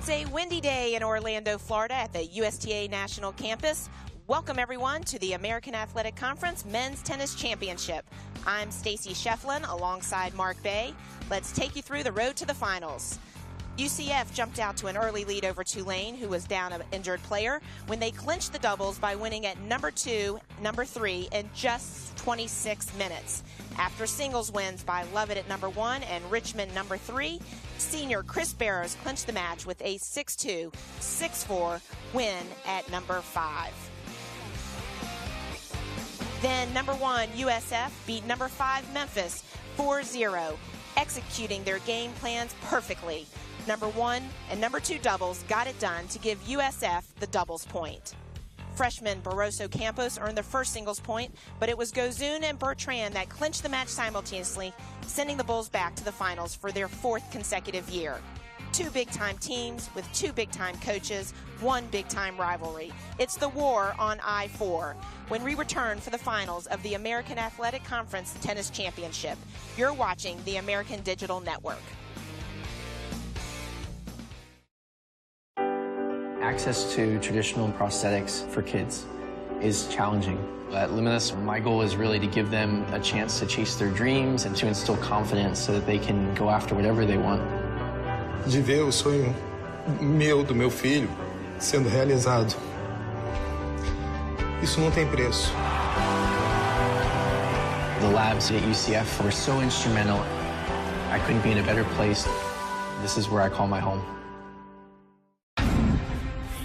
It's a windy day in Orlando, Florida at the USTA National Campus. Welcome everyone to the American Athletic Conference Men's Tennis Championship. I'm Stacy Shefflin alongside Mark Bay. Let's take you through the road to the finals. UCF jumped out to an early lead over Tulane, who was down an injured player, when they clinched the doubles by winning at number 2, number 3 in just 26 minutes. After singles wins by Lovett at number 1 and Richmond number 3, senior Chris Barrows clinched the match with a 6-2, 6-4 win at number 5. Then number 1 USF beat number 5 Memphis 4-0, executing their game plans perfectly. Number 1 and number 2 doubles got it done to give USF the doubles point. Freshman Barroso Campos earned the first singles point, but it was Gozoon and Bertrand that clinched the match simultaneously, sending the Bulls back to the finals for their 4th consecutive year. 2 big-time teams with 2 big-time coaches, 1 big-time rivalry. It's the war on I-4 when we return for the finals of the American Athletic Conference Tennis Championship. You're watching the American Digital Network. Access to traditional prosthetics for kids is challenging. At Luminous, my goal is really to give them a chance to chase their dreams and to instill confidence so that they can go after whatever they want. De ver o sonho meu, do meu filho, sendo realizado. Isso não tem preço. The labs at UCF were so instrumental. I couldn't be in a better place. This is where I call my home.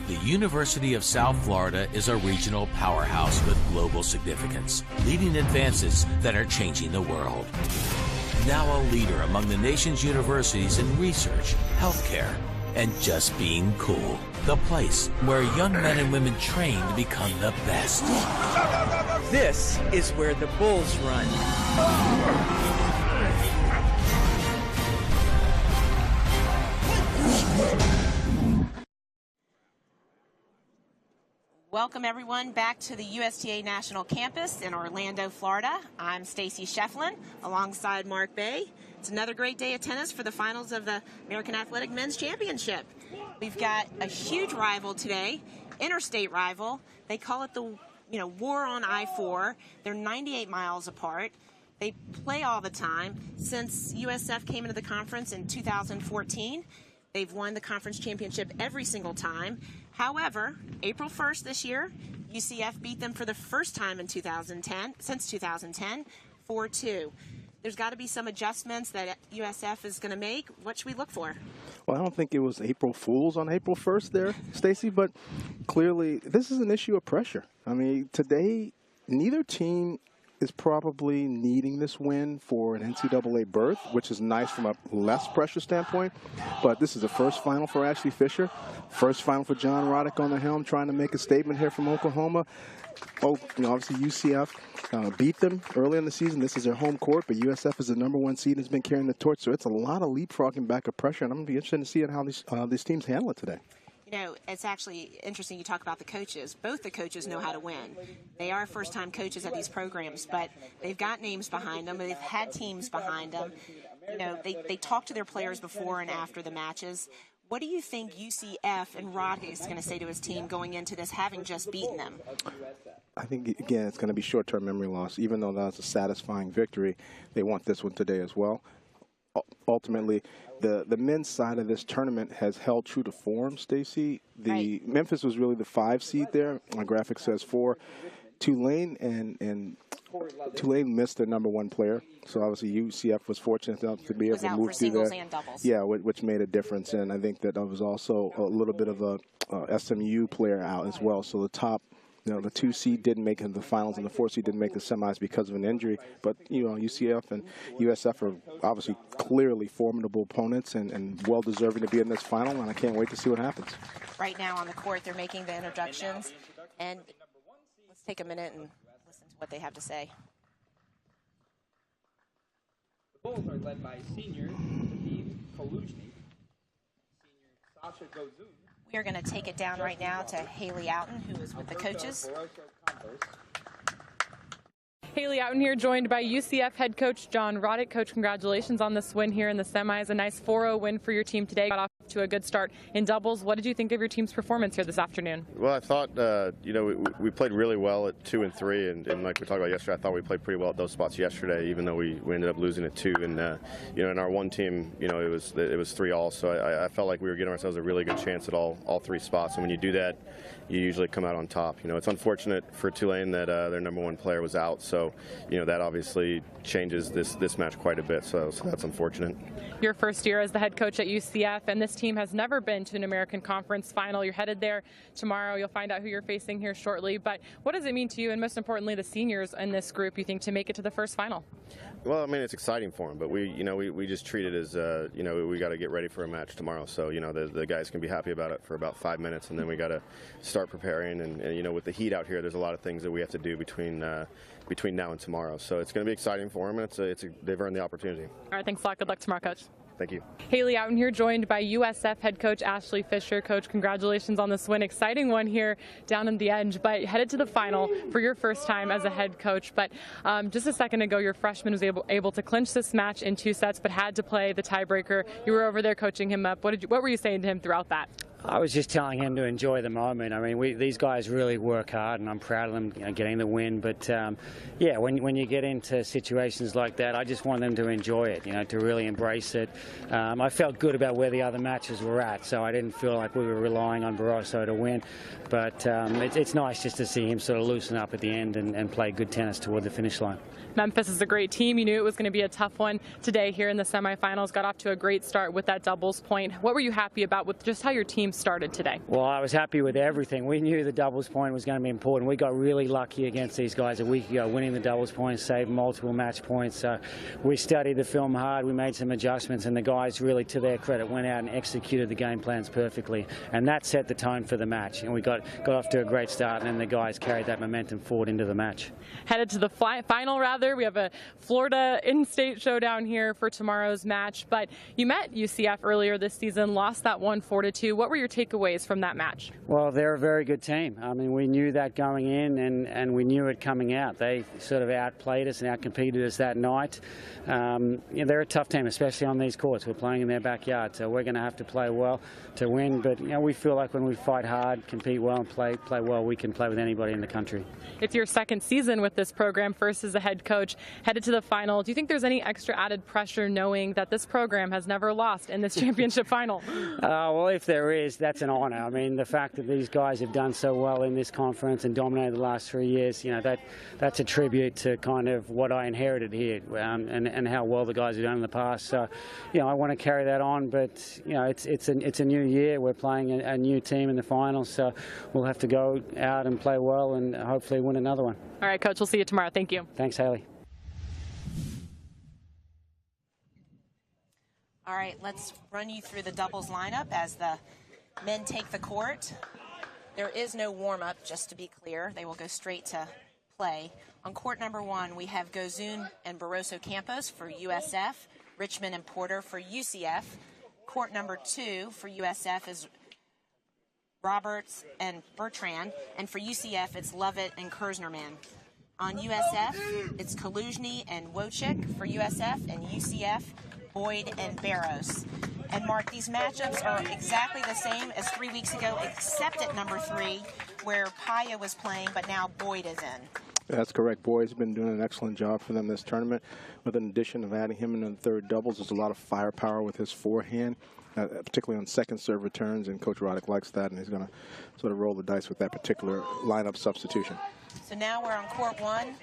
The University of South Florida is a regional powerhouse with global significance, leading advances that are changing the world. Now a leader among the nation's universities in research, healthcare, and just being cool. The place where young men and women train to become the best. This is where the Bulls run. Welcome everyone back to the USTA National Campus in Orlando, Florida. I'm Stacy Shefflin alongside Mark Bay. It's another great day of tennis for the finals of the American Athletic Men's Championship. We've got a huge rival today, interstate rival. They call it the war on I-4. They're 98 miles apart. They play all the time. Since USF came into the conference in 2014, they've won the conference championship every single time. However, April 1st this year, UCF beat them for the first time in 2010, since 2010, 4-2. There's got to be some adjustments that USF is going to make. What should we look for? Well, I don't think it was April Fools on April 1st there, Stacy, but clearly this is an issue of pressure. I mean, today, neither team is probably needing this win for an NCAA berth, which is nice from a less pressure standpoint. But this is the first final for Ashley Fisher, first final for John Roddick on the helm, trying to make a statement here from Oklahoma. Oh, obviously UCF beat them early in the season. This is their home court, but USF is the #1 seed and has been carrying the torch. So it's a lot of leapfrogging back of pressure, and I'm going to be interested to see how these teams handle it today. You know, it's actually interesting you talk about the coaches. Both the coaches know how to win. They are first-time coaches at these programs, but they've got names behind them. They've had teams behind them. You know, they talk to their players before and after the matches. What do you think UCF and Roddick is going to say to his team going into this, having just beaten them? I think, again, it's going to be short-term memory loss. Even though that was a satisfying victory, they want this one today as well. Ultimately, the men's side of this tournament has held true to form, Stacy. Right. Memphis was really the 5 seed there. My graphic says 4. Tulane and Tulane missed their #1 player, so obviously UCF was fortunate enough to be able to move through there. And doubles. Yeah, which made a difference, and I think that there was also a little bit of a SMU player out as well. So the top. The 2 seed didn't make it to the finals, and the 4 seed didn't make the semis because of an injury. But, UCF and USF are obviously clearly formidable opponents and well-deserving to be in this final, and I can't wait to see what happens. Right now on the court, they're making the introductions. And let's take a minute and listen to what they have to say. The Bulls are led by senior Steve Kolujny, senior Sasha Gozoon. We are going to take it down right now to Haley Outen, who is with the coaches. Haley Outen here, joined by UCF head coach John Roddick. Coach, congratulations on this win here in the semis. A nice 4-0 win for your team today. Got off to a good start in doubles. What did you think of your team's performance here this afternoon? Well, I thought, we played really well at 2 and 3, and like we talked about yesterday, I thought we played pretty well at those spots yesterday, even though we ended up losing at 2. And in our one team, it was 3-all. So I felt like we were giving ourselves a really good chance at all 3 spots. And when you do that, you usually come out on top. It's unfortunate for Tulane that their #1 player was out, so that obviously changes this match quite a bit. So that's unfortunate. Your first year as the head coach at UCF, and this team has never been to an American Conference final. You're headed there tomorrow. You'll find out who you're facing here shortly. But what does it mean to you, and most importantly, the seniors in this group, you think, to make it to the first final? Well, I mean, it's exciting for them, but we just treat it as we got to get ready for a match tomorrow. So the guys can be happy about it for about 5 minutes, and then we got to start preparing. And with the heat out here, there's a lot of things that we have to do between now and tomorrow. So it's going to be exciting for them, and they've earned the opportunity. All right, thanks a lot. Good luck tomorrow, Coach. Thank you. Haley Outen here, joined by USF head coach Ashley Fisher. Coach, congratulations on this win. Exciting one here down in the end, but headed to the final for your first time as a head coach. But just a second ago, your freshman was able to clinch this match in 2 sets, but had to play the tiebreaker. You were over there coaching him up. What were you saying to him throughout that? I was just telling him to enjoy the moment. I mean, these guys really work hard, and I'm proud of them getting the win. But, yeah, when you get into situations like that, I just want them to enjoy it, to really embrace it. I felt good about where the other matches were at, so I didn't feel like we were relying on Barroso to win. But it's nice just to see him sort of loosen up at the end and play good tennis toward the finish line. Memphis is a great team. You knew it was going to be a tough one today here in the semifinals. Got off to a great start with that doubles point. What were you happy about with just how your team started today? Well, I was happy with everything. We knew the doubles point was going to be important. We got really lucky against these guys a week ago, winning the doubles point, saved multiple match points. We studied the film hard. We made some adjustments, and the guys really, to their credit, went out and executed the game plans perfectly. And that set the tone for the match. And we got off to a great start, and then the guys carried that momentum forward into the match. Headed to the final, rather. We have a Florida in-state showdown here for tomorrow's match. But you met UCF earlier this season, lost that one 4-2. What were your takeaways from that match? Well, they're a very good team. I mean, we knew that going in, and we knew it coming out. They sort of outplayed us and outcompeted us that night. They're a tough team, especially on these courts. We're playing in their backyard, so we're going to have to play well to win. But we feel like when we fight hard, compete well, and play well, we can play with anybody in the country. It's your second season with this program, first as a head coach, headed to the final. Do you think there's any extra added pressure knowing that this program has never lost in this championship final? Well, if there is, that's an honor. I mean, the fact that these guys have done so well in this conference and dominated the last 3 years, that's a tribute to kind of what I inherited here and how well the guys have done in the past. So, I want to carry that on, but it's a new year. We're playing a new team in the finals, so we'll have to go out and play well and hopefully win another one. All right, Coach, we'll see you tomorrow. Thank you. Thanks, Haley. All right, let's run you through the doubles lineup as the men take the court. There is no warm-up, just to be clear. They will go straight to play. On court number 1, we have Gozun and Barroso Campos for USF, Richmond and Porter for UCF. Court number 2 for USF is Roberts and Bertrand, and for UCF, it's Lovett and Kersnerman. On USF, it's Kaluzny and Wojcik for USF, and UCF, Boyd and Barros. And Mark, these matchups are exactly the same as 3 weeks ago, except at number 3, where Paya was playing, but now Boyd is in. That's correct. Boyd's been doing an excellent job for them this tournament. With an addition of adding him in the third doubles, there's a lot of firepower with his forehand, particularly on second serve returns, and Coach Roddick likes that, and he's going to sort of roll the dice with that particular lineup substitution. So now we're on court 1.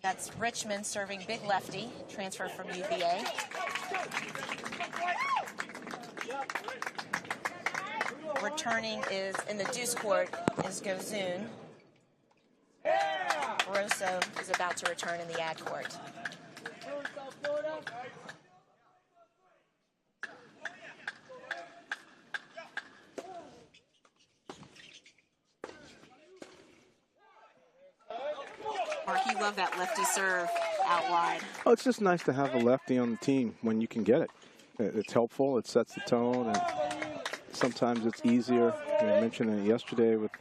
That's Richmond serving big lefty, transfer from UVA. Returning is in the deuce court is Gozun. Barroso is about to return in the ad court. Mark, you love that lefty serve out wide. Oh, it's just nice to have a lefty on the team when you can get it. It's helpful. It sets the tone, and sometimes it's easier. I mentioned it yesterday with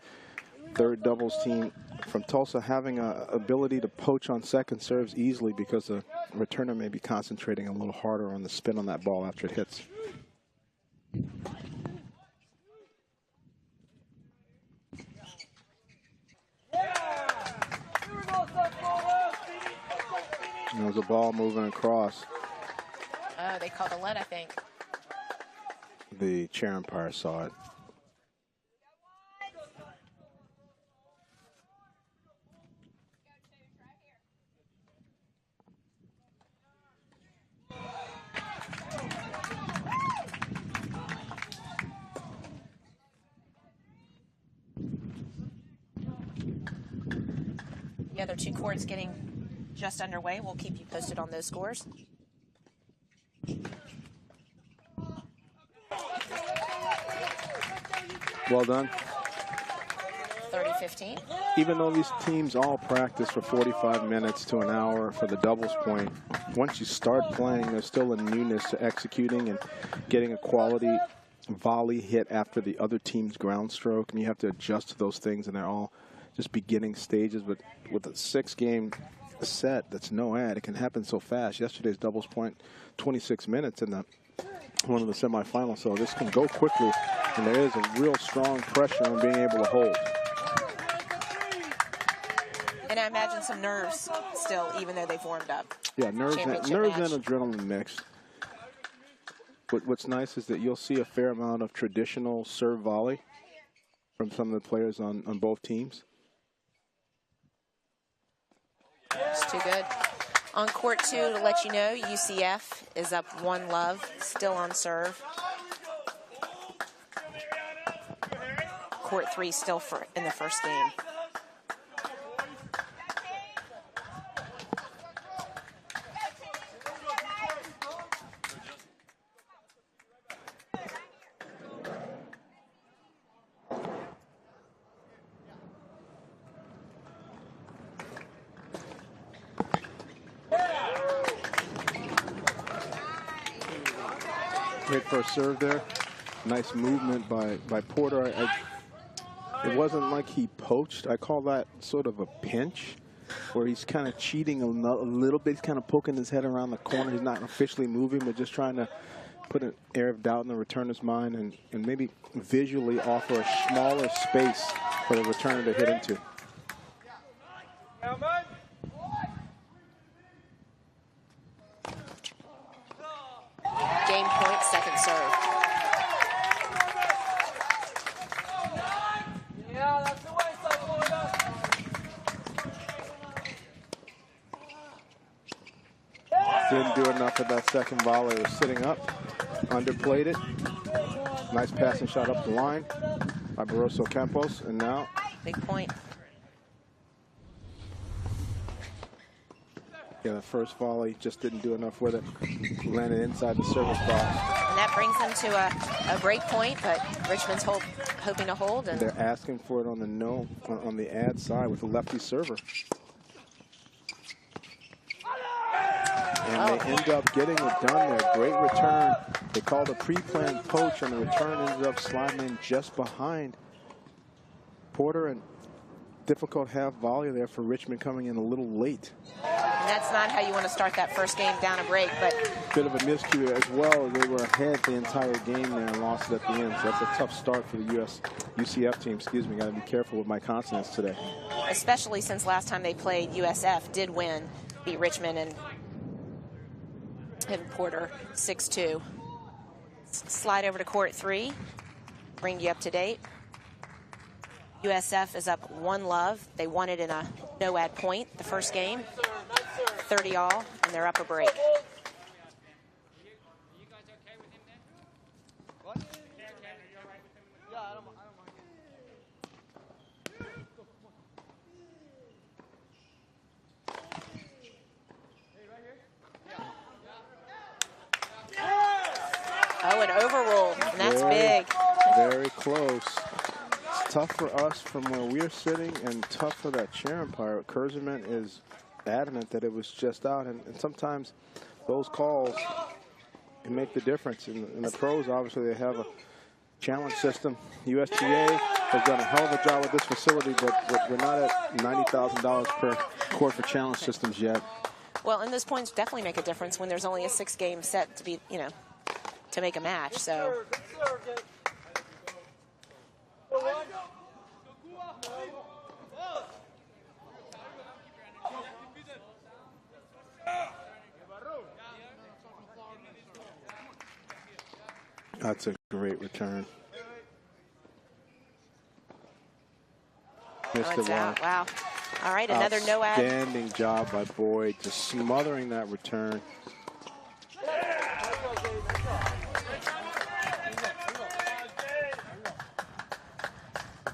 third doubles team from Tulsa having an ability to poach on second serves easily because the returner may be concentrating a little harder on the spin on that ball after it hits. There's a ball moving across. Oh, they called a lead, I think. The chair umpire saw it. The other two courts getting just underway. We'll keep you posted on those scores. Well done. 30-15. Even though these teams all practice for 45 minutes to an hour for the doubles point, once you start playing, there's still a newness to executing and getting a quality volley hit after the other team's ground stroke, and you have to adjust to those things, and they're all just beginning stages. But with a 6-game set that's no ad, it can happen so fast. Yesterday's doubles point, 26 minutes in one of the semifinals, so this can go quickly, and there is a real strong pressure on being able to hold. And I imagine some nerves still, even though they've warmed up. Yeah, nerves and adrenaline mix. But what's nice is that you'll see a fair amount of traditional serve volley from some of the players on both teams. It's too good. On court 2, to let you know, UCF is up 1-0, still on serve. Court 3 still in the first game. Great first serve there. Nice movement by Porter. It wasn't like he poached. I call that sort of a pinch, where he's kind of cheating a little bit. He's kind of poking his head around the corner. He's not officially moving, but just trying to put an air of doubt in the returner's mind and maybe visually offer a smaller space for the returner to hit into. Game point, second serve. Didn't do enough of that second volley. Was sitting up, underplayed it. Nice passing shot up the line by Virgil Campos, and now big point. Yeah, the first volley just didn't do enough with it. Landed inside the service box. And that brings them to a break point, but Richmond's hoping to hold. And they're asking for it on the ad side with a lefty server. And they end up getting it done there. Great return. They called a pre-planned poach, and the return ended up sliding in just behind Porter, and difficult half volley there for Richmond coming in a little late. And that's not how you want to start that first game down a break, but bit of a miscue as well. They were ahead the entire game there and lost it at the end. So that's a tough start for the UCF team. Excuse me, got to be careful with my consonants today. Especially since last time they played, USF did win, beat Richmond and Porter 6-2. Slide over to court 3, bring you up to date. USF is up 1-0. They won it in a no-ad point the first game, 30-all, and they're up a break. Oh, an overrule, and that's big. Very close. It's tough for us from where we're sitting and tough for that chair umpire. Kurzerman is adamant that it was just out, and sometimes those calls can make the difference. In the pros, obviously, they have a challenge system. USTA has done a hell of a job with this facility, but we're not at $90,000 per court for challenge systems yet. Well, and those points definitely make a difference when there's only a 6-game set to be, to make a match. So. That's a great return. Missed it well. Wow. All right, another no ad. Outstanding job by Boyd, just smothering that return.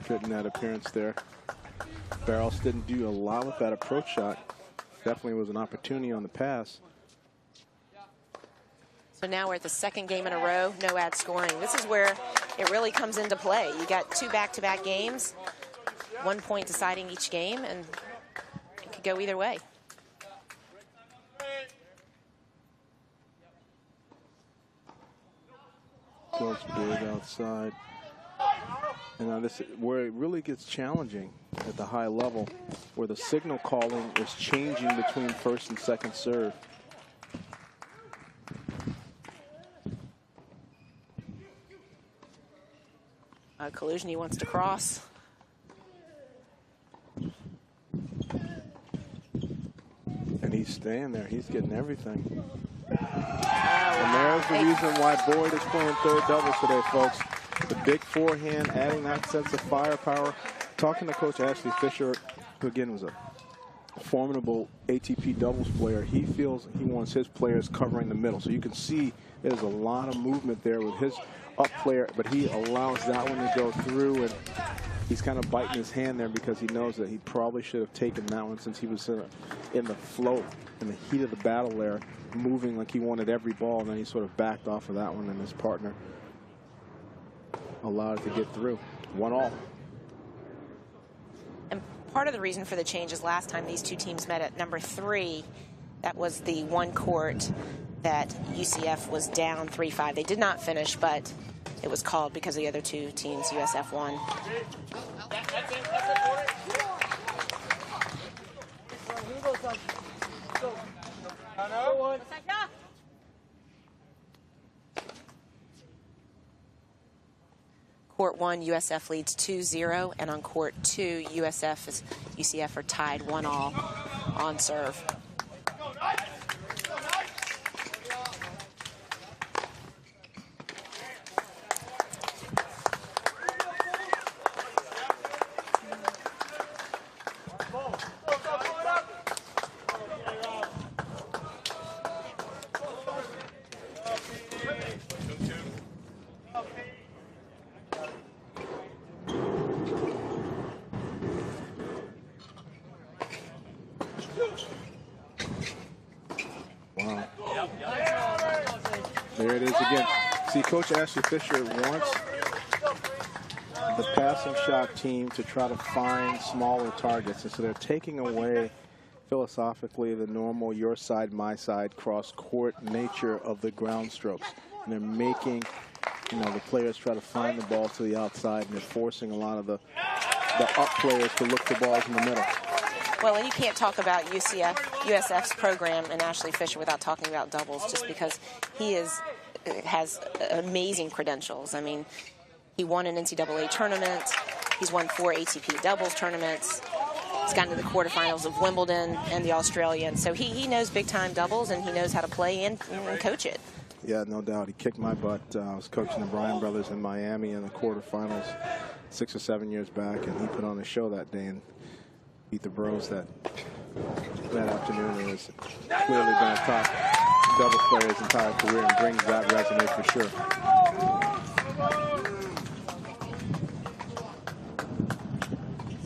Getting that appearance there. Barrels didn't do a lot with that approach shot. Definitely was an opportunity on the pass. So now we're at the 2nd game in a row, no ad scoring. This is where it really comes into play. You got 2 back-to-back games, 1 point deciding each game, and it could go either way. Goes big outside. And now this is where it really gets challenging at the high level, where the signal calling is changing between first and second serve. Kaluzny wants to cross. And he's staying there. He's getting everything. And there's the reason why Boyd is playing third doubles today, folks. The big forehand, adding that sense of firepower. Talking to Coach Ashley Fisher, who again was a formidable ATP doubles player, he feels he wants his players covering the middle. So you can see there's a lot of movement there with his up player, but he allows that one to go through, and he's kind of biting his hand there because he knows that he probably should have taken that one since he was in the flow, in the heat of the battle there, moving like he wanted every ball, and then he sort of backed off of that one, and his partner allowed it to get through. 1-all. And part of the reason for the change is last time these two teams met at number 3, that was the one court that UCF was down 3-5. They did not finish, but it was called because the other 2 teams, USF won. Court 1, USF leads 2-0, and on court 2, UCF are tied 1-all on serve. Wow. There it is again. See, Coach Ashley Fisher wants the passing shot team to try to find smaller targets. And so they're taking away, philosophically, the normal your side, my side, cross-court nature of the ground strokes. And they're making, the players try to find the ball to the outside, and they're forcing a lot of the up players to look for balls in the middle. Well, and you can't talk about USF's program and Ashley Fisher without talking about doubles, just because he has amazing credentials. I mean, he won an NCAA tournament. He's won 4 ATP doubles tournaments. He's gotten to the quarterfinals of Wimbledon and the Australian. So he knows big-time doubles, and he knows how to play and coach it. Yeah, no doubt. He kicked my butt. I was coaching the Bryan brothers in Miami in the quarterfinals 6 or 7 years back, and he put on a show that day and beat the bros that afternoon. He was clearly been a top double player his entire career and brings that resume for sure.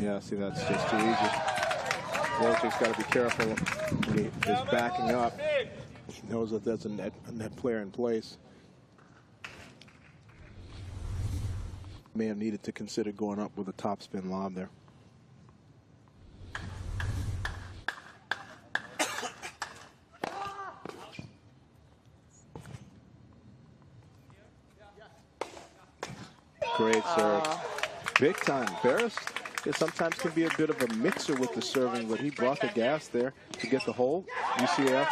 Yeah, see, that's just too easy. Wojcik's got to be careful when he is backing up. He knows that there's a net player in place. May have needed to consider going up with a topspin lob there. Great serve. Big time. Barris sometimes can be a bit of a mixer with the serving, but he brought the gas there to get the hole. UCF.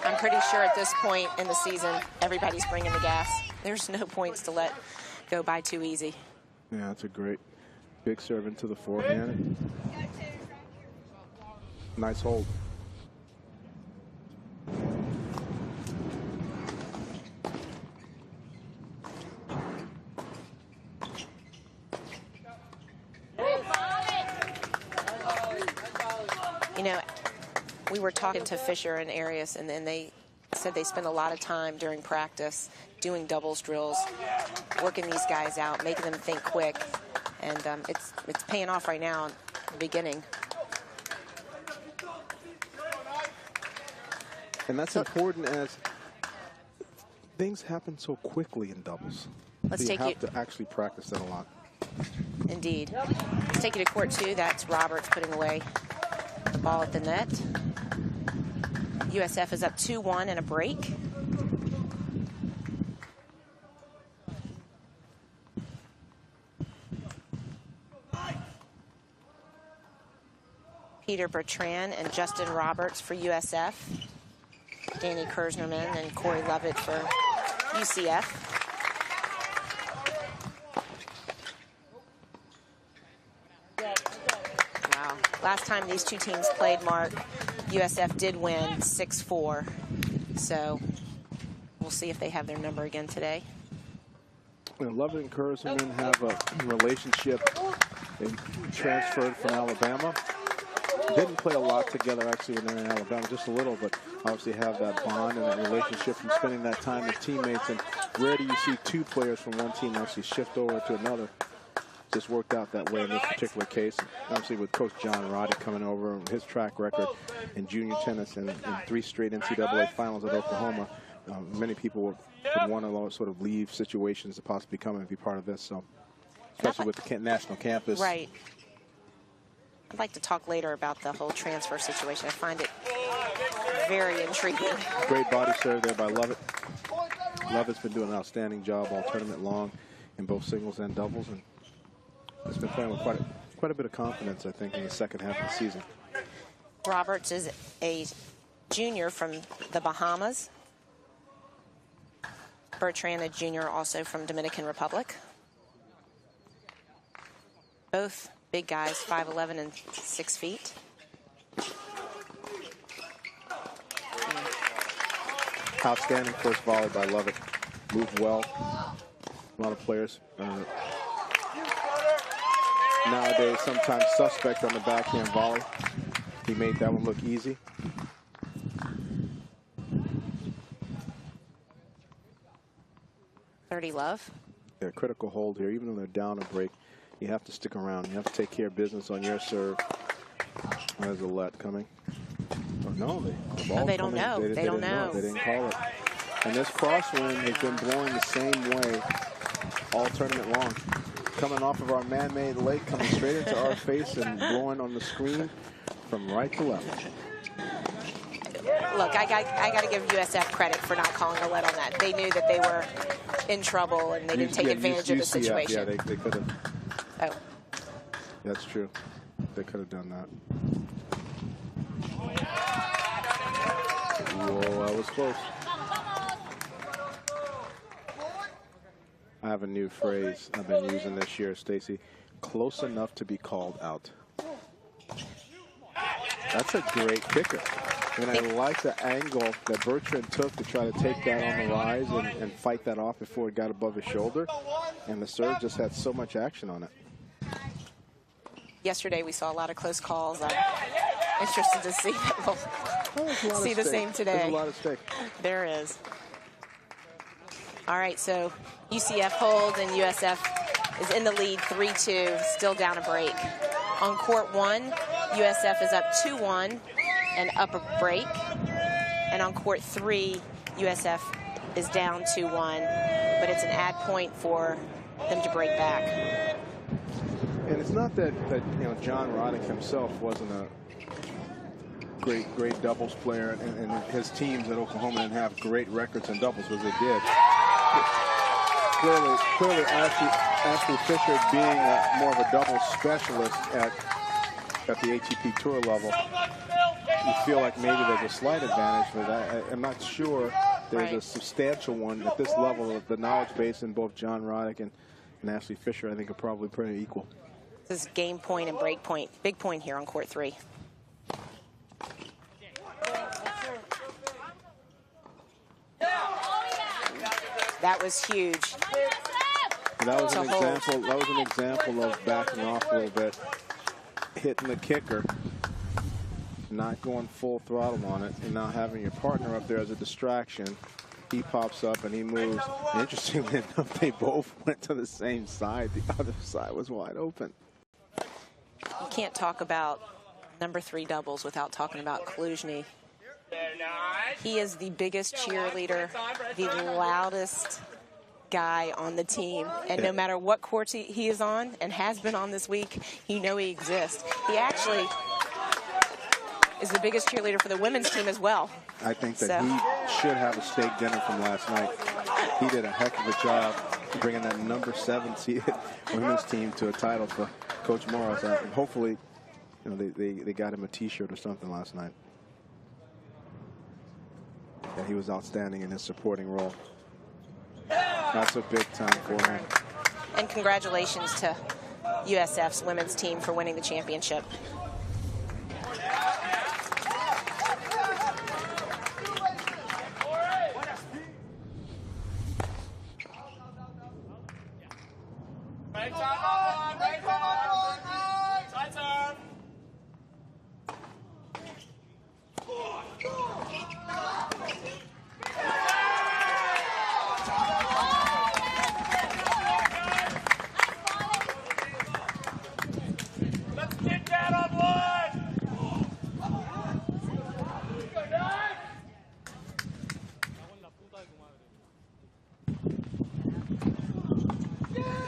I'm pretty sure at this point in the season, everybody's bringing the gas. There's no points to let go by too easy. Yeah, that's a great big serve into the forehand. Nice hold. You know, we were talking to Fisher and Arias, and then they said they spend a lot of time during practice doing doubles drills, working these guys out, making them think quick, and it's paying off right now in the beginning. And that's important as things happen so quickly in doubles. Let's you have to actually practice that a lot. Indeed. Let's take you to court 2. That's Roberts putting away the ball at the net. USF is up 2-1 and a break. Peter Bertrand and Justin Roberts for USF. Danny Kersnerman and Corey Lovett for UCF. Wow. Last time these two teams played, Mark, USF did win 6-4. So we'll see if they have their number again today. Lovett and Kersnerman have a relationship. They transferred from Alabama. Didn't play a lot together, actually, when they were in Alabama, just a little, but obviously have that bond and that relationship from spending that time with teammates. And rare do you see two players from one team actually shift over to another. Just worked out that way in this particular case. Obviously, with Coach John Roddy coming over, his track record in junior tennis and 3 straight NCAA finals at Oklahoma, many people would want to sort of leave situations to possibly come and be part of this. So, especially with the national campus. Right. I'd like to talk later about the whole transfer situation. I find it very intriguing. Great body serve there by Lovett. Lovett's been doing an outstanding job all tournament long in both singles and doubles, and has been playing with quite a bit of confidence, I think, in the second half of the season. Roberts is a junior from the Bahamas. Bertrand, a junior, also from Dominican Republic. Both big guys, 5'11" and 6 feet. Outstanding first volley by Lovett. Moved well. A lot of players nowadays sometimes suspect on the backhand volley. He made that one look easy. Love. They're a critical hold here, even though they're down a break. You have to stick around. You have to take care of business on your serve. There's a let coming. Oh, no, the ball they don't know. They don't know. They didn't call it. And this crosswind has been blowing the same way all tournament long. Coming off of our man-made lake, coming straight into our face and blowing on the screen from right to left. Look, I got to give USF credit for not calling a let on that. They knew that they were in trouble and they didn't take advantage of the situation. Yeah, they could have. Oh. That's true. They could have done that. Whoa, that was close. I have a new phrase I've been using this year, Stacy. Close enough to be called out. That's a great kicker. And I like the angle that Bertrand took to try to take that on the rise and fight that off before it got above his shoulder. And the serve just had so much action on it. Yesterday we saw a lot of close calls. I'm interested to see that we'll see the same today. There's a lot at stake. There is. All right, so UCF holds and USF is in the lead 3-2, still down a break. On court 1, USF is up 2-1 and up a break. And on court 3, USF is down 2-1, but it's an add point for them to break back. And it's not that John Roddick himself wasn't a great doubles player, and his teams at Oklahoma didn't have great records in doubles, as they did. clearly Ashley Fisher being more of a double specialist at the ATP Tour level, you feel like maybe there's a slight advantage, but I'm not sure there's a substantial one at this level. Of the knowledge base in both John Roddick and Ashley Fisher, I think, are probably pretty equal. This is game point and break point. Big point here on court 3. That was huge. That was an example. That was an example of backing off a little bit, hitting the kicker, not going full throttle on it, and now having your partner up there as a distraction. He pops up and he moves. And interestingly enough, they both went to the same side. The other side was wide open. You can't talk about number 3 doubles without talking about Kaluzny. He is the biggest cheerleader, the loudest guy on the team, and no matter what courts he is on and has been on this week, you know he exists. He actually is the biggest cheerleader for the women's team as well. I think that he should have a steak dinner from last night. He did a heck of a job bringing that number 7 seeded women's team to a title for Coach Morris. And hopefully, you know, they got him a T-shirt or something last night. Yeah, he was outstanding in his supporting role. That's a big time for him. And congratulations to USF's women's team for winning the championship.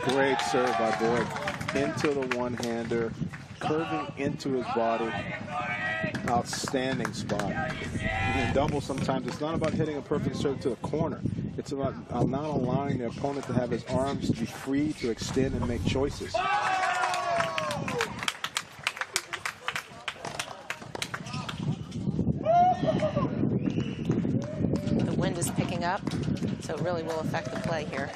Great serve by Boyd. Into the one-hander, curving into his body. Outstanding spot. In double, sometimes it's not about hitting a perfect serve to the corner. It's about not allowing the opponent to have his arms be free to extend and make choices. The wind is picking up, so it really will affect the play here.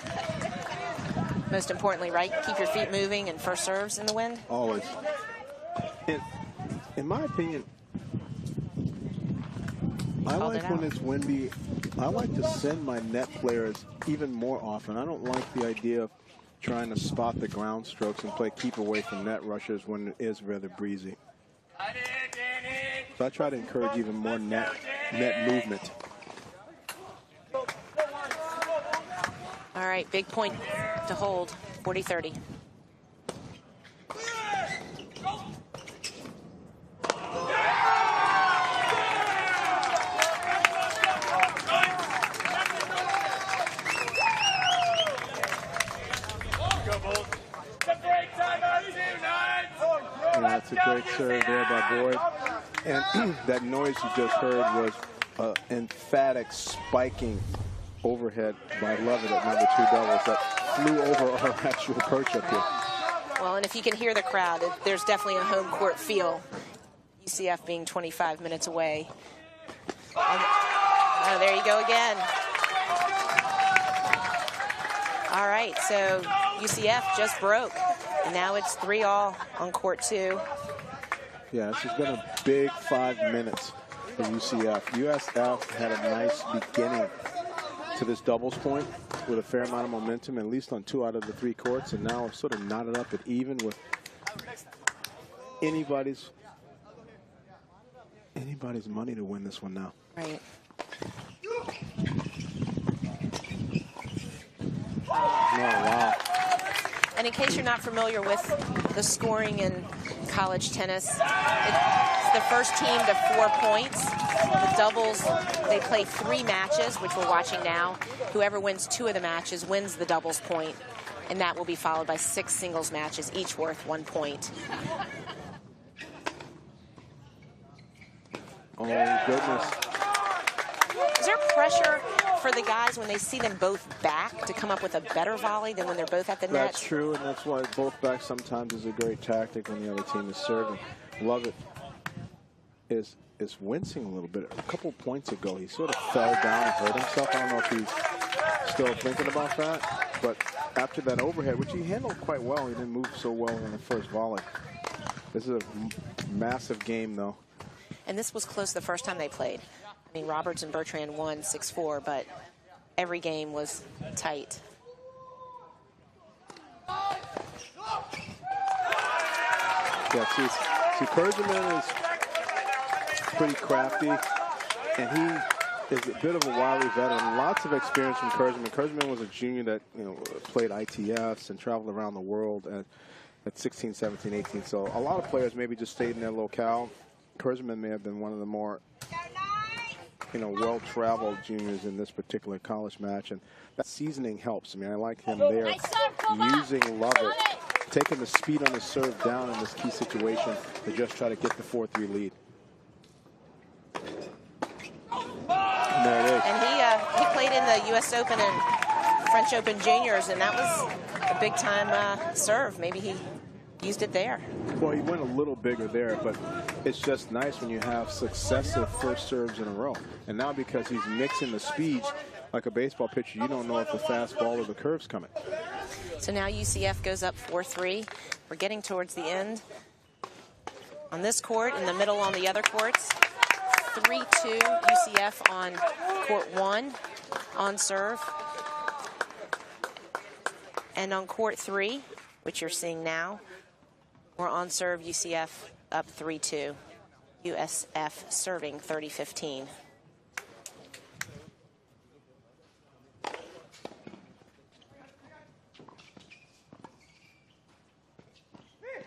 Most importantly, right? Keep your feet moving and first serves in the wind. Always. In my opinion, I like when it's windy. I like to send my net players even more often. I don't like the idea of trying to spot the ground strokes and play keep away from net rushers when it is rather breezy. So I try to encourage even more net movement. All right, big point to hold, 40-30. That's a great serve there by Boyd. And that noise you just heard was emphatic spiking overhead by Lovett at number 2 doubles that flew over our actual perch up here. Well, and if you can hear the crowd, there's definitely a home court feel. UCF being 25 minutes away. Oh, there you go again. All right, so UCF just broke, and now it's 3-all on court 2. Yeah, this has been a big 5 minutes for UCF. USF had a nice beginning to this doubles point with a fair amount of momentum, at least on 2 out of the 3 courts, and now sort of knotted up at even with anybody's money to win this one now. Right. Oh, wow. And in case you're not familiar with the scoring in college tennis, it's the first team to 4 points. The doubles, they play 3 matches, which we're watching now. Whoever wins 2 of the matches wins the doubles point, and that will be followed by 6 singles matches, each worth 1 point. Oh, goodness. Is there pressure for the guys when they see them both back to come up with a better volley than when they're both at the net? That's true, and that's why both back sometimes is a great tactic when the other team is serving. Lovett is wincing a little bit. A couple points ago, he sort of fell down and hurt himself. I don't know if he's still thinking about that, but after that overhead, which he handled quite well, he didn't move so well in the first volley. This is a massive game, though. And this was close the first time they played. I mean, Roberts and Bertrand won 6-4, but every game was tight. Yeah, see, Kurzeman is pretty crafty, and he is a bit of a wily veteran. Lots of experience from Kurzeman. Kurzeman was a junior that played ITFs and traveled around the world at 16, 17, 18. So a lot of players maybe just stayed in their locale. Kurzeman may have been one of the more well-traveled juniors in this particular college match, and that seasoning helps. I mean, I like him there using Lovett, taking the speed on his serve down in this key situation to just try to get the 4-3 lead. And there it is. And he played in the U.S. Open and French Open Juniors, and that was a big-time serve. Maybe he used it there. Well, he went a little bigger there, but it's just nice when you have successive first serves in a row. And now because he's mixing the speeds like a baseball pitcher, you don't know if the fastball or the curve's coming. So now UCF goes up 4-3. We're getting towards the end. On this court, in the middle on the other courts, 3-2 UCF on court 1 on serve. And on court 3, which you're seeing now, we're on serve, UCF up 3-2. USF serving 30-15.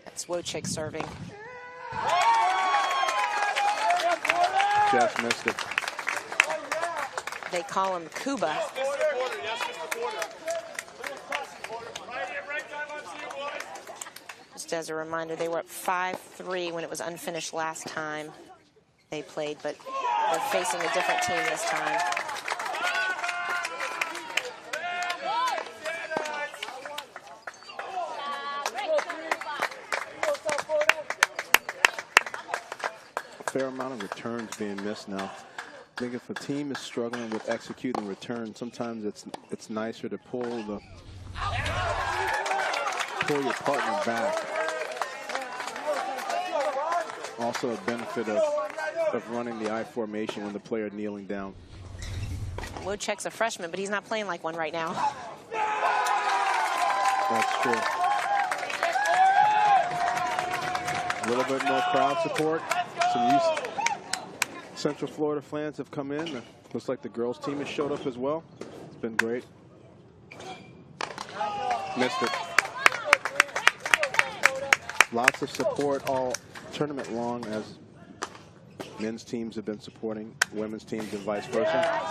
That's Wojcik serving. Just missed it. They call him Cuba. Just as a reminder, they were up 5-3 when it was unfinished last time they played, but they're facing a different team this time. A fair amount of returns being missed now. I think if a team is struggling with executing returns, sometimes it's nicer to pull your partner back. Also a benefit of running the I formation when the player kneeling down. Wojcik's a freshman, but he's not playing like one right now. That's true. A little bit more crowd support. Some Central Florida fans have come in. Looks like the girls team has showed up as well. It's been great. Missed it. Lots of support all tournament long as men's teams have been supporting women's teams and vice versa.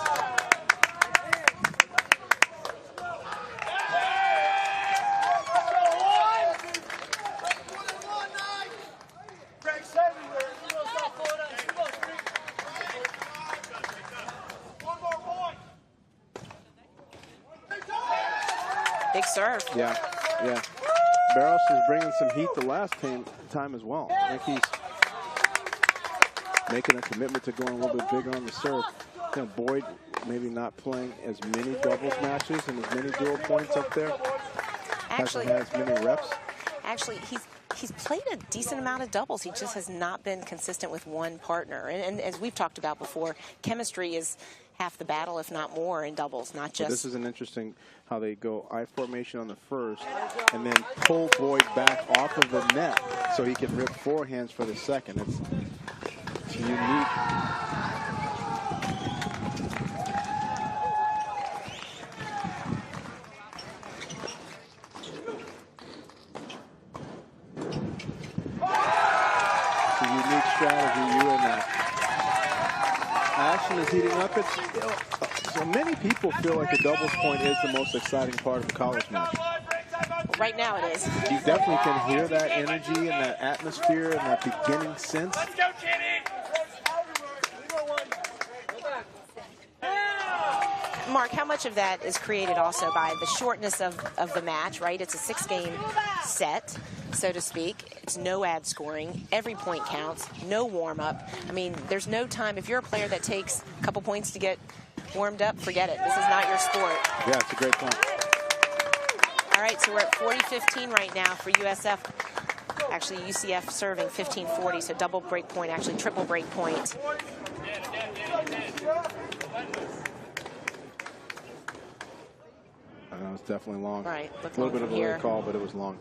Big serve. Yeah, yeah. Barros is bringing some heat the last time as well. I think he's making a commitment to going a little bit bigger on the serve. Boyd maybe not playing as many doubles matches and as many dual points up there. Actually, hasn't had as many reps. Actually, he's played a decent amount of doubles. He just has not been consistent with one partner. And as we've talked about before, chemistry is half the battle, if not more, in doubles, not just... This is an interesting how they go I formation on the first and then pull Boyd back off of the net so he can rip forehands for the second. It's unique. It's a unique strategy, you and that. Action is heating up. So many people feel like the doubles point is the most exciting part of a college match. Right now it is. You definitely can hear that energy and that atmosphere and that beginning sense. Let's go, Kenny! Mark, how much of that is created also by the shortness of the match, right? It's a 6-game set, so to speak. It's no ad scoring. Every point counts. No warm-up. I mean, there's no time. If you're a player that takes a couple points to get warmed up, forget it. This is not your sport. Yeah, it's a great point. All right, so we're at 40-15 right now for USF. Actually, UCF serving 15-40, so double break point, actually triple break point. It was definitely long. Right, a little bit of a late call, but it was long.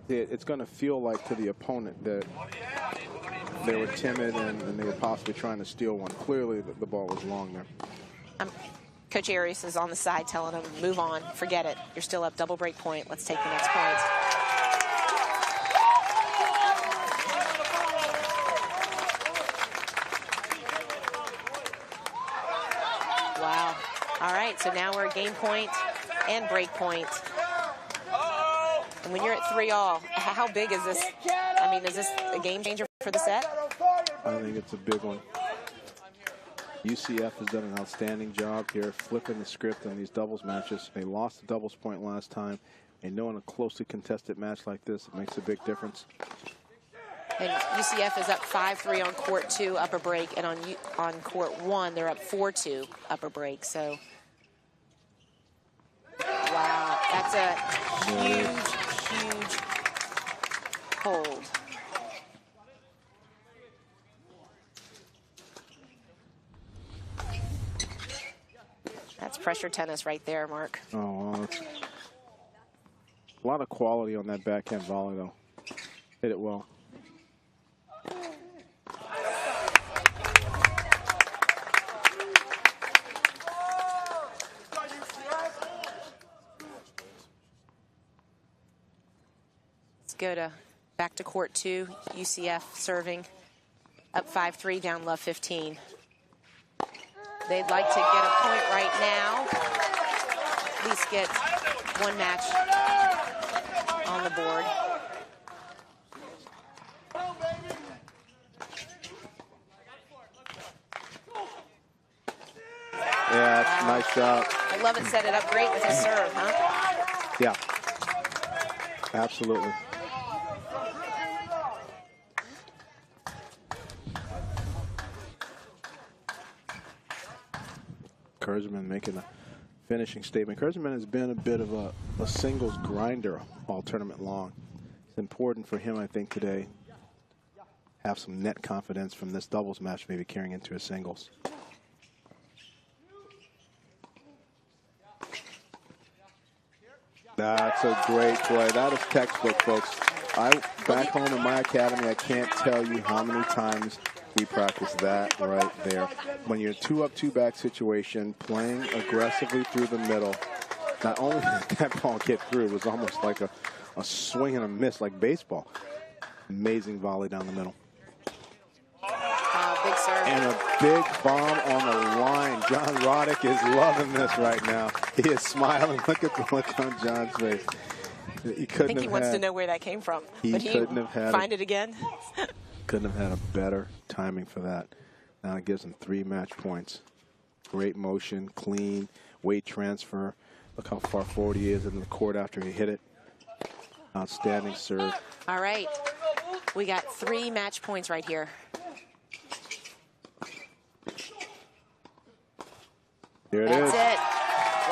It's going to feel like to the opponent that they were timid and they were possibly trying to steal one. Clearly, the ball was long there. Coach Arias is on the side telling him, move on, forget it. You're still up double break point. Let's take the next point. Wow. All right, so now we're at game point and break point. And when you're at 3-all, how big is this? I mean, is this a game changer for the set? I think it's a big one. UCF has done an outstanding job here flipping the script in these doubles matches. They lost the doubles point last time. And knowing a closely contested match like this, it makes a big difference. And UCF is up 5-3 on court 2 upper break, and on court 1 they're up 4-2 upper break. So, wow, that's a huge hold. That's pressure tennis right there, Mark. Oh, well, a lot of quality on that backhand volley, though. Hit it well. Let's go back to court 2. UCF serving up 5-3, down love 15. They'd like to get a point right now. At least get one match on the board. Yeah, that's a nice job. I love it, set it up great with his serve, huh? Yeah, absolutely. Kurzman making a finishing statement. Kurzman has been a bit of a singles grinder all tournament long. It's important for him, I think, today have some net confidence from this doubles match, maybe carrying into his singles. That's a great play. That is textbook, folks. Back home in my academy, I can't tell you how many times we practice that right there. When you're 2-up, 2-back situation, playing aggressively through the middle, not only did that ball get through, it was almost like a swing and a miss like baseball. Amazing volley down the middle. Big serve. And a big bomb on the line. John Roddick is loving this right now. He is smiling. Look at the look on John's face. I think he wants to know where that came from. But he couldn't have had find it again. Couldn't have had a better timing for that. Now it gives him 3 match points. Great motion, clean, weight transfer. Look how far forward he is in the court after he hit it. Outstanding serve. All right. We got 3 match points right here. Here it That's is. it.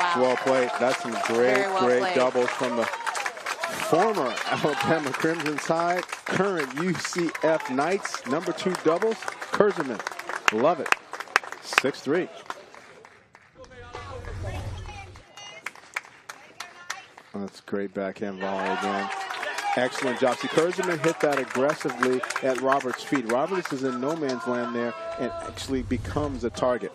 Wow. Well played. That's some great played. doubles from the former Alabama Crimson side, current UCF Knights, number 2 doubles, Kurzman. Love it. 6-3. That's great backhand volley again. Excellent job. See, Kurzman hit that aggressively at Roberts' feet. Roberts is in no man's land there and actually becomes a target.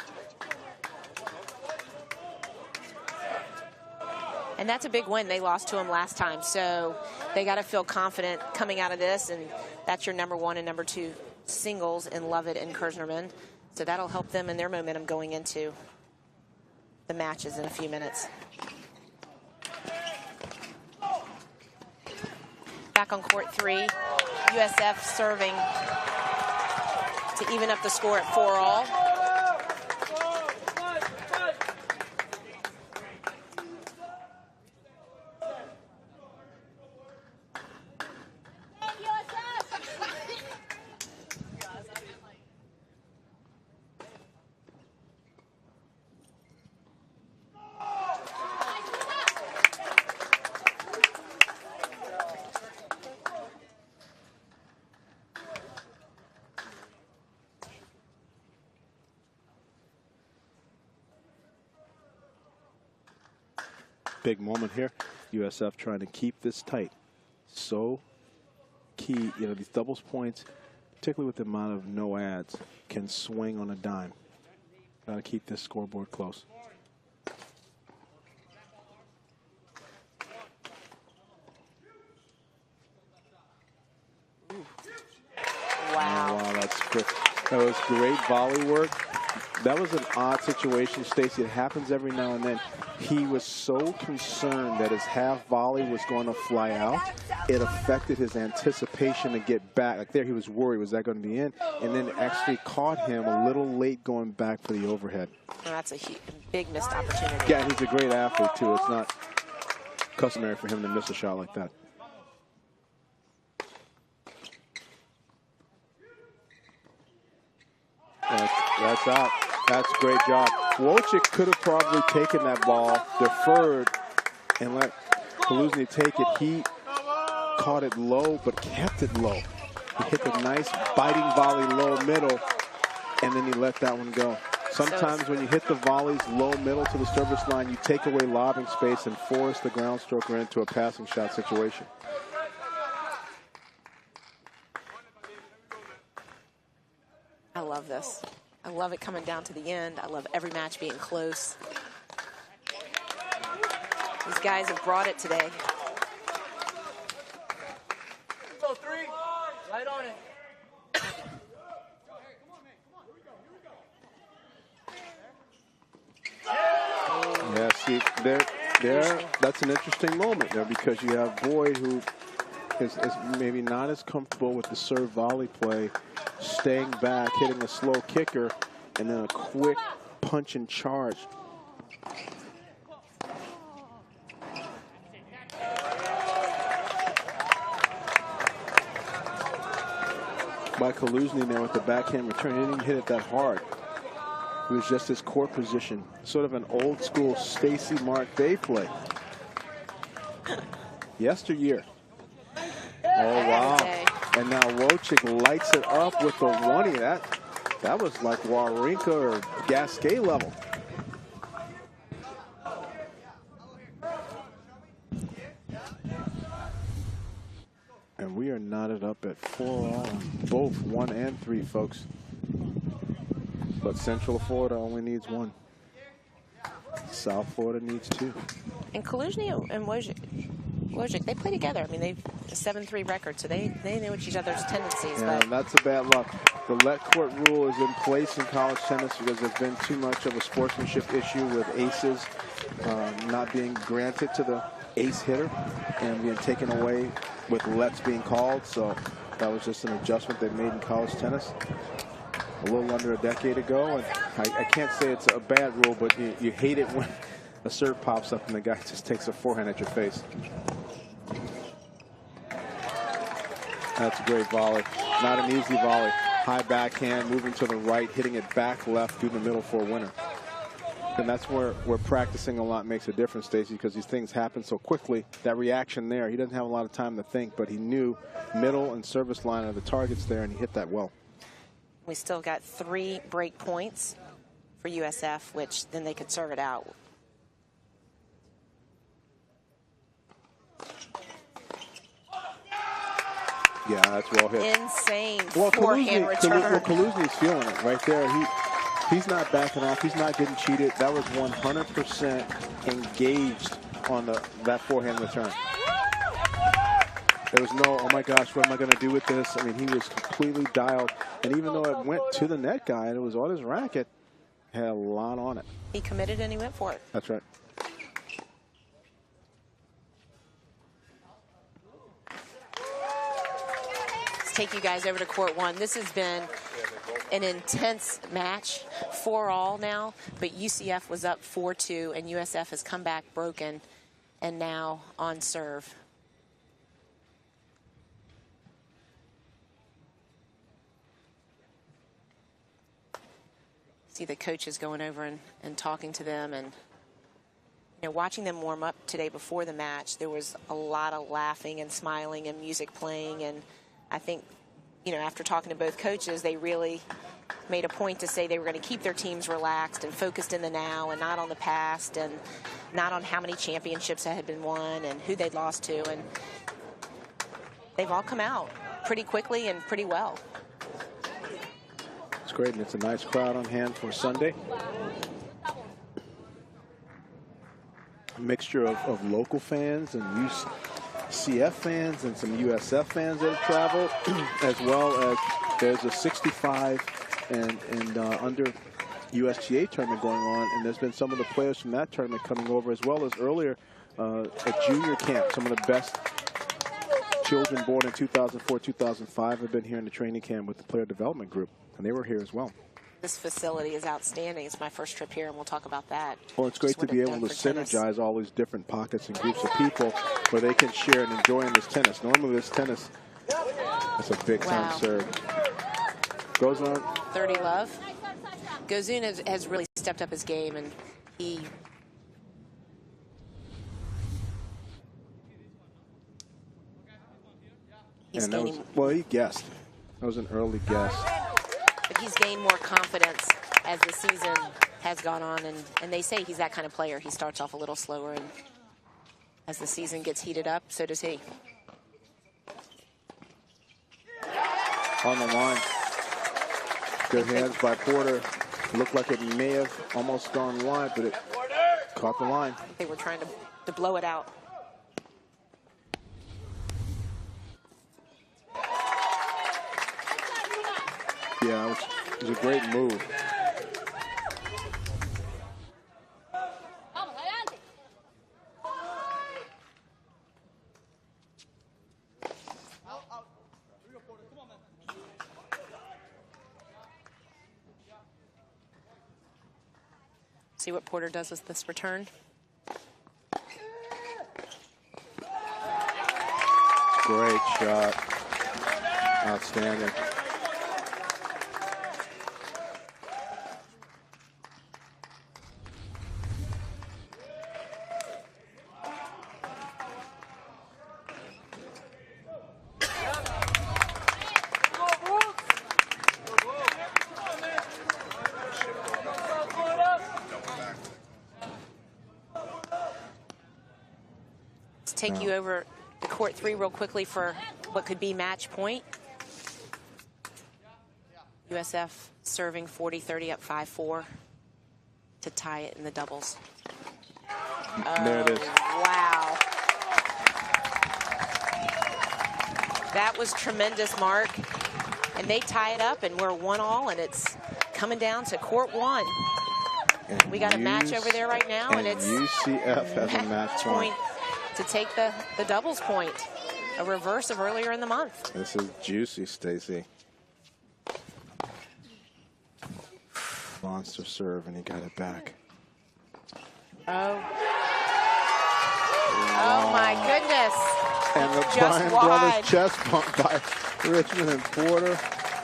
And that's a big win. They lost to him last time, so they got to feel confident coming out of this, and that's your number 1 and number 2 singles in Lovett and Kurzman. So that'll help them in their momentum going into the matches in a few minutes. Back on court 3, USF serving to even up the score at 4-all. big moment here. USF trying to keep this tight. So key, you know, these doubles points, particularly with the amount of no ads, can swing on a dime. Got to keep this scoreboard close. Wow. Oh, wow, that's good. That was great volley work. That was an odd situation, Stacey. It happens every now and then. He was so concerned that his half volley was going to fly out. It affected his anticipation to get back. Like there, he was worried, was that going to be in? And then actually caught him a little late going back for the overhead. Well, that's a big missed opportunity. Yeah, he's a great athlete, too. It's not customary for him to miss a shot like that. That's out. That's a great job. Wojcik could have probably taken that ball, deferred, and let Kaluzny take it. He caught it low, but kept it low. He hit the nice biting volley low middle, and then he let that one go. Sometimes when you hit the volleys low middle to the service line, you take away lobbing space and force the ground stroker into a passing shot situation. I love this. I love it coming down to the end. I love every match being close. These guys have brought it today. Go three. Right on it. Yeah, see, there, that's an interesting moment there because you have Boyd who is maybe not as comfortable with the serve volley play, staying back, hitting a slow kicker, and then a quick punch and charge. By Kaluzny there with the backhand return. He didn't even hit it that hard. It was just his court position. Sort of an old school Stacey Mark Bay play. Yesteryear. Oh, wow. And now Wojcik lights it up with the 1-0. That was like Wawrinka or Gasquet level. And we are knotted up at 4-all, both 1 and 3, folks. But Central Florida only needs 1. South Florida needs 2. And Kaluzny and Wojcik, they play together. I mean, they've a 7-3 record, so they know each other's tendencies. Yeah, but that's a bad luck. The let court rule is in place in college tennis because there's been too much of a sportsmanship issue with aces not being granted to the ace hitter and being taken away with lets being called. So that was just an adjustment they made in college tennis a little under a decade ago. And I can't say it's a bad rule, but you hate it when a serve pops up and the guy just takes a forehand at your face. That's a great volley. Not an easy volley. High backhand, moving to the right, hitting it back left through the middle for a winner. And that's where practicing a lot makes a difference, Stacey, because these things happen so quickly. That reaction there, he doesn't have a lot of time to think, but he knew middle and service line are the targets there, and he hit that well. we still got 3 break points for USF, which then they could serve it out. Yeah, that's well hit. Insane well, forehand return. Kaluzny's feeling it right there. He's not backing off. He's not getting cheated. That was 100% engaged on that forehand return. There was no, oh my gosh, what am I going to do with this? I mean, he was completely dialed. And even though it went to the net guy and it was on his racket, it had a lot on it. He committed and he went for it. That's right. Take you guys over to court 1. This has been an intense match, 4-all now, but UCF was up 4-2 and USF has come back broken and now on serve. See the coaches going over and talking to them, and you know, watching them warm up today before the match, there was a lot of laughing and smiling and music playing, and I think, you know, after talking to both coaches, they really made a point to say they were going to keep their teams relaxed and focused in the now and not on the past and not on how many championships that had been won and who they'd lost to. And they've all come out pretty quickly and pretty well. It's great, and it's a nice crowd on hand for Sunday. A mixture of local fans and UCF fans and some USF fans that have traveled, as well as there's a 65 and under USTA tournament going on, and there's been some of the players from that tournament coming over, as well as earlier a junior camp. Some of the best children born in 2004, 2005 have been here in the training camp with the player development group, and they were here as well. This facility is outstanding. It's my first trip here, and we'll talk about that. Well, it's great to be able to synergize all these different pockets and groups of people where they can share and enjoy in this tennis. Normally this tennis, that's a big-time serve. Goes on. 30 love. Gozun has really stepped up his game, and he's gaining. Well, he guessed. That was an early guess. But he's gained more confidence as the season has gone on, and they say he's that kind of player. He starts off a little slower, and as the season gets heated up, so does he. On the line. Good hands by Porter. Looked like it may have almost gone wide, but it caught the line. They were trying to blow it out. Yeah, it was a great move. See what Porter does with this return. Great shot. Outstanding. Take you over to court 3 real quickly for what could be match point. USF serving 40-30 up 5-4 to tie it in the doubles. There it is. Wow. That was tremendous, Mark. And they tie it up, and we're 1-all, and it's coming down to court 1. And we got a match over there right now, and it's UCF has a match point to take the doubles point, a reverse of earlier in the month. This is juicy, Stacy. Monster serve, and he got it back. Oh. Oh, my goodness. And the Bryan brothers chest bump by Richmond and Porter.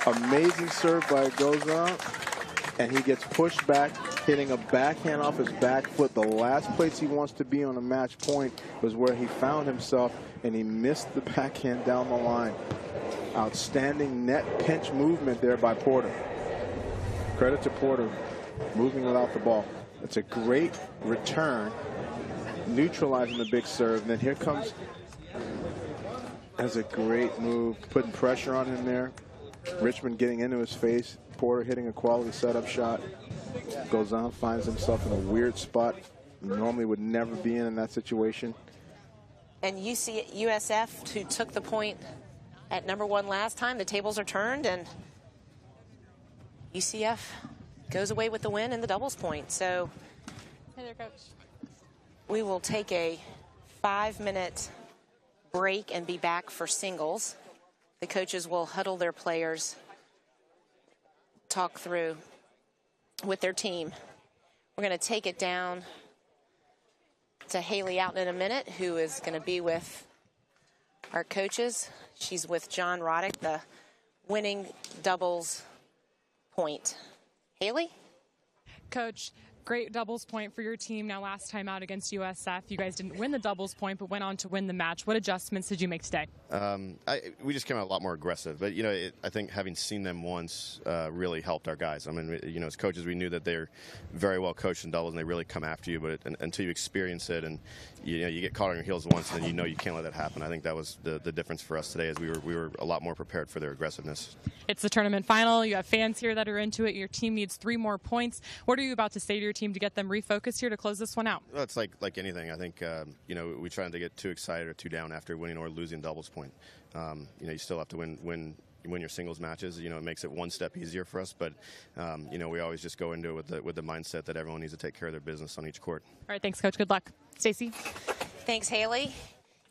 Amazing serve by Gozan. And he gets pushed back, hitting a backhand off his back foot. The last place he wants to be on a match point was where he found himself, and he missed the backhand down the line. Outstanding net pinch movement there by Porter. Credit to Porter, moving without the ball. It's a great return, neutralizing the big serve. And then here comes, that's a great move, putting pressure on him there. Richmond getting into his face. Porter hitting a quality setup shot. Gozan finds himself in a weird spot. Normally would never be in that situation. And USF, who took the point at #1 last time, the tables are turned, and UCF goes away with the win and the doubles point. So hey there, Coach. We will take a 5-minute break and be back for singles. The coaches will huddle their players, talk through with their team. We're going to take it down to Haley out in a minute, who is going to be with our coaches. She's with John Roddick, the winning doubles point. Haley? Coach, Great doubles point for your team. Now, last time out against USF, you guys didn't win the doubles point, but went on to win the match. What adjustments did you make today? We just came out a lot more aggressive. But, I think having seen them once really helped our guys. I mean, as coaches, we knew that they're very well coached in doubles, and they really come after you. But until you experience it and, you get caught on your heels once, then you can't let that happen. I think that was the difference for us today, is we were a lot more prepared for their aggressiveness. It's the tournament final. You have fans here that are into it. Your team needs 3 more points. What are you about to say to your team to get them refocused here to close this one out? Well, it's like anything. I think, we try not to get too excited or too down after winning or losing doubles point. You still have to win your singles matches. It makes it one step easier for us. But, we always just go into it with the mindset that everyone needs to take care of their business on each court. All right, thanks, Coach. Good luck. Stacey? Thanks, Haley.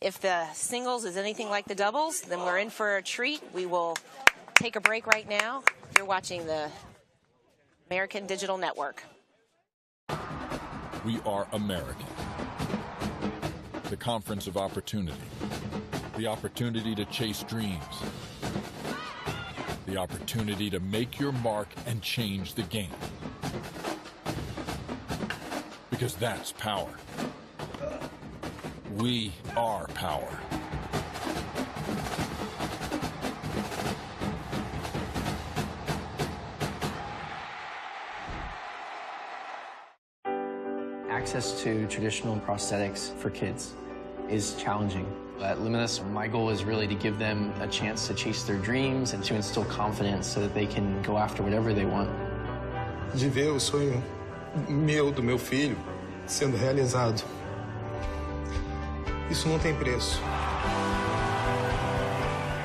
If the singles is anything like the doubles, then we're in for a treat. We will take a break right now. You're watching the American Digital Network. We are American. The conference of opportunity. The opportunity to chase dreams. The opportunity to make your mark and change the game. Because that's power. We are power. Access to traditional prosthetics for kids is challenging. At Luminous, my goal is really to give them a chance to chase their dreams and to instill confidence so that they can go after whatever they want. De ver o sonho do meu filho, sendo realizado. Isso não tem preço.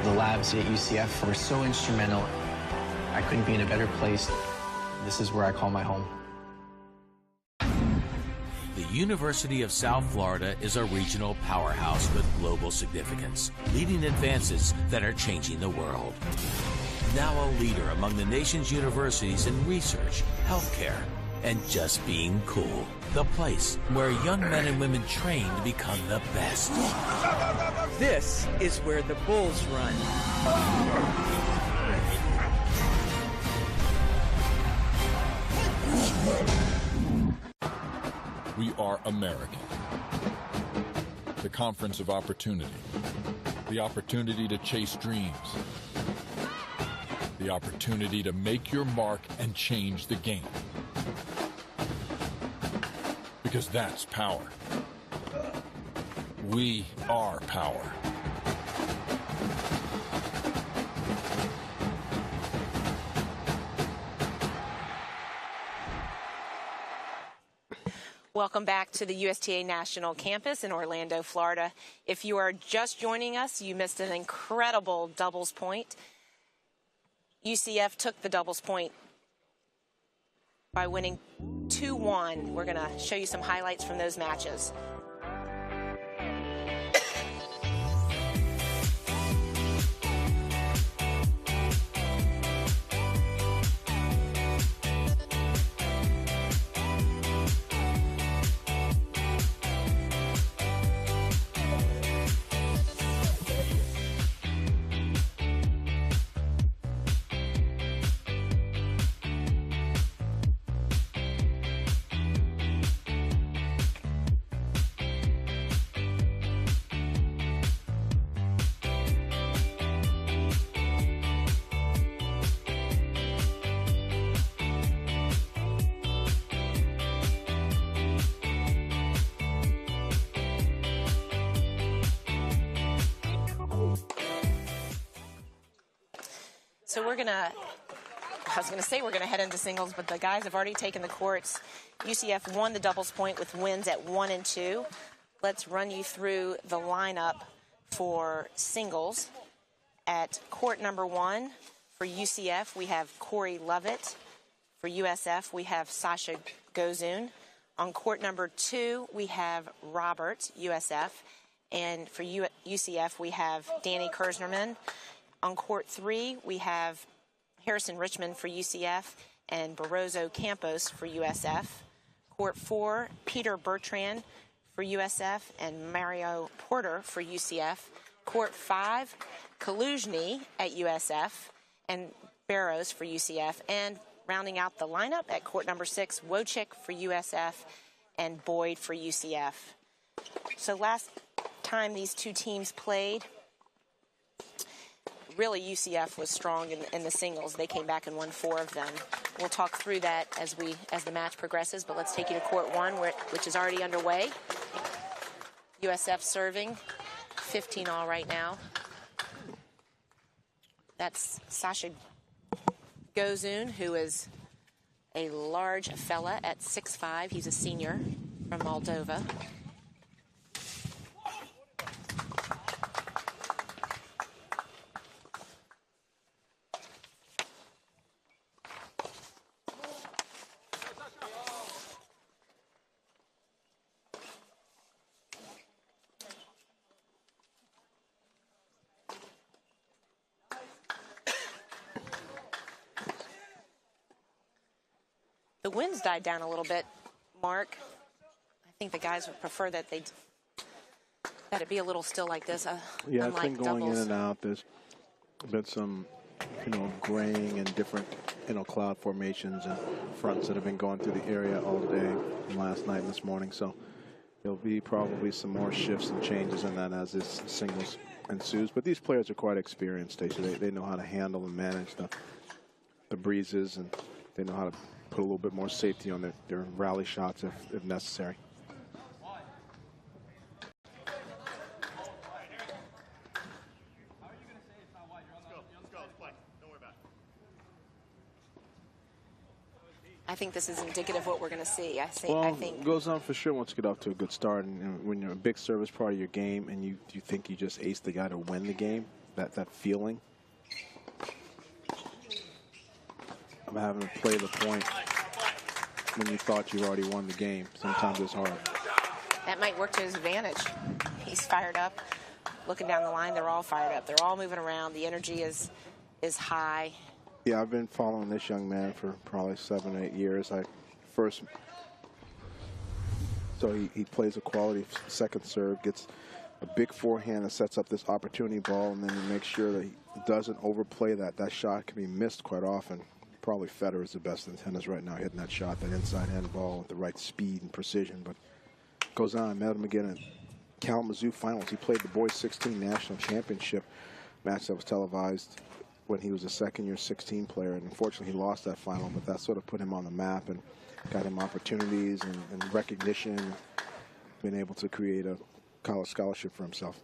The labs at UCF were so instrumental. I couldn't be in a better place. This is where I call my home. The University of South Florida is a regional powerhouse with global significance, leading advances that are changing the world. Now a leader among the nation's universities in research, healthcare, and just being cool. The place where young men and women train to become the best. This is where the Bulls run. We are American. The conference of opportunity. The opportunity to chase dreams. The opportunity to make your mark and change the game. Because that's power. We are power. Welcome back to the USTA National Campus in Orlando, Florida. If you are just joining us, you missed an incredible doubles point. UCF took the doubles point by winning 2-1. We're going to show you some highlights from those matches. So we're going to head into singles, but the guys have already taken the courts. UCF won the doubles point with wins at 1 and 2. Let's run you through the lineup for singles. At court number 1 for UCF, we have Corey Lovett. For USF, we have Sasha Gozun. On court number 2, we have Robert, USF. And for UCF, we have Danny Kersnerman. On court 3, we have Harrison Richmond for UCF and Barroso Campos for USF. Court 4, Peter Bertrand for USF and Mario Porter for UCF. Court 5, Kaluzhny at USF and Barrows for UCF. And Rounding out the lineup at court number 6, Wojcik for USF and Boyd for UCF. So last time these two teams played, really UCF was strong in the singles. They came back and won 4 of them. We'll talk through that as the match progresses, but let's take you to court 1, which is already underway. USF serving 15 all right now. That's Sasha Gozun, who is a large fella at 6'5". He's a senior from Moldova. The winds died down a little bit, Mark. I think the guys would prefer that it be a little still like this. Yeah, it's been going doubles. in and out. There's been some, graying and different, cloud formations and fronts that have been going through the area all day, last night and this morning. So there'll be probably some more shifts and changes in that as this singles ensues. But these players are quite experienced, Stacey. They know how to handle and manage the breezes, and they know how to put a little bit more safety on their rally shots if necessary. I think this is indicative of what we're going to see. I think Gozun for sure wants to get off to a good start, and when you're a big service part of your game and you think you just ace the guy to win the game, that feeling of having to play the point when you thought you already won the game, sometimes it's hard. that might work to his advantage. He's fired up. Looking down the line, they're all fired up. They're all moving around. The energy is high. Yeah, I've been following this young man for probably 7 or 8 years. So he plays a quality second serve, gets a big forehand that sets up this opportunity ball, and then he makes sure that he doesn't overplay that. That shot can be missed quite often. Probably Federer is the best in tennis right now, hitting that shot, that inside hand ball with the right speed and precision. But goes on. I met him again in Kalamazoo finals. He played the boys 16 national championship match that was televised when he was a second-year 16 player, and unfortunately he lost that final, but that sort of put him on the map and got him opportunities and recognition, being able to create a college scholarship for himself.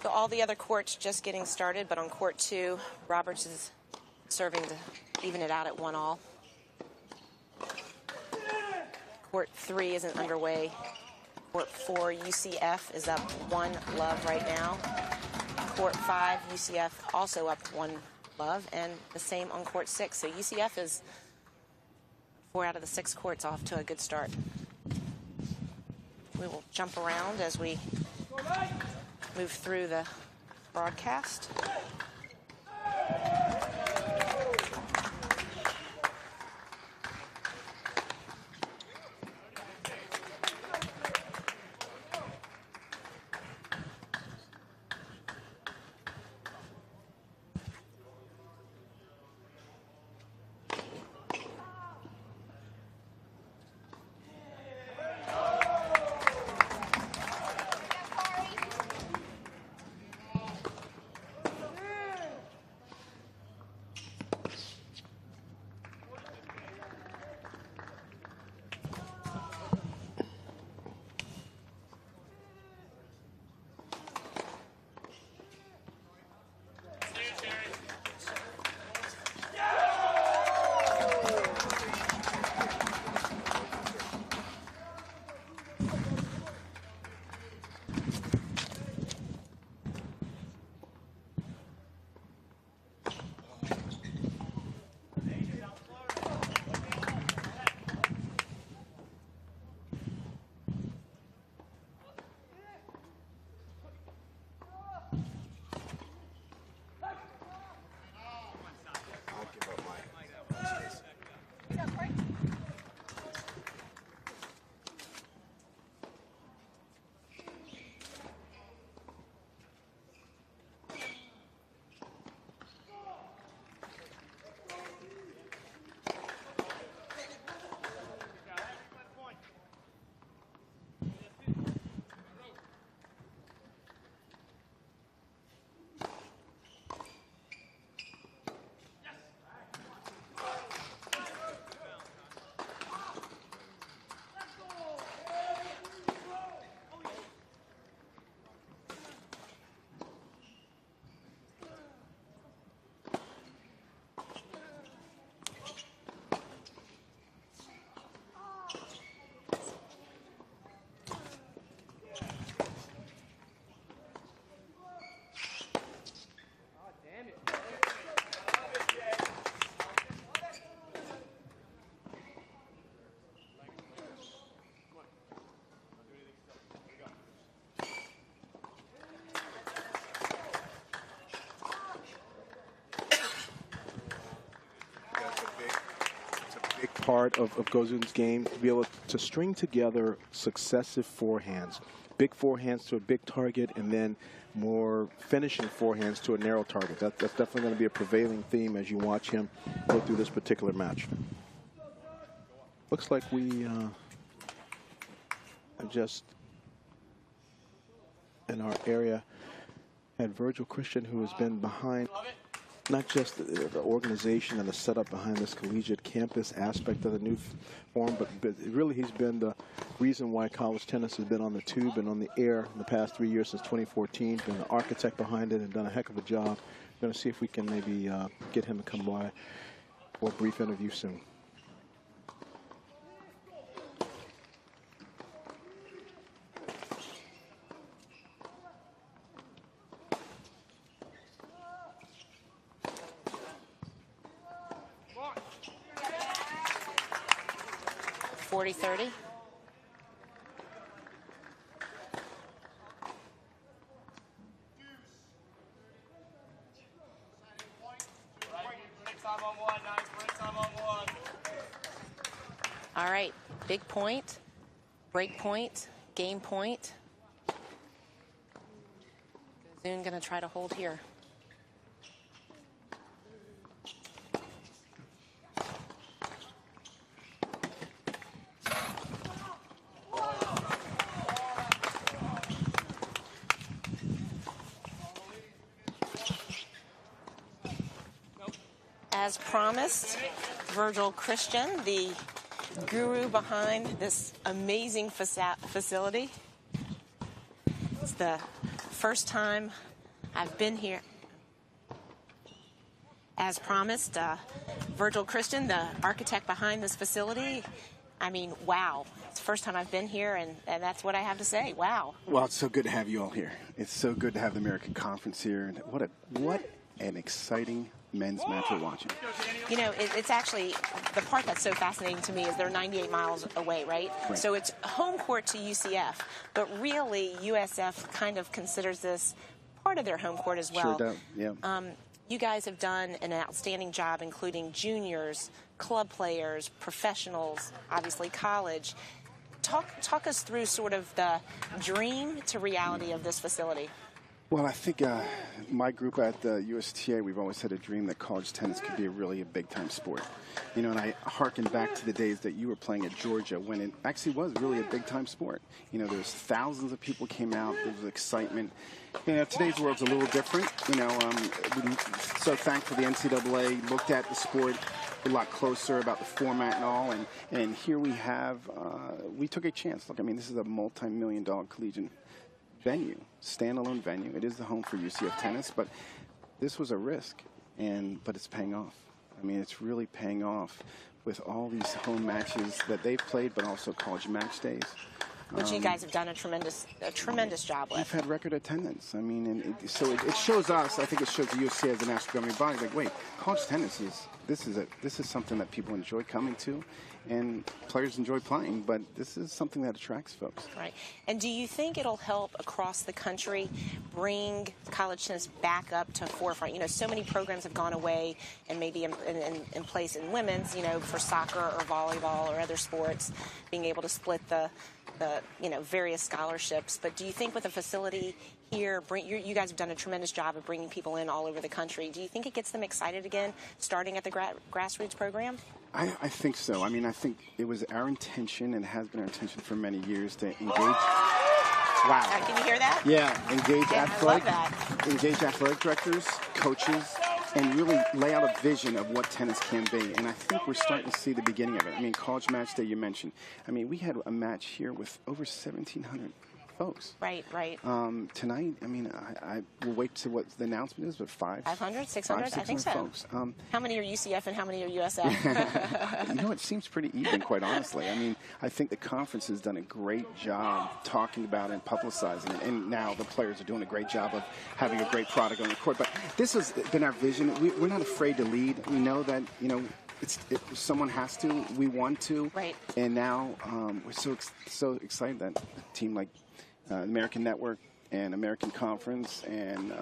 So all the other courts just getting started, but on court 2, Roberts is serving to even it out at 1-all. Court 3 isn't underway. Court 4, UCF is up 1-love right now. Court 5, UCF also up 1-love, and the same on court 6. So UCF is 4 out of the 6 courts off to a good start. We will jump around as we move through the broadcast. part of Gozun's game, to be able to string together successive forehands. Big forehands to a big target, and then more finishing forehands to a narrow target. That's definitely going to be a prevailing theme as you watch him go through this particular match. Looks like we just in our area had Virgil Christian, who has been behind not just the organization and the setup behind this collegiate campus aspect of the new form, but really he's been the reason why college tennis has been on the tube and on the air in the past 3 years since 2014. Been the architect behind it and done a heck of a job. We're going to see if we can maybe get him to come by for a brief interview soon. .40-30. All right, big point, break point, game point. Gozun going to try to hold here. As promised, Virgil Christian, the guru behind this amazing facility. It's the first time I've been here. As promised, Virgil Christian, the architect behind this facility. I mean, wow. It's the first time I've been here, and that's what I have to say. Wow. Well, it's so good to have you all here. It's so good to have the American Conference here. And what an exciting men's match we're watching. You know, it's actually, the part that's so fascinating to me is they're 98 miles away, right? So it's home court to UCF, but really USF kind of considers this part of their home court as well. Sure does, yeah. You guys have done an outstanding job, including juniors, club players, professionals, obviously college. Talk us through sort of the dream to reality of this facility. Well, I think my group at the USTA, we've always had a dream that college tennis could be really a big-time sport. You know, and I hearken back to the days that you were playing at Georgia when it actually was really a big-time sport. You know, there's thousands of people came out. There was excitement. You know, today's world's a little different. You know, so thankful the NCAA looked at the sport a lot closer about the format and all. And here we have, we took a chance. Look, I mean, this is a multi-million-dollar collegiate venue, standalone venue. It is the home for UCF tennis, but this was a risk, but it's paying off. I mean, it's really paying off with all these home matches that they've played, but also college match days. Which you guys have done a tremendous job with. We've had record attendance. I mean, and so it shows us. I think it shows the USTA as a national governing body. Like, wait, college tennis this is something that people enjoy coming to, and players enjoy playing. But this is something that attracts folks. Right. And do you think it'll help across the country bring college tennis back up to forefront? You know, so many programs have gone away and maybe in place in women's. You know, for soccer or volleyball or other sports, being able to split the various scholarships. But do you think with a facility here, you guys have done a tremendous job of bringing people in all over the country. Do you think it gets them excited again, starting at the grassroots program? I think so. I mean, I think it was our intention and has been our intention for many years to engage. Wow. Can you hear that? Yeah, engage athletic directors, coaches, and really lay out a vision of what tennis can be. And I think we're starting to see the beginning of it. I mean, college match day you mentioned. I mean, we had a match here with over 1,700 folks. Right. Tonight, I mean, I will wait to what the announcement is, but 500, 600, I think so. Folks. How many are UCF and how many are USF? You know, it seems pretty even, quite honestly. I mean, I think the conference has done a great job talking about it and publicizing it, and now the players are doing a great job of having a great product on the court. But this has been our vision. We're not afraid to lead. We know that, you know, someone has to. We want to. Right. And now we're so excited that a team like American Network and American Conference, and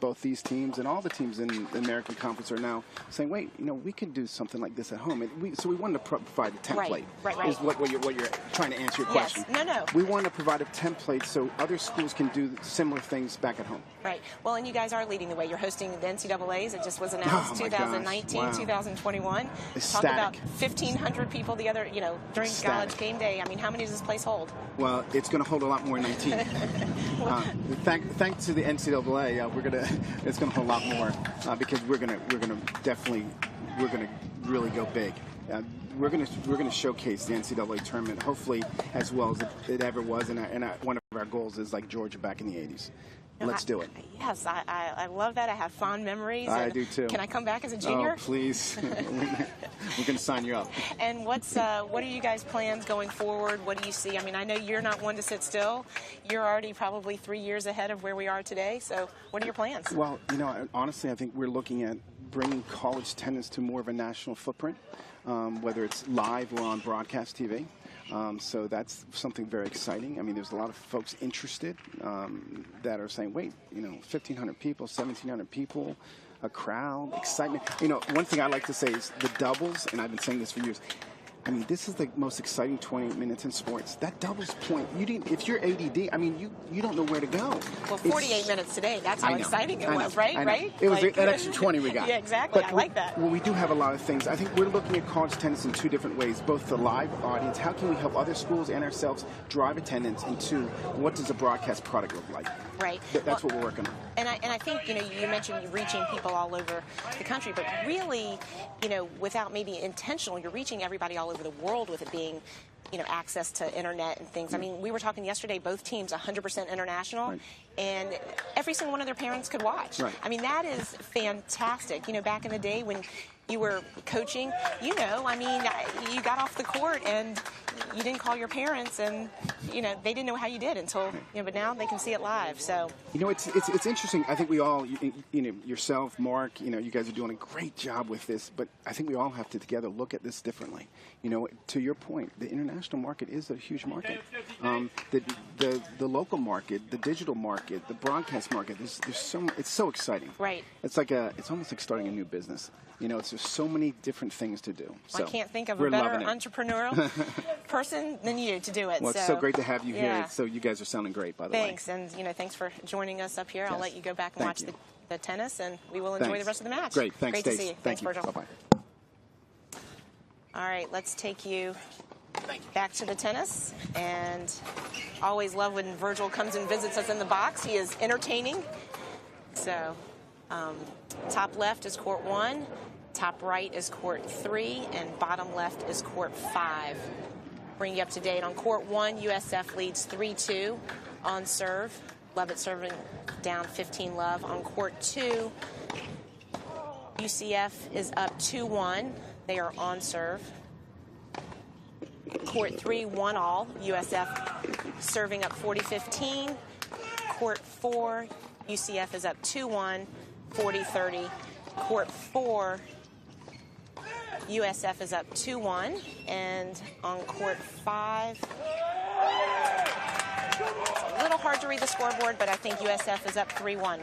both these teams and all the teams in the American Conference are now saying, wait, we can do something like this at home. And so we wanted to provide a template. Right. Is what you're trying to answer your question. Yes. No. We want to provide a template so other schools can do similar things back at home. Right. Well, and you guys are leading the way. You're hosting the NCAAs. It just was announced 2019, wow. 2021. Ecstatic. Talk about 1,500 people during Ecstatic. College Game Day. I mean, how many does this place hold? Well, it's going to hold a lot more in 19. Thanks to the NCAA, it's going to hold a lot more because we're going to really go big. We're going to showcase the NCAA tournament, hopefully as well as it ever was. And one of our goals is like Georgia back in the 80s. Let's do it. Yes, I love that. I have fond memories. I do too. Can I come back as a junior? Oh, please. We're going to sign you up. And what are you guys' plans going forward? What do you see? I mean, I know you're not one to sit still. You're already probably 3 years ahead of where we are today. So what are your plans? Well, honestly, I think we're looking at bringing college tennis to more of a national footprint, whether it's live or on broadcast TV. So that's something very exciting. I mean, there's a lot of folks interested that are saying, wait, 1,500 people, 1,700 people, a crowd, excitement. One thing I like to say is the doubles, and I've been saying this for years, I mean, this is the most exciting 28 minutes in sports. That doubles point, if you're ADD, I mean, you don't know where to go. Well, 48 minutes today, that's how exciting it was, right? Right? It was an extra 20 we got. Yeah, exactly. But I like that. Well, we do have a lot of things. I think we're looking at college tennis in two different ways, both the live audience, how can we help other schools and ourselves drive attendance, and two, what does a broadcast product look like? Right. That's what we're working on. And I think, you mentioned you're reaching people all over the country, but really, without maybe intentional, you're reaching everybody all over the world with it being, access to internet and things. I mean, we were talking yesterday, both teams 100% international, right. And every single one of their parents could watch. Right. I mean, that is fantastic. Back in the day when you were coaching, you got off the court and you didn't call your parents, and they didn't know how you did until but now they can see it live. So it's interesting. I think we all, yourself, Mark, you guys are doing a great job with this, but I think we all have to together look at this differently. To your point, the international market is a huge market. The local market, the digital market, the broadcast market, it's so exciting. Right. It's almost like starting a new business. It's just so many different things to do. So I can't think of a better entrepreneurial person than you to do it. Well, it's so great to have you here. So you guys are sounding great, by the way. Thanks, and thanks for joining us up here. Yes. I'll let you go back and watch the tennis, and we will enjoy the rest of the match. Great, thanks, Great to see you. Thanks, Virgil. Bye-bye. All right, let's take you back to the tennis, and always love when Virgil comes and visits us in the box. He is entertaining. So top left is court 1. Top right is court 3, and bottom left is court 5. Bring you up to date on court 1. USF leads 3-2 on serve. Lovett serving down 15-love. On court 2, UCF is up 2-1. They are on serve. Court 3, 1-all. USF serving up 40-15. Court 4, UCF is up 2-1, 40-30. Court 4, USF is up 2-1, and on court 5, it's a little hard to read the scoreboard, but I think USF is up 3-1.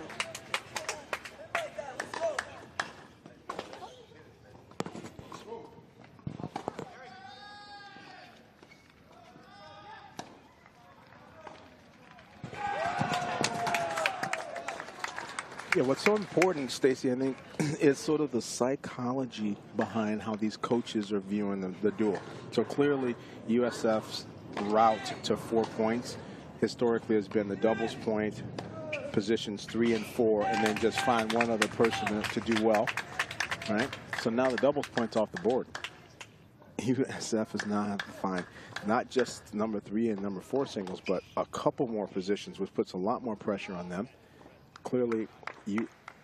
Yeah, what's so important, Stacey, I think, is sort of the psychology behind how these coaches are viewing the duel. So clearly, USF's route to 4 points historically has been the doubles point, positions 3 and 4, and then just find one other person to do well, right? So now the doubles point's off the board. USF is now have to find not just number 3 and number 4 singles, but a couple more positions, which puts a lot more pressure on them. Clearly,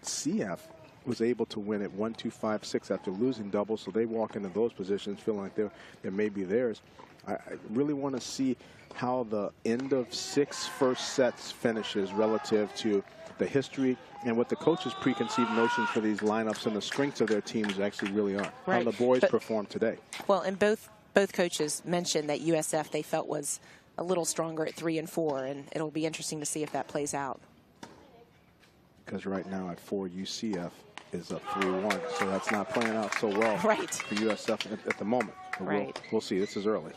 CF was able to win at 1-2-5-6 after losing doubles, so they walk into those positions feeling like they may be theirs. I really want to see how the end of 6 first sets finishes relative to the history and what the coaches' preconceived notions for these lineups and the strengths of their teams actually really are. Right. How the boys perform today. Well, and both coaches mentioned that USF they felt was a little stronger at 3 and 4, and it'll be interesting to see if that plays out. Because right now at 4, UCF is up 3-1, so that's not playing out so well for USF at the moment. But we'll see. This is early.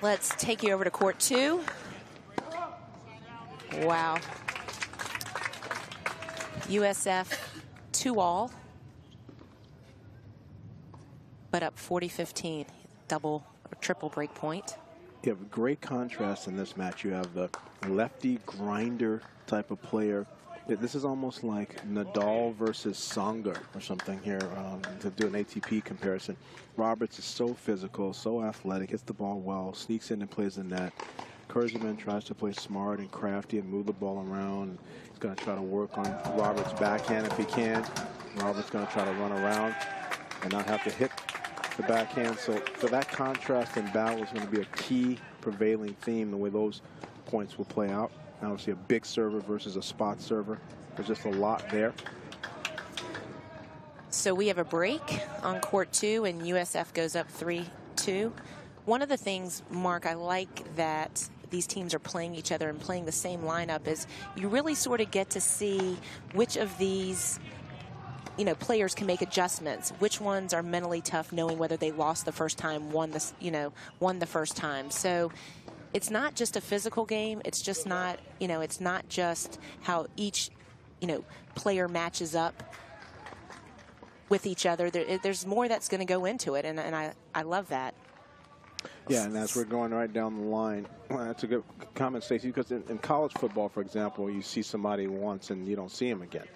Let's take you over to court 2. Wow. USF 2-all, but up 40-15, double or triple break point. You have a great contrast in this match. You have the lefty grinder type of player. This is almost like Nadal versus Tsonga or something here, to do an ATP comparison. Roberts is so physical, so athletic, hits the ball well, sneaks in and plays the net. Kurzman tries to play smart and crafty and move the ball around. He's going to try to work on Roberts' backhand if he can. Roberts going to try to run around and not have to hit the backhand. So that contrast in battle is going to be a key prevailing theme, the way those points will play out. Obviously a big server versus a spot server. There's just a lot there. So we have a break on court 2, and USF goes up 3-2. One of the things, Mark, I like that these teams are playing each other and playing the same lineup is you really sort of get to see which of these players can make adjustments, which ones are mentally tough, knowing whether they lost the first time, won the first time. So it's not just a physical game. It's just not, it's not just how each, player matches up with each other. There's more that's going to go into it, and I love that. Yeah, and as we're going right down the line, that's a good comment, Stacey, because in college football, for example, you see somebody once and you don't see them again.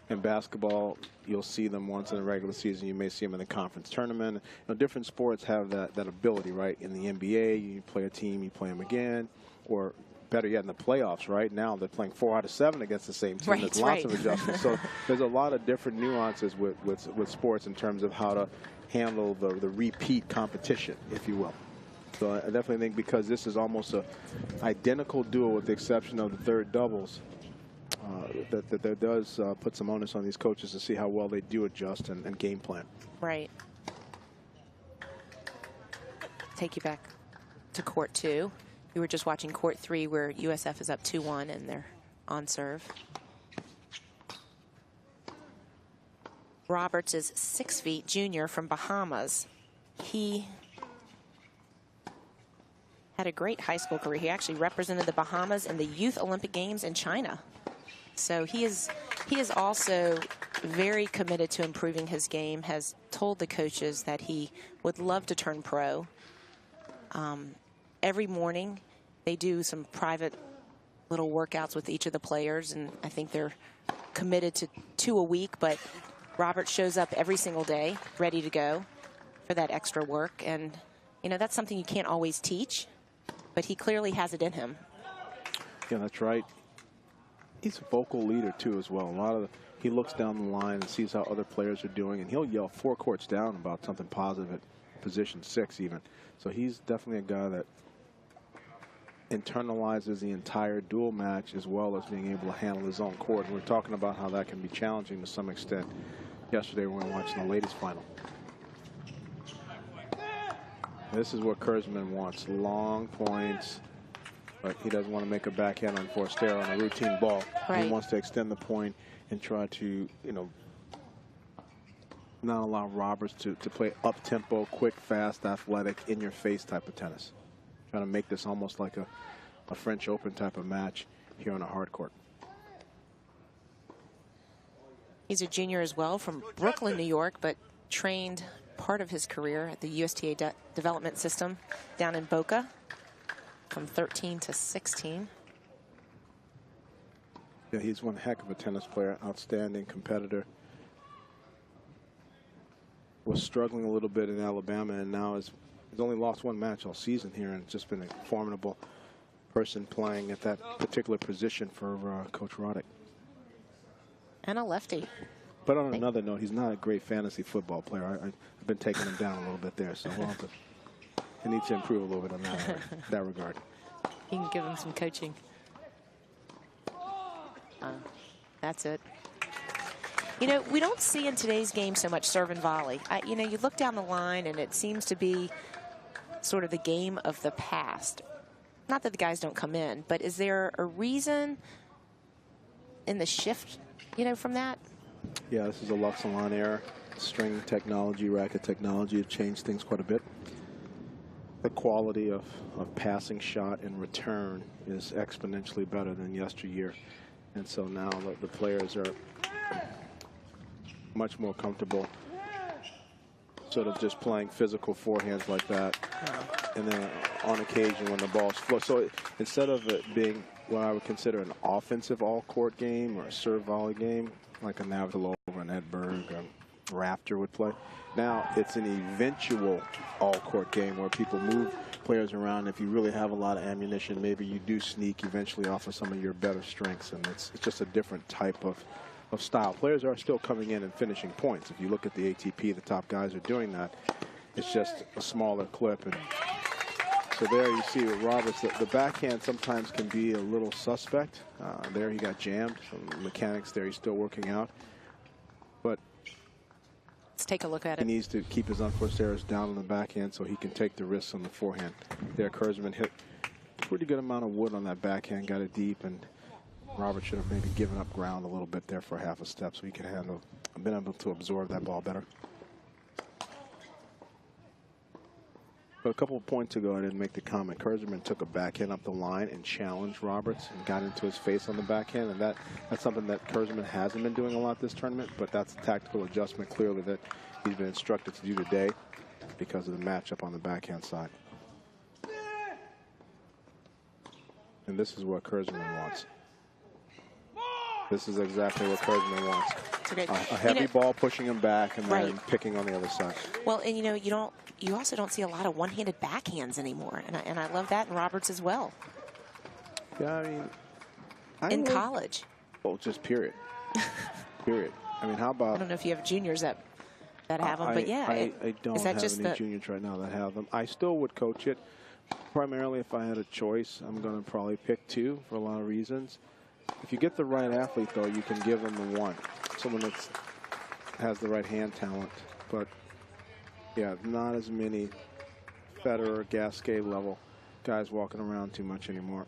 In basketball, you'll see them once in the regular season. You may see them in the conference tournament. Different sports have that ability, right? In the NBA, you play a team, you play them again. Or better yet, in the playoffs, right? Now they're playing 4 out of 7 against the same team. There's lots of adjustments. So there's a lot of different nuances with sports in terms of how to handle the repeat competition, if you will. So I definitely think because this is almost an identical duel with the exception of the third doubles, that does put some onus on these coaches to see how well they do adjust and game plan. Right. Take you back to court 2. You were just watching court 3 where USF is up 2-1 and they're on serve. Roberts is 6 feet, junior from Bahamas. He had a great high school career. He actually represented the Bahamas in the Youth Olympic Games in China. So he is also very committed to improving his game, has told the coaches that he would love to turn pro. Every morning they do some private little workouts with each of the players, and I think they're committed to 2 a week, but Robert shows up every single day ready to go for that extra work. And, that's something you can't always teach, but he clearly has it in him. Yeah, that's right. He's a vocal leader, too, as well. He looks down the line and sees how other players are doing, and he'll yell 4 courts down about something positive at position 6 even. So he's definitely a guy that internalizes the entire duel match as well as being able to handle his own court. And we're talking about how that can be challenging to some extent. Yesterday we were watching the ladies' final. This is what Kurzman wants, long points. But he doesn't want to make a backhand on forced error on a routine ball. Right. He wants to extend the point and try to, not allow Roberts to play up-tempo, quick, fast, athletic, in-your-face type of tennis. Trying to make this almost like a French Open type of match here on a hard court. He's a junior as well from Brooklyn, New York, but trained part of his career at the USTA development system down in Boca. From 13 to 16. Yeah, he's one heck of a tennis player, outstanding competitor. Was struggling a little bit in Alabama, and now he's only lost 1 match all season here, and just been a formidable person playing at that particular position for Coach Roddick. And a lefty. But on another note, he's not a great fantasy football player. I've been taking him down a little bit there, so I need to improve a little bit on that regard. You can give him some coaching. That's it. You know, we don't see in today's game so much serve and volley. You know, you look down the line and it seems to be sort of the game of the past. Not that the guys don't come in, but is there a reason in the shift, you know, from that? Yeah, this is a Luxalon error. String technology, racket technology have changed things quite a bit. The quality of passing shot and return is exponentially better than yesteryear. And so now the players are much more comfortable sort of just playing physical forehands like that. And then on occasion when the ball's flow. So instead of it being what I would consider an offensive all-court game or a serve volley game, like a Navratilova and Edberg or Rafter would play, now it's an eventual all-court game where people move players around. If you really have a lot of ammunition, maybe you do sneak eventually off of some of your better strengths, and it's just a different type of style. Players are still coming in and finishing points. If you look at the ATP, the top guys are doing that. It's just a smaller clip. And so there you see with Roberts, the backhand sometimes can be a little suspect. There he got jammed. Some mechanics there he's still working out. But let's take a look at he it. needs to keep his unforced errors down on the backhand so he can take the risks on the forehand. There, Kurzman hit a pretty good amount of wood on that backhand, got it deep, and Robert should have maybe given up ground a little bit there for half a step so he could have been able to absorb that ball better. But a couple of points ago, I didn't make the comment. Kurzman took a backhand up the line and challenged Roberts and got into his face on the backhand. And that's something that Kurzman hasn't been doing a lot this tournament, but that's a tactical adjustment clearly that he's been instructed to do today because of the matchup on the backhand side. And this is what Kurzman wants. This is exactly what Kurzman wants. A heavy ball pushing him back and then picking on the other side. Well, and you know, you also don't see a lot of one-handed backhands anymore, and I love that in Roberts as well. Yeah, I mean, in college. Oh, just period. Period. I mean, how about? I don't know if you have juniors that have them, but yeah. I don't have any juniors right now that have them. I still would coach it. Primarily, if I had a choice, I'm going to probably pick two for a lot of reasons. If you get the right athlete, though, you can give them the one. Someone that has the right hand talent. But, yeah, not as many Federer, Gasquet level guys walking around too much anymore.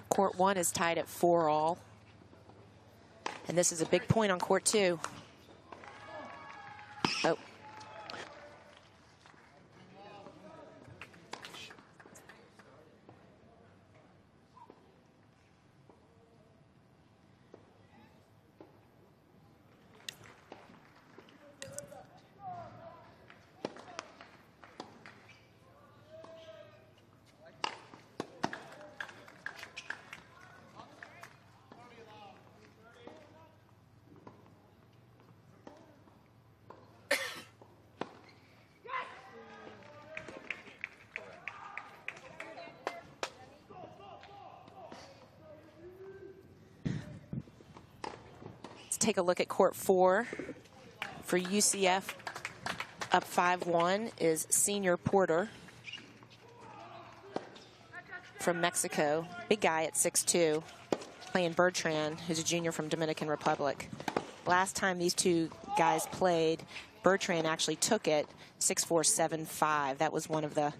Court 1 is tied at 4-all. And this is a big point on court 2. Oh. Take a look at court 4 for UCF. Up 5-1 is Senior Porter from Mexico. Big guy at 6'2", playing Bertrand, who's a junior from Dominican Republic. Last time these two guys played, Bertrand actually took it 6-4, 7-5. That was one of the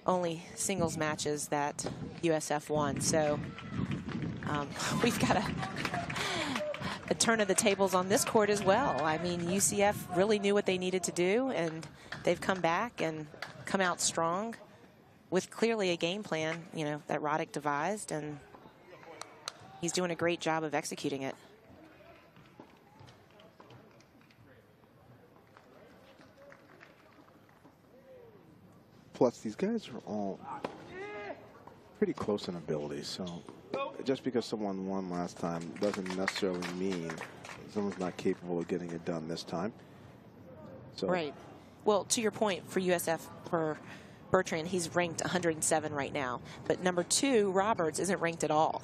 only singles matches that USF won. So we've got a turn of the tables on this court as well. I mean, UCF really knew what they needed to do, and they've come back and come out strong with clearly a game plan, you know, that Roddick devised, and he's doing a great job of executing it. Plus, these guys are all pretty close in ability, so just because someone won last time doesn't necessarily mean someone's not capable of getting it done this time. So. Right. Well, to your point, for USF, for Bertrand, he's ranked 107 right now. But number 2, Roberts, isn't ranked at all.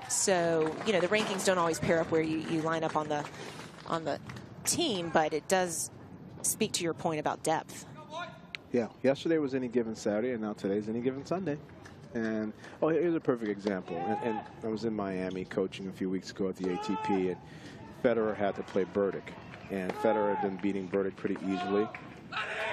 So, you know, the rankings don't always pair up where you line up on the team, but it does speak to your point about depth. Yeah, yesterday was any given Saturday, and now today's any given Sunday. And, oh, here's a perfect example. And I was in Miami coaching a few weeks ago at the ATP, and Federer had to play Burdick. And Federer had been beating Burdick pretty easily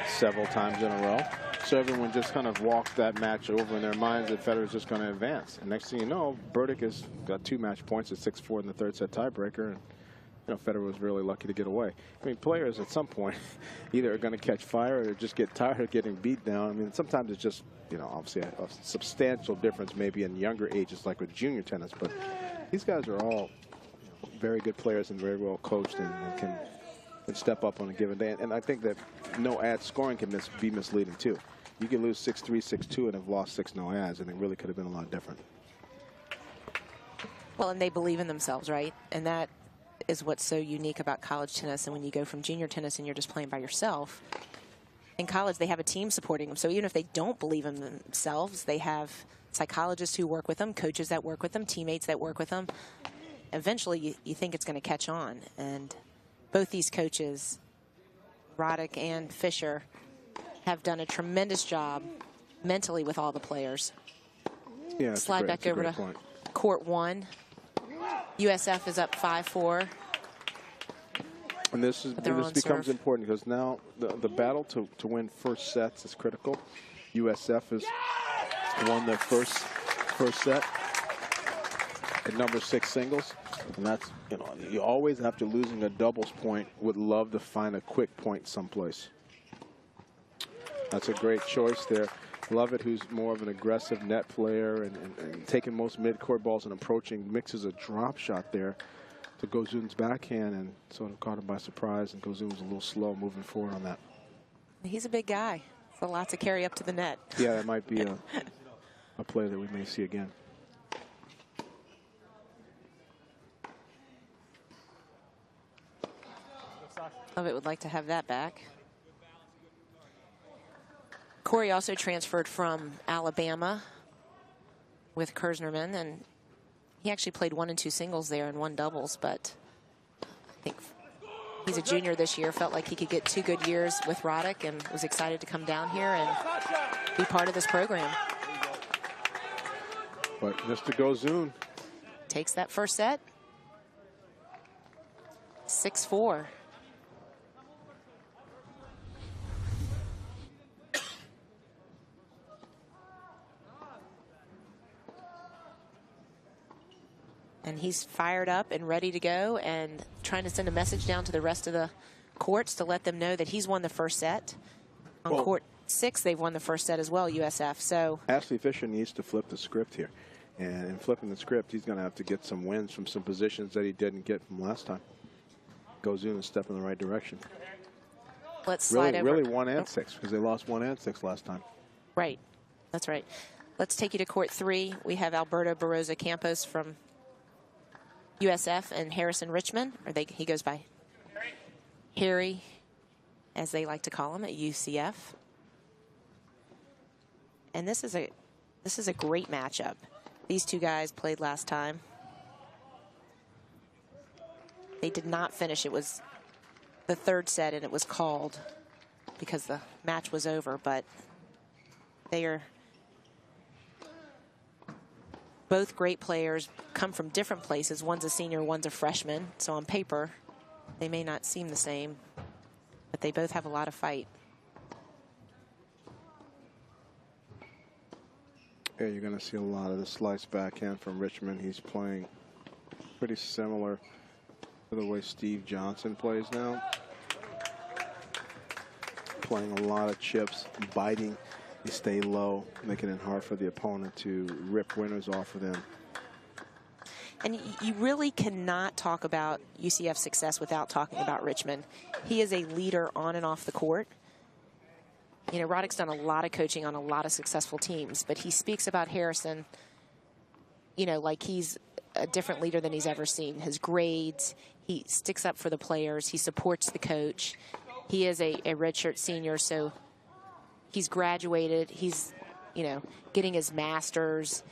several times in a row. So everyone just kind of walked that match over in their minds that Federer's just going to advance. And next thing you know, Burdick has got 2 match points at 6-4 in the third set tiebreaker. And, you know, Federer was really lucky to get away. I mean, players at some point either are going to catch fire or just get tired of getting beat down. I mean, sometimes it's just, you know, obviously a substantial difference maybe in younger ages like with junior tennis. But these guys are all, you know, very good players and very well coached and can step up on a given day. And I think that no ad scoring can be misleading too. You can lose 6-3, 6-2 and have lost 6 no ads, and it really could have been a lot different. Well, and they believe in themselves, right? And that is what's so unique about college tennis. And when you go from junior tennis and you're just playing by yourself, in college they have a team supporting them. So even if they don't believe in themselves, they have psychologists who work with them, coaches that work with them, teammates that work with them. Eventually you think it's going to catch on. And both these coaches, Roddick and Fischer, have done a tremendous job mentally with all the players. Yeah, slide back over to court 1. USF is up 5-4. And this becomes important because now the battle to win first sets is critical. USF has won their first set at number 6 singles. And that's, you know, you always, after losing a doubles point, would love to find a quick point someplace. That's a great choice there. Lovett, who's more of an aggressive net player and taking most mid-court balls and approaching, mixes a drop shot there to Gozun's backhand and sort of caught him by surprise. And Gozun was a little slow moving forward on that. He's a big guy. So a lot to carry up to the net. Yeah, that might be a play that we may see again. Lovett would like to have that back. Corey also transferred from Alabama with Kersnerman, and he actually played 1 and 2 singles there and 1 doubles, but I think he's a junior this year, felt like he could get 2 good years with Roddick and was excited to come down here and be part of this program. But Mr. Gozun takes that first set. 6-4. And he's fired up and ready to go and trying to send a message down to the rest of the courts to let them know that he's won the first set. On court 6, they've won the first set as well, USF. So Ashley Fischer needs to flip the script here. And in flipping the script, he's going to have to get some wins from some positions that he didn't get from last time. Gozun is step in the right direction. Let's slide over. Really 1 and 6 because they lost 1 and 6 last time. Right. That's right. Let's take you to court 3. We have Alberto Barroza Campos from USF and Harrison Richmond, or he goes by Harry, as they like to call him at UCF. And this is a great matchup. These 2 guys played last time. They did not finish. It was the 3rd set, and it was called because the match was over. But they are both great players, come from different places. One's a senior, one's a freshman. So on paper, they may not seem the same, but they both have a lot of fight. Yeah, you're going to see a lot of the slice backhand from Richmond. He's playing pretty similar to the way Steve Johnson plays now. Playing a lot of chips, biting. You stay low, making it hard for the opponent to rip winners off of them. And you really cannot talk about UCF's success without talking about Richmond. He is a leader on and off the court. You know, Roddick's done a lot of coaching on a lot of successful teams, but he speaks about Harrison, you know, like he's a different leader than he's ever seen. His grades, he sticks up for the players, he supports the coach. He is a redshirt senior, so he's graduated. He's, you know, getting his master's.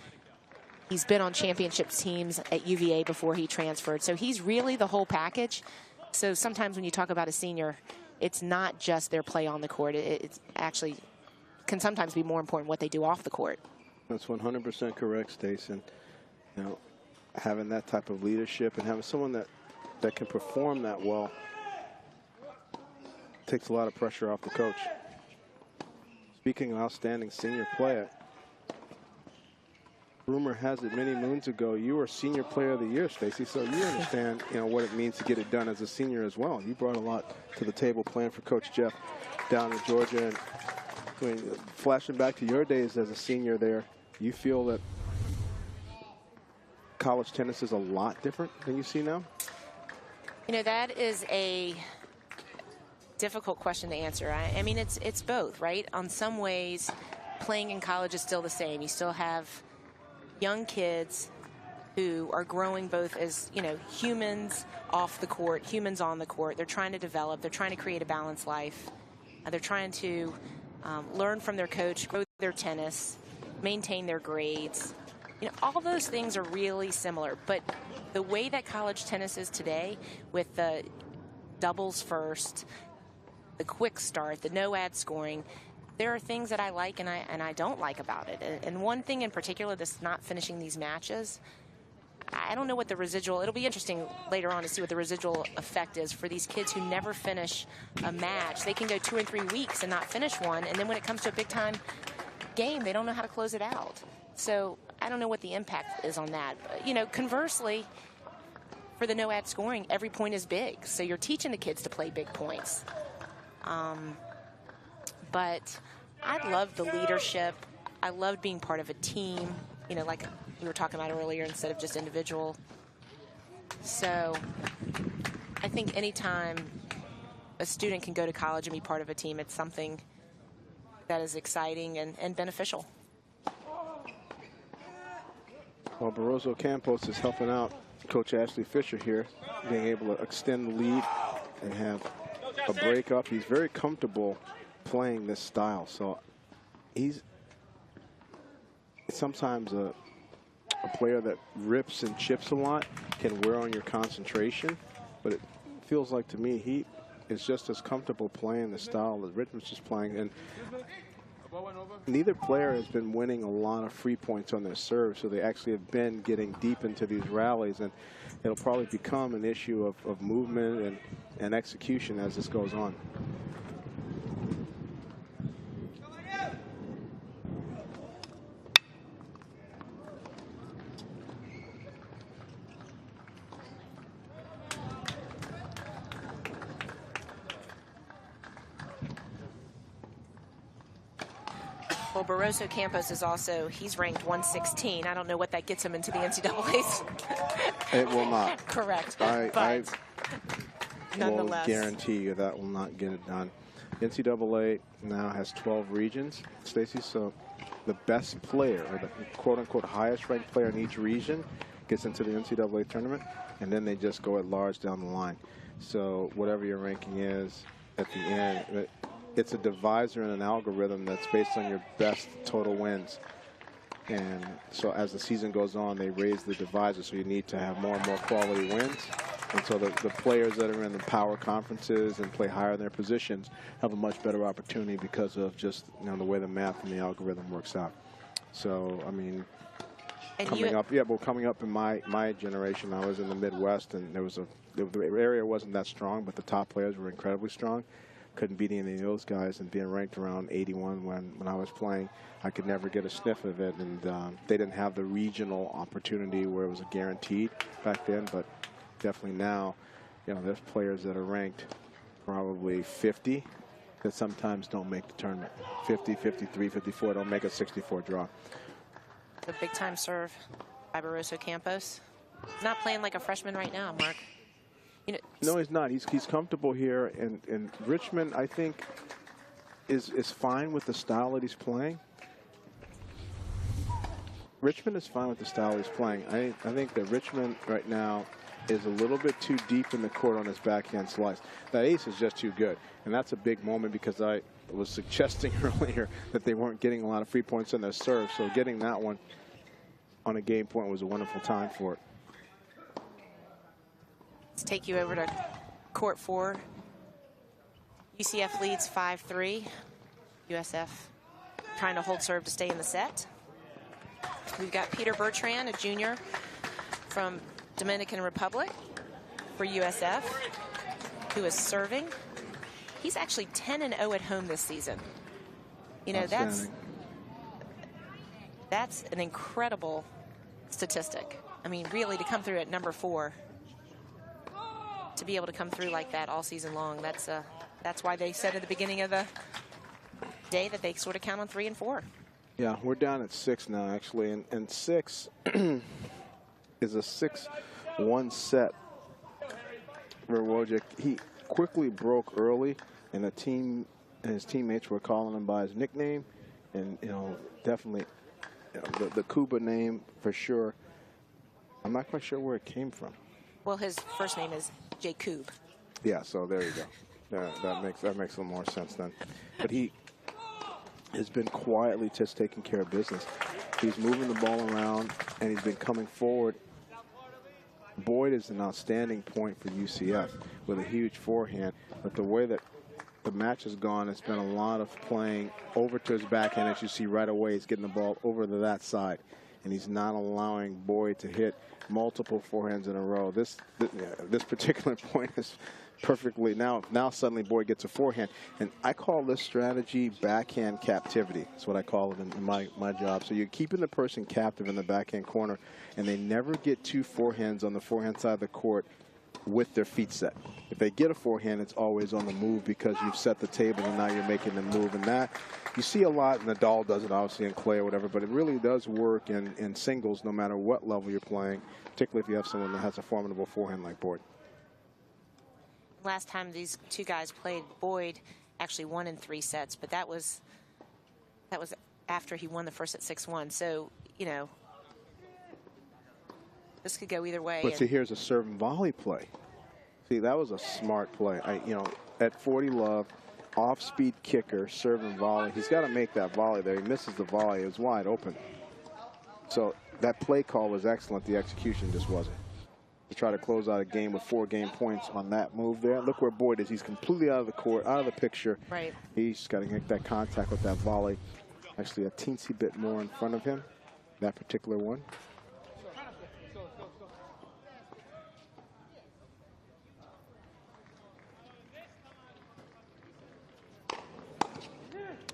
He's been on championship teams at UVA before he transferred. So he's really the whole package. So sometimes when you talk about a senior, it's not just their play on the court. It's actually can sometimes be more important what they do off the court. That's 100% correct, Stace. And, you know, having that type of leadership and having someone that can perform that well takes a lot of pressure off the coach. Speaking of outstanding senior player, rumor has it many moons ago you were Senior Player of the Year, Stacey, so you understand, you know, what it means to get it done as a senior as well. You brought a lot to the table playing for Coach Jeff down in Georgia. And I mean, flashing back to your days as a senior there, you feel that college tennis is a lot different than you see now? You know, that is a difficult question to answer. I mean, it's both, right? On some ways, playing in college is still the same. You still have young kids who are growing both as, you know, humans off the court, humans on the court. They're trying to develop. They're trying to create a balanced life. They're trying to learn from their coach, grow their tennis, maintain their grades. You know, all those things are really similar. But the way that college tennis is today, with the doubles first, the quick start, the no-ad scoring, there are things that I like and I don't like about it. And one thing in particular that's not finishing these matches, I don't know what the residual, it'll be interesting later on to see what the residual effect is for these kids who never finish a match. They can go 2 or 3 weeks and not finish one, and then when it comes to a big time game, they don't know how to close it out. So I don't know what the impact is on that. But, you know, conversely, for the no-ad scoring, every point is big. So you're teaching the kids to play big points. But I love the leadership. I loved being part of a team, you know, like we were talking about earlier, instead of just individual. So I think anytime a student can go to college and be part of a team, it's something that is exciting and beneficial. Well, Barroso Campos is helping out Coach Ashley Fisher here, being able to extend the lead and have a break up. He's very comfortable playing this style, so he's sometimes a player that rips and chips a lot can wear on your concentration, but it feels like to me he is just as comfortable playing the style that Richmond's just playing. And neither player has been winning a lot of free points on their serve, so they actually have been getting deep into these rallies, and it'll probably become an issue of movement and execution as this goes on. Well, Barroso Campos is also, he's ranked 116. I don't know what that gets him into the NCAA's. It will not. Correct. I will nonetheless guarantee you that will not get it done. NCAA now has 12 regions, Stacey, so the best player, or the quote-unquote highest ranked player in each region gets into the NCAA tournament, and then they just go at large down the line. So whatever your ranking is at the end, it's a divisor and an algorithm that's based on your best total wins. And so as the season goes on, they raise the divisor, so you need to have more and more quality wins. And so the players that are in the power conferences and play higher in their positions have a much better opportunity because of just, you know, the way the math and the algorithm works out. So, I mean, and coming up in my generation, I was in the Midwest, and the area wasn't that strong, but the top players were incredibly strong. Couldn't beat any of those guys, and being ranked around 81 when I was playing, I could never get a sniff of it. And they didn't have the regional opportunity where it was guaranteed back then, but definitely now, you know, there's players that are ranked probably 50 that sometimes don't make the tournament. 50, 53, 54, don't make a 64 draw. The big time serve by Barroso Campos. He's not playing like a freshman right now, Mark. You know, no, he's not. He's comfortable here, and Richmond, I think, is fine with the style that he's playing. Richmond is fine with the style he's playing. I think that Richmond right now is a little bit too deep in the court on his backhand slice. That ace is just too good. And that's a big moment because I was suggesting earlier that they weren't getting a lot of free points in their serve. So getting that one on a game point was a wonderful time for it. Let's take you over to court 4. UCF leads 5-3. USF trying to hold serve to stay in the set. We've got Peter Bertrand, a junior from Dominican Republic for USF, who is serving. He's actually 10-0 at home this season. You know, that's an incredible statistic. I mean, really, to come through at number 4, to be able to come through like that all season long, that's why they said at the beginning of the day that they sort of count on 3 and 4. Yeah, we're down at 6 now, actually, and 6 is a 6-1 set for Wojcik. He quickly broke early, and the team and his teammates were calling him by his nickname, and definitely the Cuba name for sure. I'm not quite sure where it came from. Well, his first name is Jacob. Yeah, so there you go. Yeah, that makes a little more sense then. But he has been quietly just taking care of business. He's moving the ball around, and he's been coming forward. Boyd is an outstanding point for UCF with a huge forehand, but the way that the match has gone, it's been a lot of playing over to his backhand. As you see right away, he's getting the ball over to that side, and he's not allowing Boyd to hit multiple forehands in a row. This particular point is perfectly now suddenly Boyd gets a forehand, and I call this strategy backhand captivity. That's what I call it in my job. So you're keeping the person captive in the backhand corner, and they never get 2 forehands on the forehand side of the court with their feet set. If they get a forehand, it's always on the move because you've set the table and now you're making them move. And that you see a lot, and Nadal does it obviously in clay or whatever, but it really does work in singles no matter what level you're playing, particularly if you have someone that has a formidable forehand like Boyd. Last time these two guys played, Boyd actually won in 3 sets, but that was after he won the first at 6-1. So, you know, this could go either way. But see, here's a serve and volley play. See, that was a smart play. At 40 love, off-speed kicker, serve and volley. He's got to make that volley there. He misses the volley. It was wide open. So that play call was excellent. The execution just wasn't. He tried to close out a game with 4 game points on that move there. Look where Boyd is. He's completely out of the court, out of the picture. Right. He's just got to make that contact with that volley. Actually, a teensy bit more in front of him, that particular one.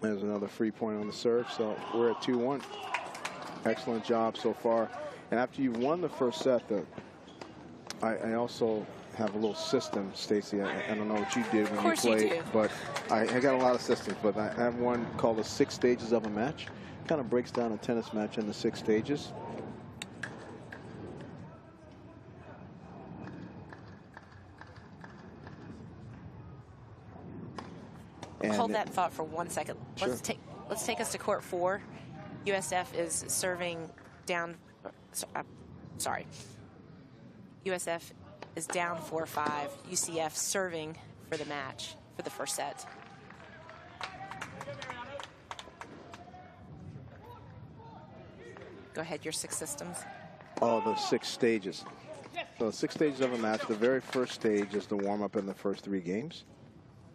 There's another free point on the serve, so we're at 2-1. Excellent job so far. And after you've won the first set, I also have a little system, Stacy. I don't know what you did when you played, but I got a lot of systems. But I have one called the 6 stages of a match. Kind of breaks down a tennis match into 6 stages. Hold that thought for 1 second. Sure. Let's take us to court 4. USF is serving down. Sorry. USF is down 4-5. UCF serving for the match for the first set. Go ahead, your 6 systems. Oh, the 6 stages. So the 6 stages of a match. The very first stage is the warm-up in the first 3 games.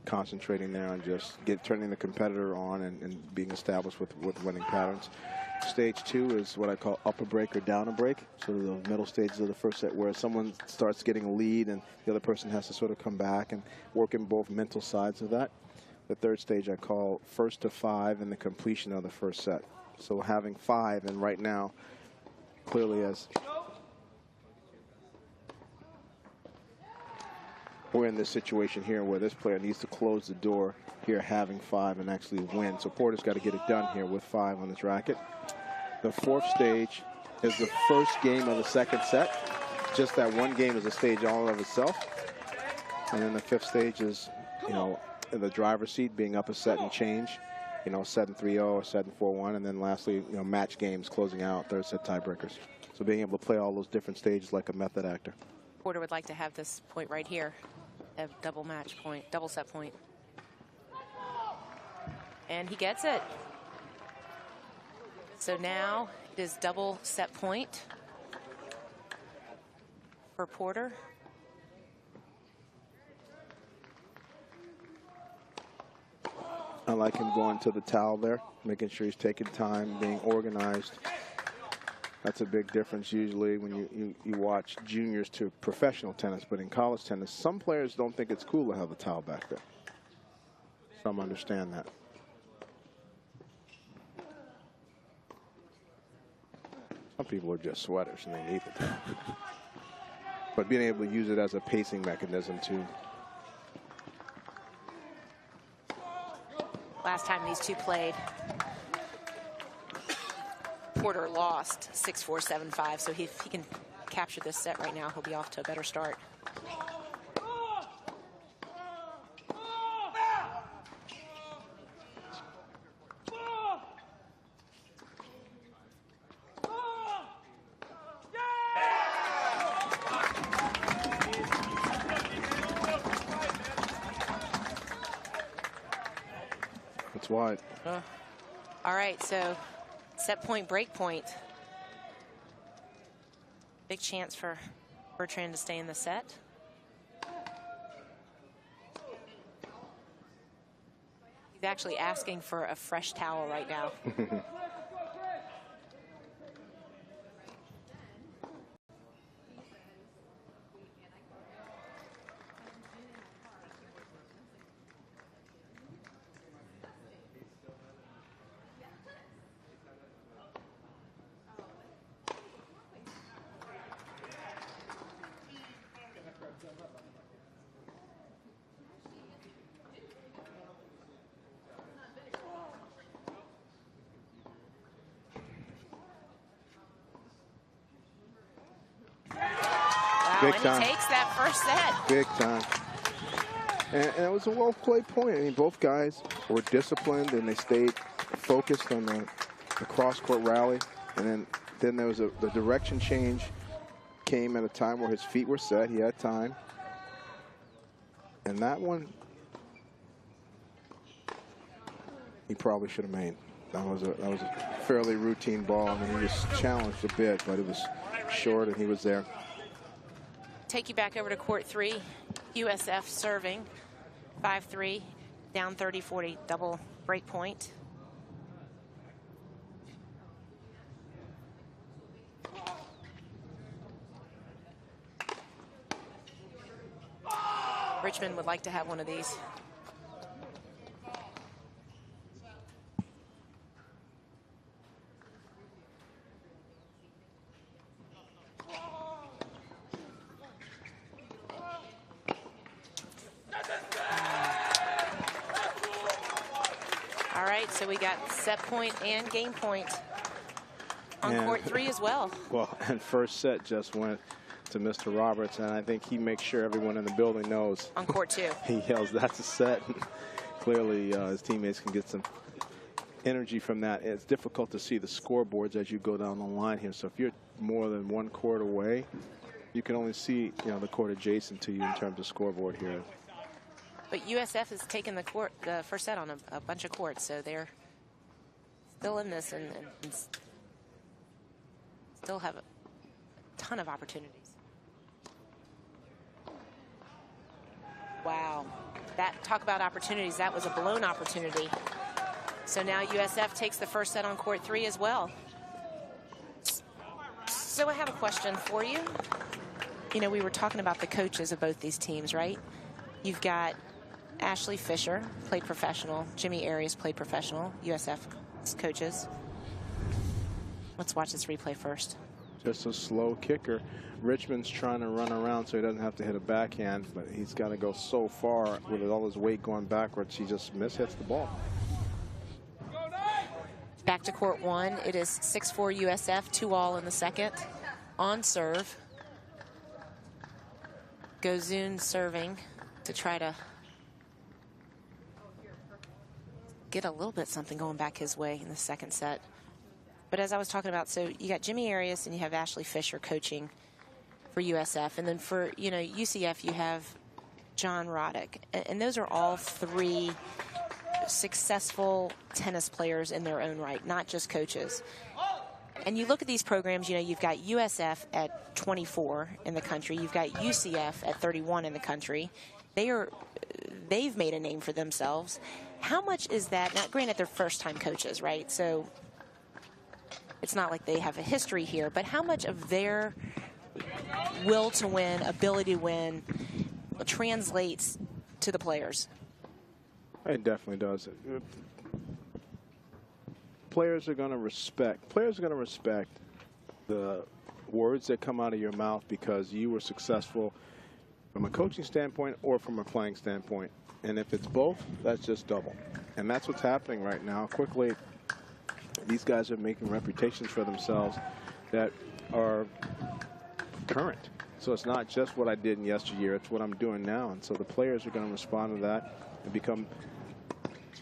Concentrating there on just turning the competitor on and being established with winning patterns. Stage 2 is what I call up a break or down a break. So the middle stages of the first set where someone starts getting a lead and the other person has to sort of come back and work in both mental sides of that. The third stage I call first to 5 and the completion of the first set. So having 5, and right now, clearly as we're in this situation here where this player needs to close the door here, having 5 and actually win. So Porter's got to get it done here with 5 on his racket. The 4th stage is the first game of the 2nd set. Just that one game is a stage all of itself. And then the 5th stage is, the driver's seat, being up a set and change. you know, setting 3-0 or setting 4-1, and then lastly, you know, match games closing out, third set tiebreakers. So being able to play all those different stages like a method actor. Porter would like to have this point right here, a double match point, double set point. And he gets it. So now it is double set point for Porter. I like him going to the towel there, making sure he's taking time, being organized. That's a big difference usually when you watch juniors to professional tennis, but in college tennis, some players don't think it's cool to have the towel back there. Some understand that. Some people are just sweaters and they need the towel. But being able to use it as a pacing mechanism too. Last time these two played, Porter lost 6-4, 7-5. So if he can capture this set right now, he'll be off to a better start. It's wide. All right, so set point, break point. Big chance for Bertrand to stay in the set. He's actually asking for a fresh towel right now. Big and time. he takes that first set. Big time. And it was a well-played point. I mean, both guys were disciplined and they stayed focused on the cross-court rally. And then there was the direction change came at a time where his feet were set. He had time. And that one, he probably should have made. That was a fairly routine ball. I mean, he was challenged a bit, but it was short and he was there. Take you back over to court 3. USF serving 5-3, down 30-40, double break point. Richmond would like to have one of these. All right, so we got set point and game point on court 3 as well. Well, and first set just went to Mr. Roberts, and I think he makes sure everyone in the building knows. On court 2. He yells, "That's a set." Clearly, his teammates can get some energy from that. It's difficult to see the scoreboards as you go down the line here. So if you're more than one court away, you can only see, you know, the court adjacent to you in terms of scoreboard here. But USF has taken the first set on a bunch of courts, so they're still in this and still have a ton of opportunities. Wow, talk about opportunities. That was a blown opportunity. So now USF takes the first set on court 3 as well. So I have a question for you. You know, we were talking about the coaches of both these teams, right? You've got Ashley Fisher, played professional. Jimmy Arias played professional. USF coaches. Let's watch this replay first. Just a slow kicker. Richmond's trying to run around so he doesn't have to hit a backhand, but he's got to go so far with all his weight going backwards, he just mishits the ball. Back to court 1. It is 6-4 USF, 2-all in the second. On serve. Gozun serving to try to get a little bit something going back his way in the second set. But as I was talking about, so you got Jimmy Arias and you have Ashley Fisher coaching for USF. And then for, you know, UCF, you have John Roddick. And those are all three successful tennis players in their own right, not just coaches. And you look at these programs, you know, you've got USF at 24 in the country. You've got UCF at 31 in the country. They've made a name for themselves. How much is that? Now, granted, they're first-time coaches, right? So it's not like they have a history here. But how much of their will to win, ability to win, translates to the players? It definitely does. Players are going to respect the words that come out of your mouth because you were successful from a coaching standpoint or from a playing standpoint. And if it's both, that's just double. And that's what's happening right now. Quickly, these guys are making reputations for themselves that are current. So it's not just what I did in yesteryear, it's what I'm doing now. And so the players are going to respond to that and become,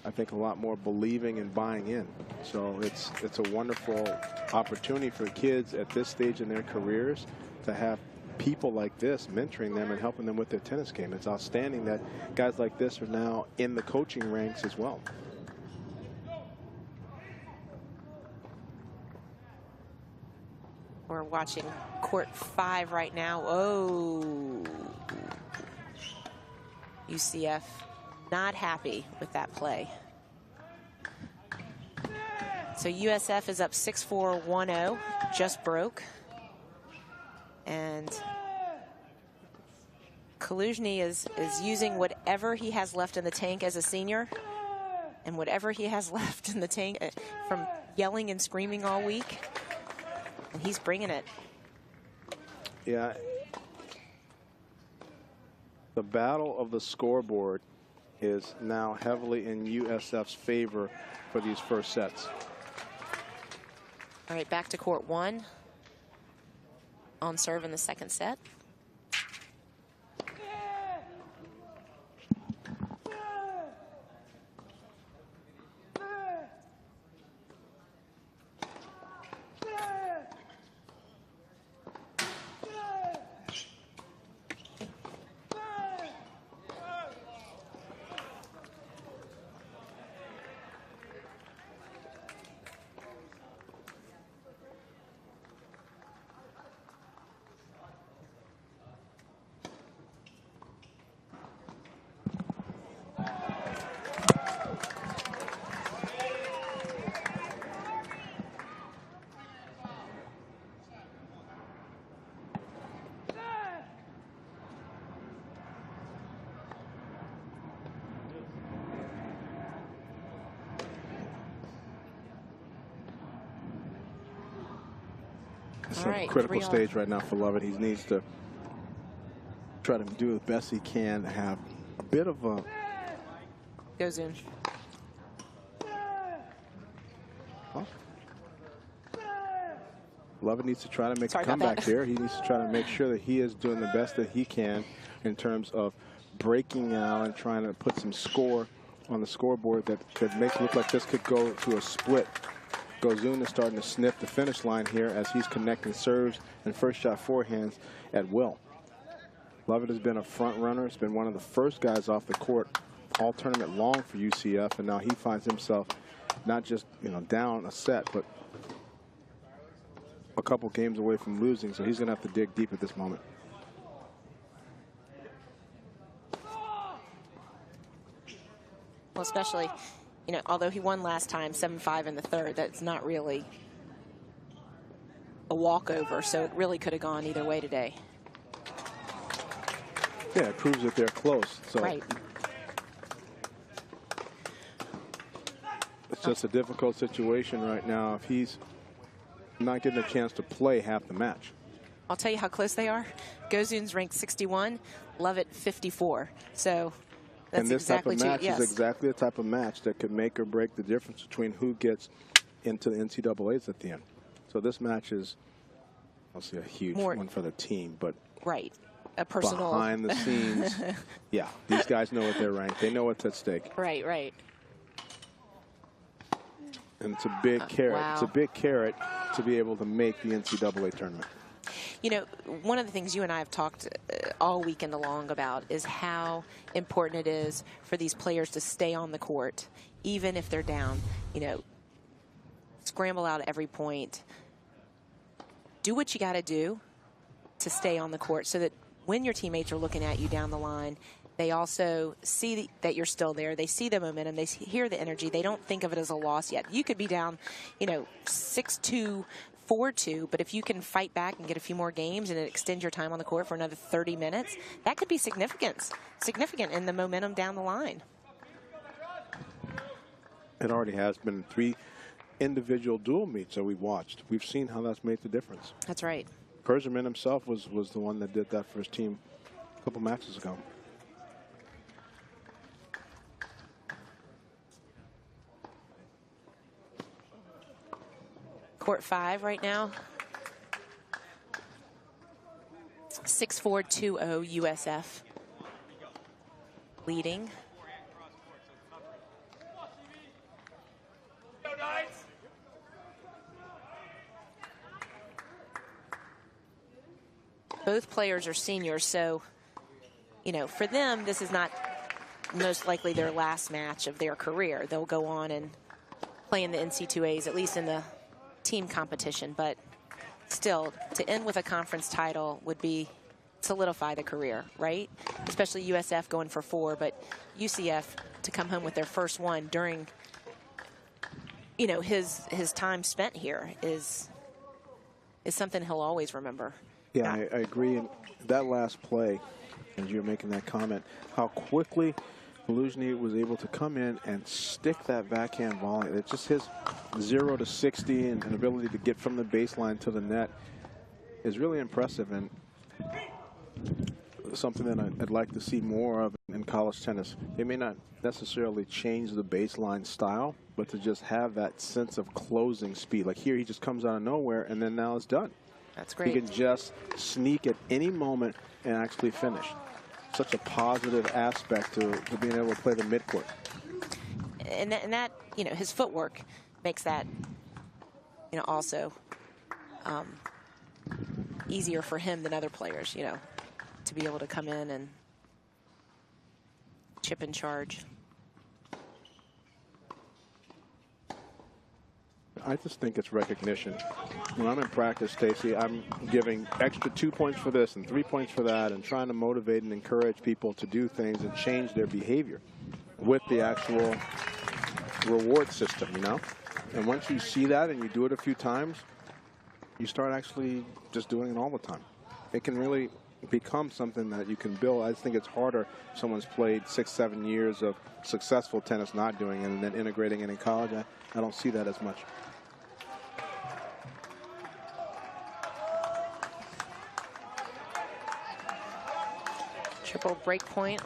I think, a lot more believing and buying in. So it's a wonderful opportunity for kids at this stage in their careers to have people like this mentoring them and helping them with their tennis game. It's outstanding that guys like this are now in the coaching ranks as well. We're watching court 5 right now. Oh, UCF not happy with that play. So USF is up 6-4, 1-0, just broke. And Kaluzhny is using whatever he has left in the tank as a senior and whatever he has left in the tank from yelling and screaming all week. And he's bringing it. Yeah. The battle of the scoreboard is now heavily in USF's favor for these first sets. All right, back to court 1. On serve in the second set. It's a critical stage right now for Lovett. He needs to try to do the best he can, have a bit of a... Goes in. Huh? Lovett needs to try to make a comeback here. He needs to try to make sure that he is doing the best that he can in terms of breaking out and trying to put some score on the scoreboard that could make it look like this could go to a split. Gozun is starting to sniff the finish line here as he's connecting serves and first shot forehands at will. Lovett has been a front runner. It's been one of the first guys off the court all tournament long for UCF, and now he finds himself not just, you know, down a set, but a couple games away from losing, so he's going to have to dig deep at this moment. Well, especially, you know, although he won last time 7-5 in the third, that's not really a walkover, so it really could have gone either way today. Yeah, it proves that they're close. So right. It's just a difficult situation right now if he's not getting a chance to play half the match. I'll tell you how close they are. Gozun's ranked 61, Lovett 54. So that's and this exactly type of match yes. is exactly the type of match that could make or break the difference between who gets into the NCAAs at the end. So this match is, I'll say, a huge one for the team, but right, a personal behind the scenes. Yeah, these guys know what they're ranked. They know what's at stake. Right, right. And it's a big carrot. Wow. It's a big carrot to be able to make the NCAA tournament. You know, one of the things you and I have talked all weekend long about is how important it is for these players to stay on the court, even if they're down. You know, scramble out every point. Do what you got to do to stay on the court so that when your teammates are looking at you down the line, they also see that you're still there. They see the momentum. They hear the energy. They don't think of it as a loss yet. You could be down, you know, 6-2, 4-2, but if you can fight back and get a few more games and extend your time on the court for another 30 minutes, that could be significant in the momentum down the line. It already has been 3 individual dual meets that we've watched. We've seen how that's made the difference. That's right. Persian himself was the one that did that for his team a couple matches ago. Court 5 right now. 6-4-2-0 USF leading. Both players are seniors, so, you know, for them, this is not most likely their last match of their career. They'll go on and play in the NC2As, at least in the team competition, but still, to end with a conference title would be solidify the career, right? Especially USF going for 4, but UCF to come home with their first one during, you know, his time spent here is something he'll always remember. Yeah, I agree. And that last play, as you're making that comment, how quickly Kaluzny was able to come in and stick that backhand volley. It's just his 0 to 60 and an ability to get from the baseline to the net is really impressive, and something that I'd like to see more of in college tennis. They may not necessarily change the baseline style, but to just have that sense of closing speed. Like here, he just comes out of nowhere, and then now it's done. That's great. He can just sneak at any moment and actually finish. Such a positive aspect to being able to play the midcourt. And that, you know, his footwork makes that, you know, also easier for him than other players, you know, to be able to come in and chip and charge. I just think it's recognition. When I'm in practice, Stacey, I'm giving extra 2 points for this and 3 points for that and trying to motivate and encourage people to do things and change their behavior with the actual reward system, you know? And once you see that and you do it a few times, you start actually just doing it all the time. It can really become something that you can build. I just think it's harder if someone's played 6-7 years of successful tennis not doing it and then integrating it in college. I don't see that as much. Triple break point.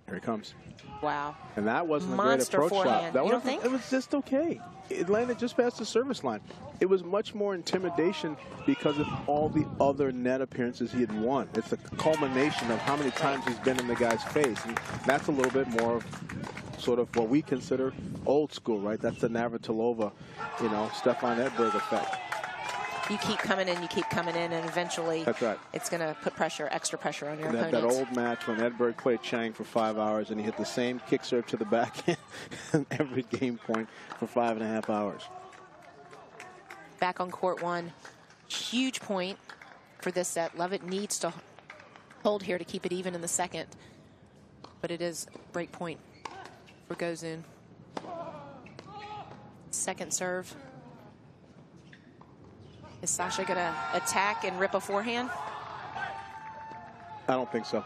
Here he comes. Wow. And that wasn't Monster a great approach forehand. shot. That you don't wasn't, think? it was just okay. It landed just past the service line. It was much more intimidation because of all the other net appearances he had won. It's a culmination of how many times he's been in the guy's face. And that's a little bit more of sort of what we consider old school, right? That's the Navratilova, you know, Stefan Edberg effect. You keep coming in, and eventually That's right. It's going to put pressure, extra pressure on your opponent. That old match when Edberg played Chang for 5 hours and he hit the same kick serve to the backhand every game point for 5.5 hours. Back on court 1. Huge point for this set. Lovett needs to hold here to keep it even in the second. But it is break point for Gozun. Second serve. Is Sasha going to attack and rip a forehand? I don't think so.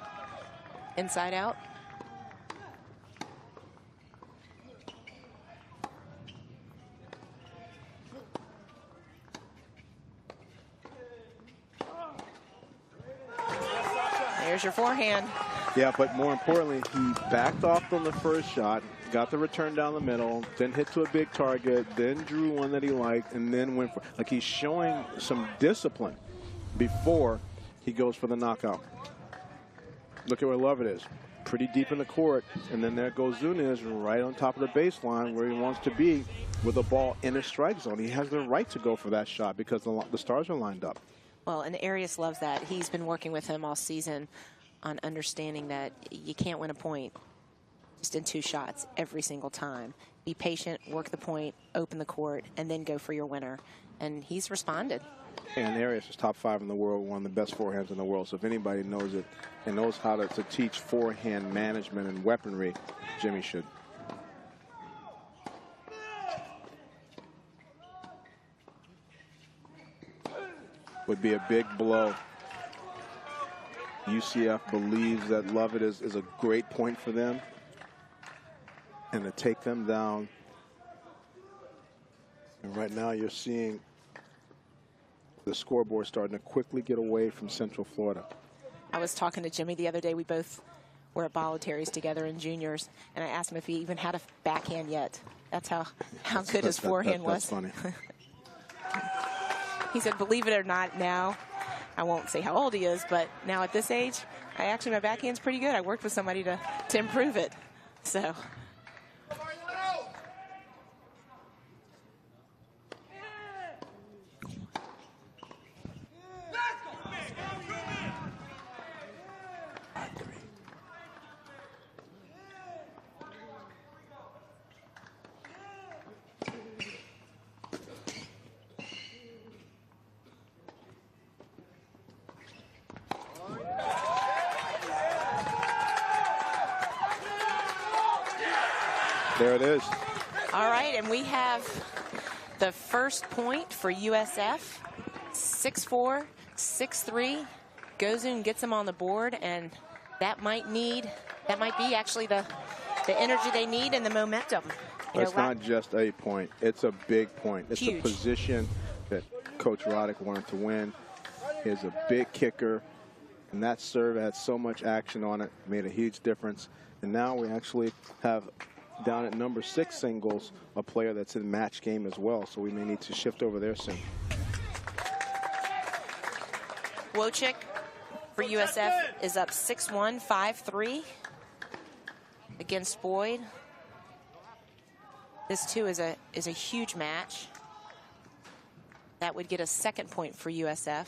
Inside out? There's your forehand. Yeah, but more importantly, he backed off on the first shot, got the return down the middle, then hit to a big target, then drew one that he liked, and then went for, like, he's showing some discipline before he goes for the knockout. Look at where Lovett is. pretty deep in the court. And then there goes Zuniz right on top of the baseline where he wants to be with the ball in his strike zone. He has the right to go for that shot because the stars are lined up. Well, and Arias loves that. He's been working with him all season on understanding that you can't win a point just in 2 shots every single time. Be patient, work the point, open the court, and then go for your winner. And he's responded. And Arias is top 5 in the world, one of the best forehands in the world. So if anybody knows it and knows how to teach forehand management and weaponry, Jimmy should. Would be a big blow. UCF believes that Lovett is a great point for them. And to take them down. And right now you're seeing the scoreboard starting to quickly get away from Central Florida. I was talking to Jimmy the other day. We both were at voluntaries together in juniors, and I asked him if he even had a backhand yet. That's how good his forehand was. That's funny. He said, believe it or not, now, I won't say how old he is, but now at this age, my backhand's pretty good. I worked with somebody to improve it. So. There it is. All right, and we have the first point for USF. 6-4, 6-3. Gozun gets them on the board, and that might be actually the energy they need and the momentum. It's not just a point. It's a big point. It's huge. A position that Coach Roddick wanted to win. He's a big kicker, and that serve had so much action on it, made a huge difference. And now we actually have down at number 6 singles a player that's in match game as well, so we may need to shift over there soon. Wojcik for USF is up 6-1, 5-3 against Boyd. This too is a huge match. That would get a 2nd point for USF.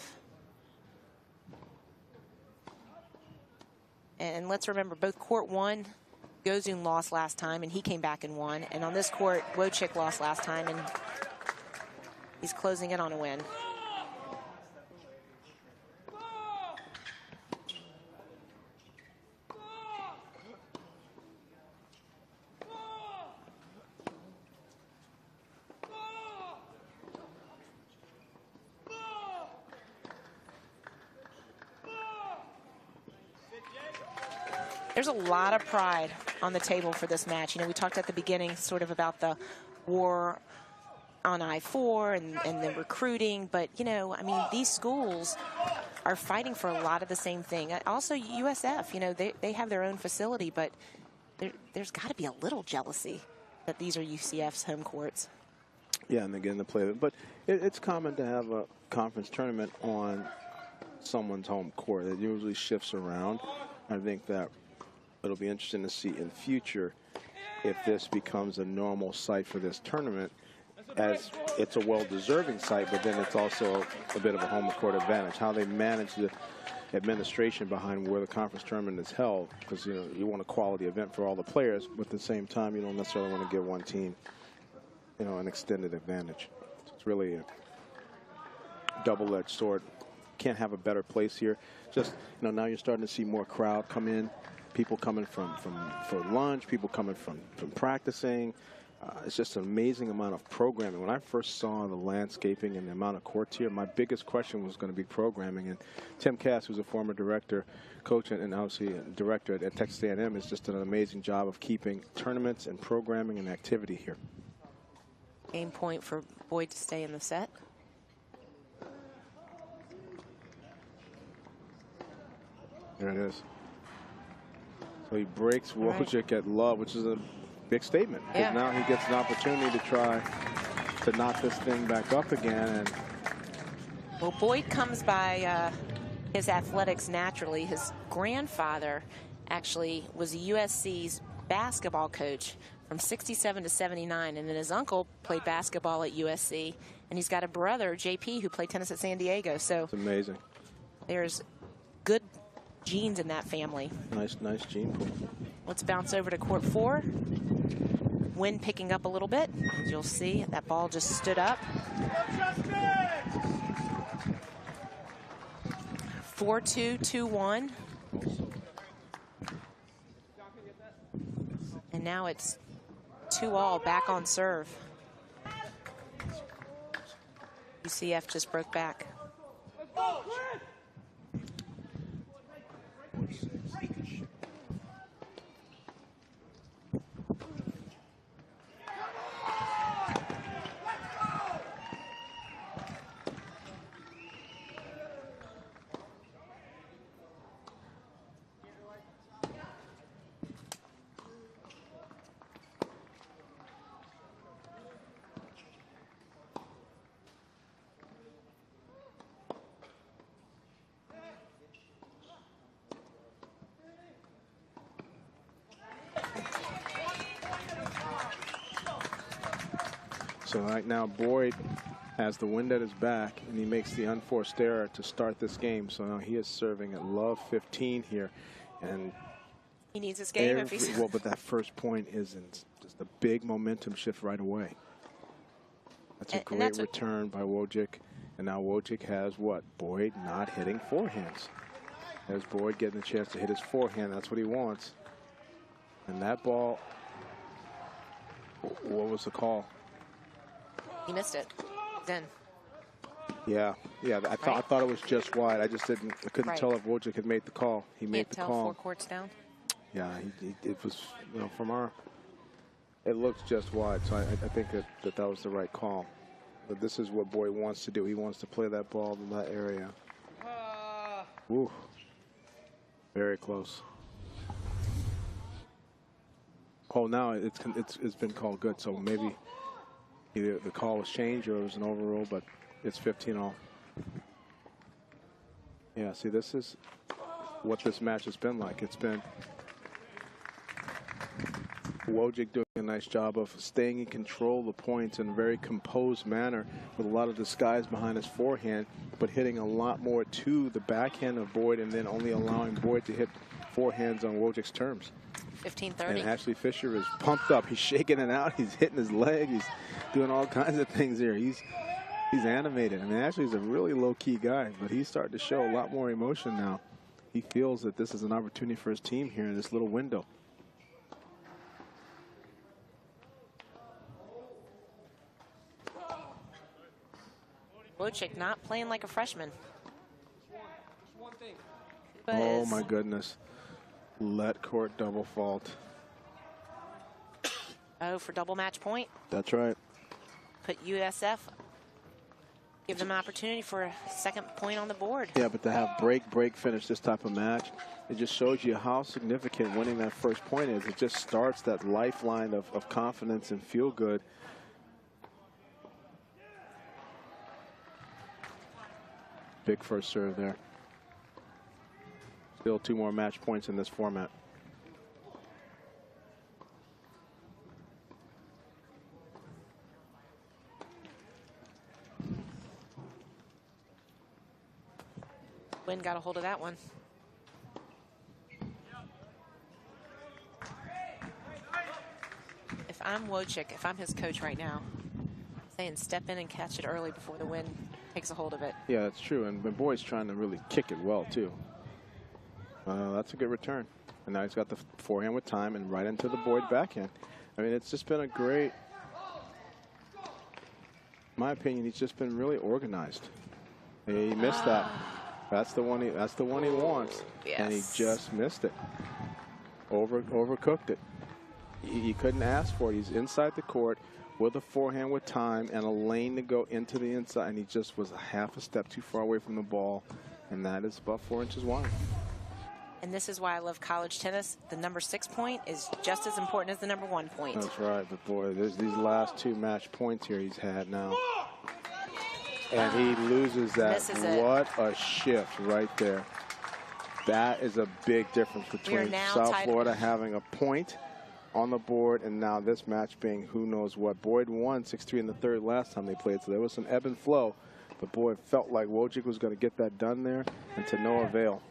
And let's remember, both court won. Gozun lost last time, and he came back and won. And on this court, Wojcik lost last time, and he's closing in on a win. There's a lot of pride on the table for this match. You know, we talked at the beginning sort of about the war on I-4 and the recruiting, but, you know, I mean, these schools are fighting for a lot of the same thing. Also, USF, you know, they have their own facility, but there's got to be a little jealousy that these are UCF's home courts. Yeah, and they're getting to play it. But it's common to have a conference tournament on someone's home court. It usually shifts around. I think that it'll be interesting to see in future if this becomes a normal site for this tournament, as it's a well-deserving site, but then it's also a bit of a home court advantage. How they manage the administration behind where the conference tournament is held, because you know you want a quality event for all the players, but at the same time you don't necessarily want to give one team, you know, an extended advantage. So it's really a double-edged sword. Can't have a better place here. Just, you know, now you're starting to see more crowd come in. People coming for lunch, people coming from practicing. It's just an amazing amount of programming. When I first saw the landscaping and the amount of courts here, my biggest question was going to be programming. And Tim Cass, who's a former director, coach, and obviously a director at Texas A&M, has just done an amazing job of keeping tournaments and programming and activity here. Game point for Boyd to stay in the set. There it is. So he breaks Wojcik at love, which is a big statement. Yeah. Because now he gets an opportunity to try to knock this thing back up again. And well, Boyd comes by his athletics naturally. His grandfather actually was USC's basketball coach from 67 to 79, and then his uncle played basketball at USC, and he's got a brother, JP, who played tennis at San Diego. So it's amazing. There's good genes in that family. Nice gene pool. Let's bounce over to court 4. Wind picking up a little bit. As you'll see, that ball just stood up. 4-2, 2-1. And now it's 2-all back on serve. UCF just broke back. So right now Boyd has the wind at his back, and he makes the unforced error to start this game. So now he is serving at love 15 here, and he needs this game if he's well, but that first point isn't just a big momentum shift right away. That's a great return by Wojcik, and now Wojcik has what? Boyd not hitting forehands. There's Boyd getting a chance to hit his forehand. That's what he wants. And that ball, what was the call? He missed it. Then. Yeah. I thought it was just wide. I couldn't tell if Wojcik had made the call. He made the call. 4 courts down. Yeah, it was, from it looks just wide. So I think that was the right call. But this is what Boyd wants to do. He wants to play that ball in that area. Woo. Very close. Oh, now it's been called good. So maybe either the call was changed or it was an overrule, but it's 15-all. Yeah, see, this is what this match has been like. It's been Wojcik doing a nice job of staying in control of the points in a very composed manner with a lot of disguise behind his forehand, but hitting a lot more to the backhand of Boyd and then only allowing Boyd to hit forehands on Wojcik's terms. 15-30. And Ashley Fisher is pumped up. He's shaking it out. He's hitting his leg. He's doing all kinds of things here. He's animated. I mean, Ashley's a really low-key guy, but he's starting to show a lot more emotion now. He feels that this is an opportunity for his team here in this little window. Wojcik not playing like a freshman. Oh, my goodness. Let court double fault. Oh, for double match point. That's right. Put USF, give them an opportunity for a second point on the board. Yeah, but to have break finish this type of match, it just shows you how significant winning that first point is. It just starts that lifeline of confidence and feel good. Big first serve there. Still 2 more match points in this format. Wynn got a hold of that one. If I'm Wojcik, if I'm his coach right now, I'm saying step in and catch it early before the wind takes a hold of it. Yeah, that's true. And Boyd's trying to really kick it well, too. That's a good return. And now he's got the forehand with time and right into the Boyd backhand. I mean, it's just been a great, in my opinion, he's just been really organized. He missed that. That's the one he wants. Yes. And he just missed it. Overcooked it. He couldn't ask for it. He's inside the court with a forehand with time and a lane to go into the inside, and he just was a half a step too far away from the ball, and that is about 4 inches wide. And this is why I love college tennis. The number 6 point is just as important as the number 1 point. That's right, but boy, there's these last 2 match points here he's had now. And he loses that. What a shift right there. That is a big difference between South Florida having a point on the board and now this match being who knows what. Boyd won 6-3 in the third last time they played, so there was some ebb and flow. But boy, it felt like Wojcik was going to get that done there, and to no avail.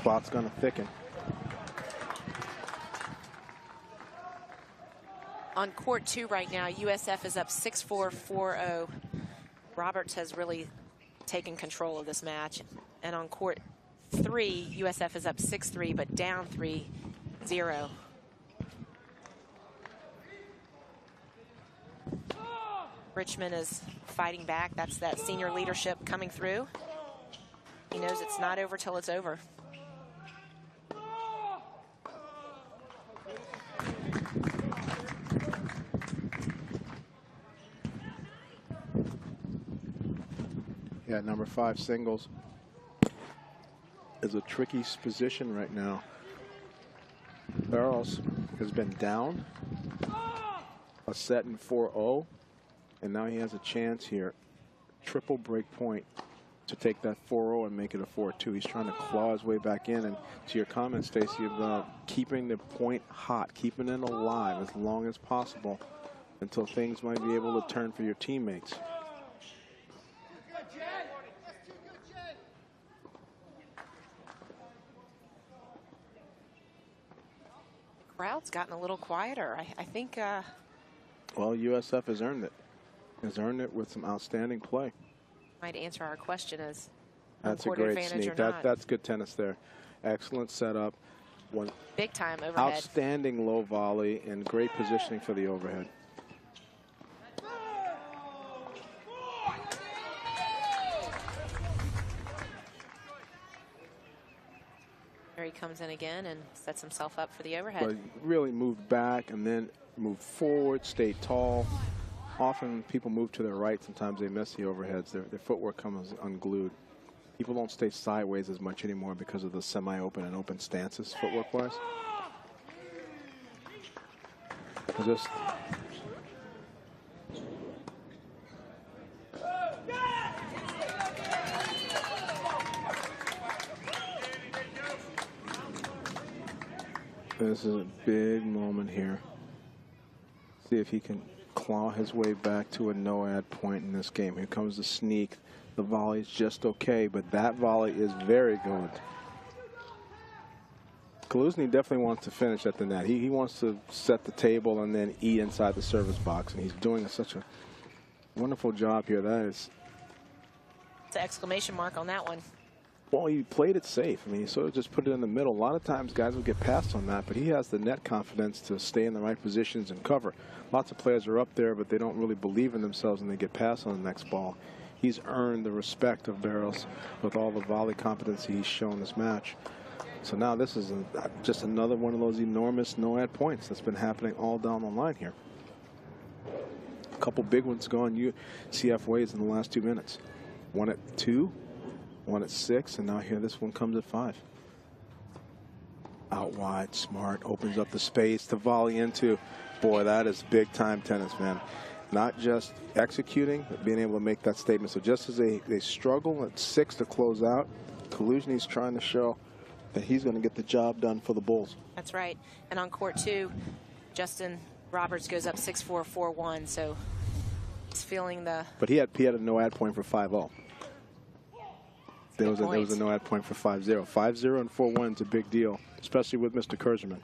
Clock's going to thicken. On court 2 right now, USF is up 6-4, 4-0. Roberts has really taken control of this match. And on court 3, USF is up 6-3, but down 3-0. Richmond is fighting back. That's that senior leadership coming through. He knows it's not over till it's over. Yeah, number 5 singles is a tricky position right now. Barros has been down a set in 4-0, and now he has a chance here. Triple break point to take that 4-0 and make it a 4-2. He's trying to claw his way back in. And to your comment, Stacy, about keeping the point hot, keeping it alive as long as possible until things might be able to turn for your teammates. Crowd's gotten a little quieter. I think. Well, USF has earned it. Has earned it with some outstanding play. Might answer our question as that's a great sneak. That's good tennis there. Excellent setup. One big time overhead. Outstanding low volley and great positioning for the overhead. There he comes in again and sets himself up for the overhead. But really moved back and then moved forward, stayed tall. Often people move to their right. Sometimes they miss the overheads. Their footwork comes unglued. People don't stay sideways as much anymore because of the semi-open and open stances footwork-wise. Just this is a big moment here. See if he can claw his way back to a no-ad point in this game. Here comes the sneak. The volley is just okay, but that volley is very good. Kaluzny definitely wants to finish at the net. He wants to set the table and then eat inside the service box, and he's doing such a wonderful job here. That is... It's an exclamation mark on that one. Well, he played it safe. I mean, he sort of just put it in the middle. A lot of times guys will get passed on that, but he has the net confidence to stay in the right positions and cover. Lots of players are up there, but they don't really believe in themselves and they get passed on the next ball. He's earned the respect of Barros with all the volley competency he's shown this match. So now this is just another one of those enormous no-ad points that's been happening all down the line here. A couple big ones going UCF ways in the last 2 minutes. One at 2. One at 6, and now here this one comes at 5. Out wide, smart, opens up the space to volley into. Boy, that is big time tennis, man. Not just executing, but being able to make that statement. So just as they struggle at 6 to close out, Kaluzny's trying to show that he's going to get the job done for the Bulls. That's right. And on court 2, Justin Roberts goes up 6-4, 4-1. So he's feeling the. But he had a no-ad point for 5-0. There was a no-ad point for 5-0. 5-0 and 4-1 is a big deal, especially with Mr. Kurzman.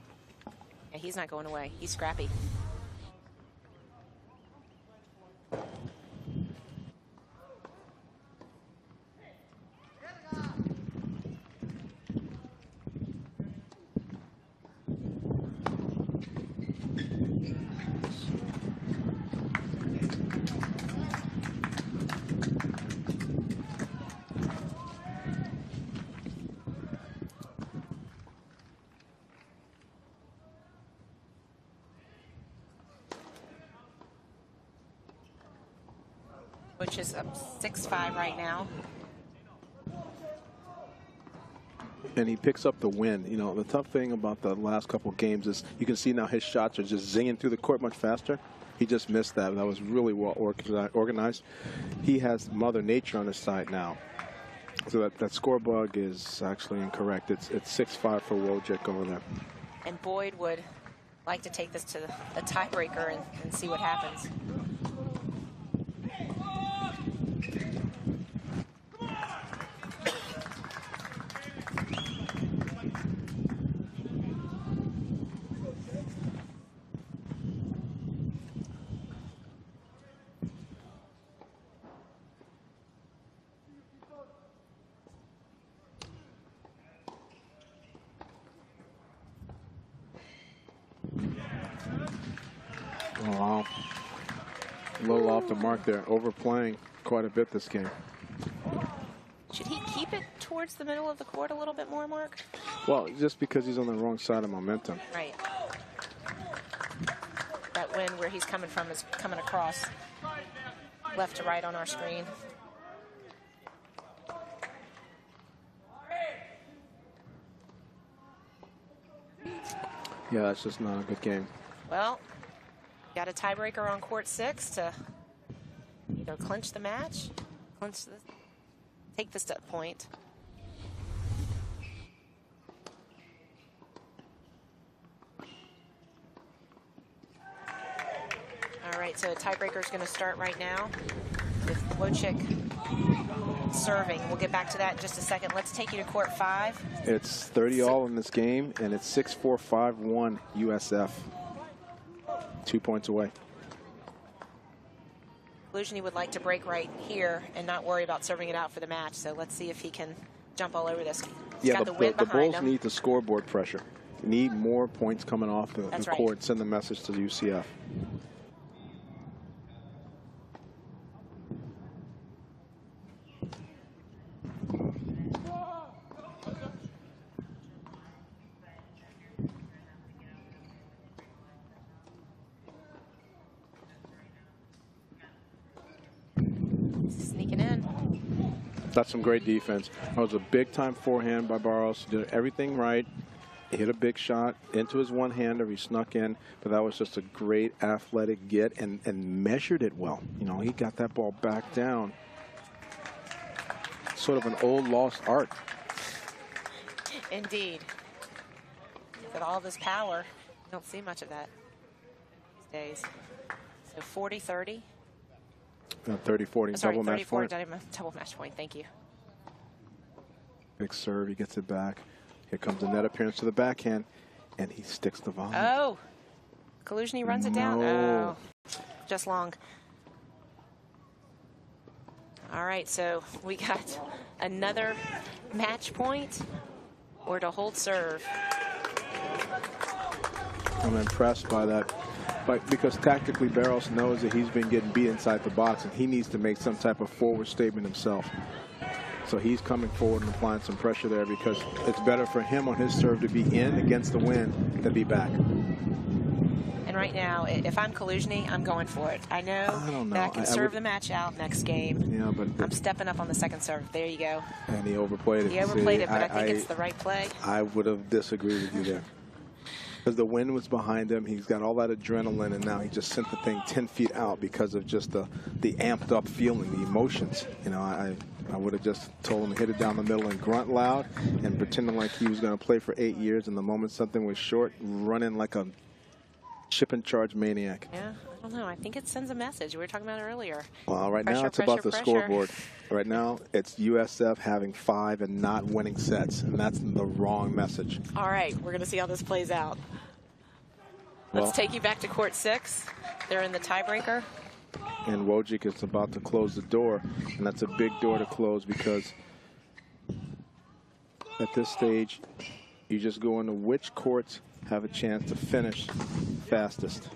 Yeah, he's not going away. He's scrappy. Which is up 6-5 right now. and he picks up the win. You know, the tough thing about the last couple games is you can see now his shots are just zinging through the court much faster. He just missed that. That was really well organized. He has Mother Nature on his side now. So that score bug is actually incorrect. It's 6-5 for Wojcik over there. And Boyd would like to take this to the tiebreaker and see what happens. Oh, wow. A little off the mark there. Overplaying quite a bit this game. Should he keep it towards the middle of the court a little bit more, Mark? Well, just because he's on the wrong side of momentum. Right. That wind where he's coming from is coming across left to right on our screen. Yeah, that's just not a good game. Well, got a tiebreaker on court 6 to either clinch the match, take this to point. All right, so tiebreaker is going to start right now with Wojcik serving. We'll get back to that in just a second. Let's take you to court 5. It's 30-all in this game, and it's 6-4, 5-1 USF. 2 points away. Kaluzhny would like to break right here and not worry about serving it out for the match. So let's see if he can jump all over this. He's got the wind the behind Bulls him. need the scoreboard pressure. Need more points coming off the That's court. right. Send the message to UCF. Sneaking in. That's some great defense. That was a big-time forehand by Barros. He did everything right. He hit a big shot into his one-hander. He snuck in, but that was just a great athletic get and measured it well. You know, he got that ball back down. Sort of an old lost art. Indeed. With all this power, you don't see much of that these days. So 40-30. 30-40, Sorry, double match point. Double match point, thank you. Big serve, he gets it back. Here comes the net appearance to the backhand, and he sticks the volley. Oh, Kaluzhny runs it down. Oh, just long. All right, so we got another match point or to hold serve. I'm impressed by that. But because tactically Barros knows that he's been getting beat inside the box and he needs to make some type of forward statement himself. So he's coming forward and applying some pressure there because it's better for him on his serve to be in against the wind than be back. And right now, if I'm Kaluzhny, I'm going for it. I know that I can serve the match out next game. Yeah, but I'm stepping up on the second serve. There you go. And he overplayed it. He overplayed it, but I think it's the right play. I would have disagreed with you there. Because the wind was behind him, he's got all that adrenaline, and now he just sent the thing 10 feet out because of just the amped up feeling, the emotions. You know, I would have just told him to hit it down the middle and grunt loud and pretending like he was going to play for 8 years, and the moment something was short, run in like a chip and charge maniac. Yeah, I don't know. I think it sends a message. We were talking about it earlier. Well, right now it's about the scoreboard. Right now it's USF having 5 and not winning sets, and that's the wrong message. All right, we're going to see how this plays out. Let's take you back to court 6. They're in the tiebreaker. And Wojcik is about to close the door, and that's a big door to close because at this stage, you just go into which courts have a chance to finish fastest.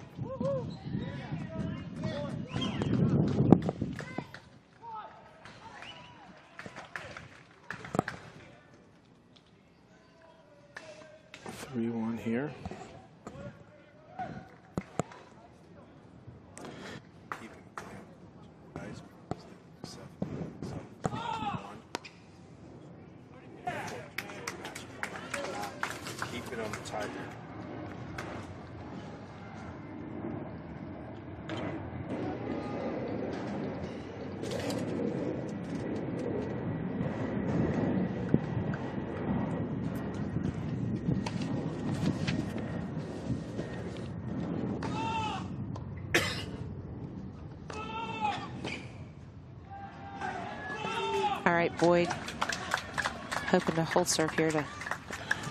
(3-1) here. keep it on the tiebreaker. All right, Boyd hoping to hold serve here to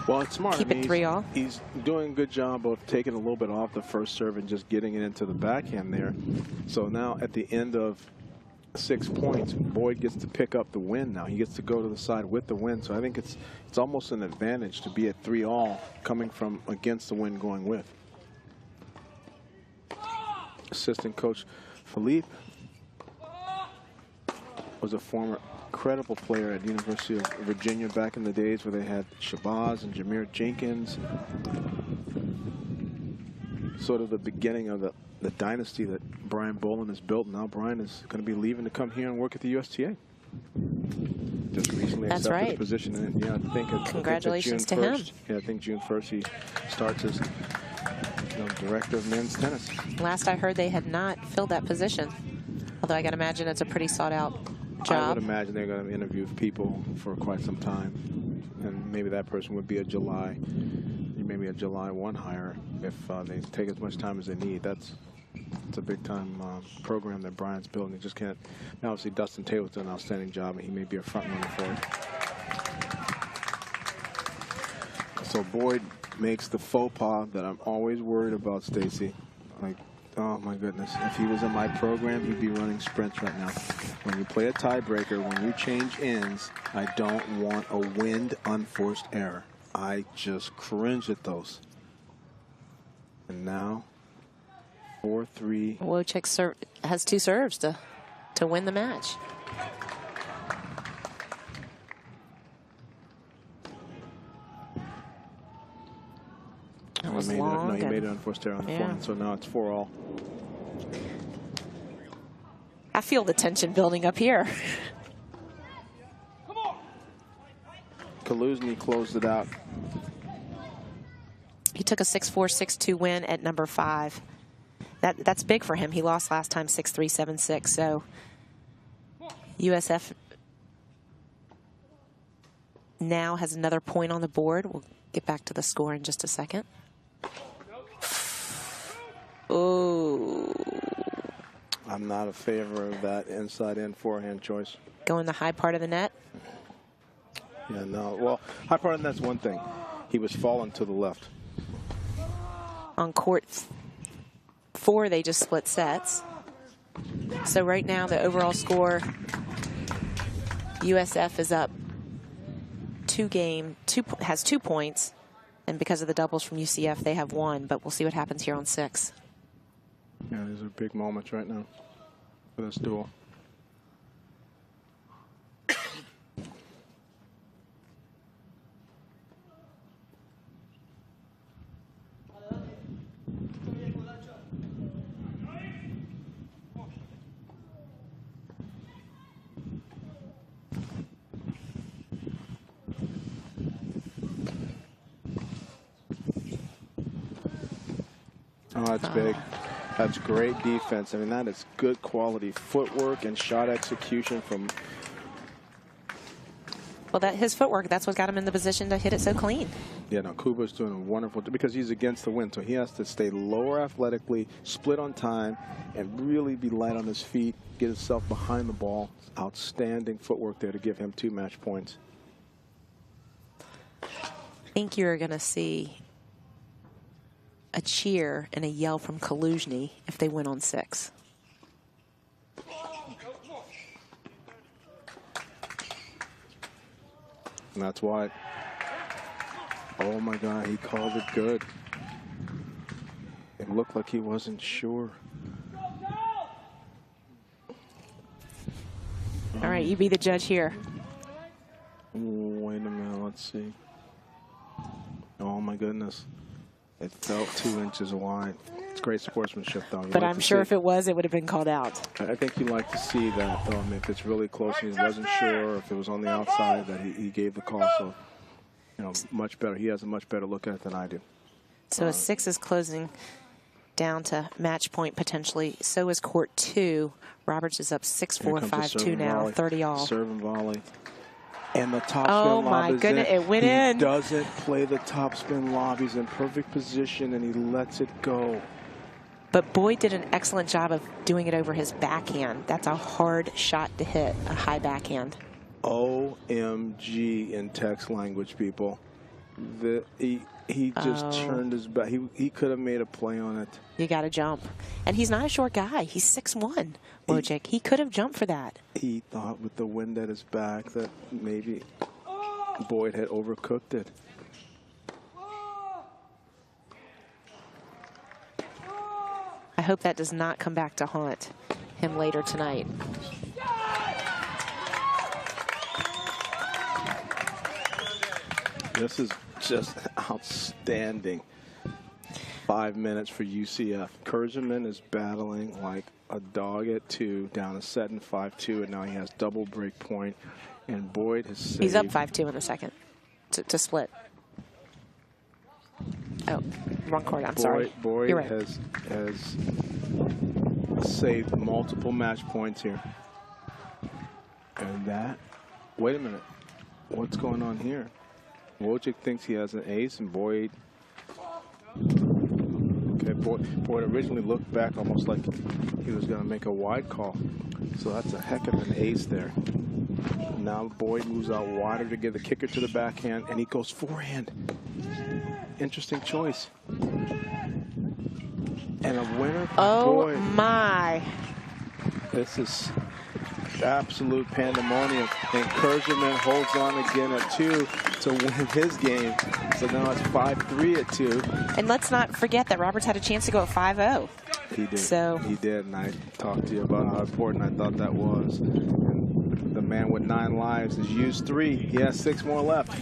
well, it's smart. keep it 3-all. He's doing a good job of taking a little bit off the first serve and just getting it into the backhand there. So now at the end of 6 points, Boyd gets to pick up the win now. He gets to go to the side with the win. So I think it's almost an advantage to be at 3-all coming from against the win going with. Assistant coach Philippe was a former incredible player at the University of Virginia back in the days where they had Shabazz and Jameer Jenkins. Sort of the beginning of the dynasty that Brian Boland has built. Now Brian is going to be leaving to come here and work at the USTA. Just recently That's accepted right. the position. And yeah, I think Congratulations to June him. 1st, yeah, I think June 1st he starts as director of men's tennis. Last I heard, they had not filled that position. Although I got to imagine it's a pretty sought-out job. I would imagine they're going to interview people for quite some time, and maybe that person would be maybe a July 1 hire if they take as much time as they need. It's a big-time program that Brian's building. He just can't. Now, obviously, Dustin Taylor's done an outstanding job, and he may be a front runner for it. So Boyd makes the faux pas that I'm always worried about, Stacy. Like, oh my goodness, if he was in my program, he'd be running sprints right now. When you play a tiebreaker, when you change ends, I don't want a wind unforced error. I just cringe at those. And now, 4-3. Wojcik has 2 serves to win the match. That was long. No, he made an unforced error on the front, so now it's 4-all. I feel the tension building up here. Kaluzny closed it out. He took a 6-4, 6-2 win at number 5. That's big for him. He lost last time 6-3, 7-6. So USF now has another point on the board. We'll get back to the score in just a second. Oh. I'm not a favor of that inside-in forehand choice. Go in the high part of the net. Yeah, no. Well, high part of the net's one thing. He was falling to the left. On court 4, they just split sets. So right now, the overall score, USF is up 2 has 2 points. And because of the doubles from UCF, they have 1. But we'll see what happens here on 6. Yeah, these are big moments right now for this duel. Oh, that's big. That's great defense. I mean, that is good quality footwork and shot execution from... Well, his footwork, that's what got him in the position to hit it so clean. Yeah, no, Kuba's doing a wonderful job because he's against the wind, so he has to stay lower athletically, split on time, and really be light on his feet, get himself behind the ball. Outstanding footwork there to give him 2 match points. I think you're going to see a cheer and a yell from Kaluzny if they win on 6. And that's why, oh my God, he called it good. It looked like he wasn't sure. All right, you be the judge here. Wait a minute, let's see. Oh my goodness. It felt 2 inches wide. It's great sportsmanship, though. But I'm sure if it was, it would have been called out. I think you like to see that, though. I mean, if it's really close and he wasn't sure, if it was on the outside, that he gave the call. So you know, much better. He has a much better look at it than I do. So a 6 is closing down to match point potentially. So is court 2. Roberts is up 6-4, 5-2 now, volley. 30 all. Serve and volley. And the top Oh spin lob my is goodness, in. it went he in. Doesn't play the top spin lob. He's in perfect position and he lets it go. But Boyd did an excellent job of doing it over his backhand. That's a hard shot to hit, a high backhand. OMG in text language, people. He just turned his back. He could have made a play on it. You got to jump. And he's not a short guy. He's 6'1", Wojcik. He could have jumped for that. He thought with the wind at his back that maybe Boyd had overcooked it. I hope that does not come back to haunt him later tonight. This is just outstanding. 5 minutes for UCF. Kurzeman is battling like a dog at 2, down a set in 5-2, and now he has double break point. And Boyd has saved. He's up 5-2 in the second to split. Oh, wrong court. I'm sorry. Boyd You're right. has saved multiple match points here. And that, wait a minute. What's going on here? Wojcik thinks he has an ace, and Boyd. Okay, Boyd originally looked back almost like he was going to make a wide call. So that's a heck of an ace there. Now Boyd moves out wider to give the kicker to the backhand, and he goes forehand. Interesting choice. And a winner for Boyd. Oh my. This is absolute pandemonium. And Kurzeman holds on again at 2 to win his game. So now it's 5-3 at 2. And let's not forget that Roberts had a chance to go at 5-0. He did. So he did, and I talked to you about how important I thought that was. And the man with 9 lives has used 3. He has 6 more left.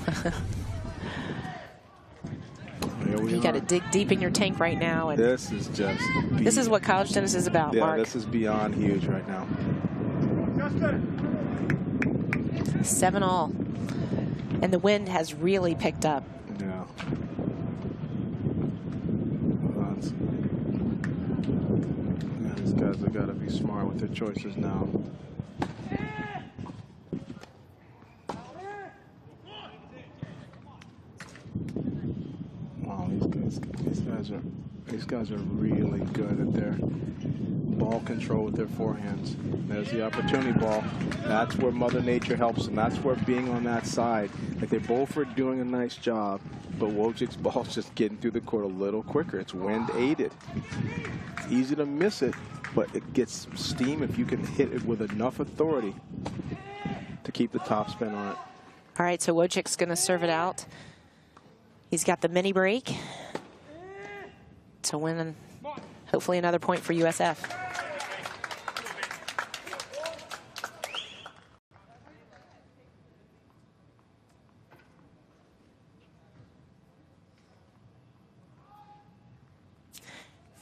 You got to dig deep in your tank right now. And this is just. This is what college tennis is about, Mark. Yeah, this is beyond huge right now. 7 all. And the wind has really picked up. Yeah. These guys have got to be smart with their choices now. Wow, these guys are really good at their ball control with their forehands. There's the opportunity ball. That's where Mother Nature helps them. That's where being on that side. Like they both are doing a nice job, but Wojcik's ball's just getting through the court a little quicker. It's wind aided. It's easy to miss it, but it gets steam if you can hit it with enough authority to keep the top spin on it. All right, so Wojcik's going to serve it out. He's got the mini break to win, hopefully another point for USF.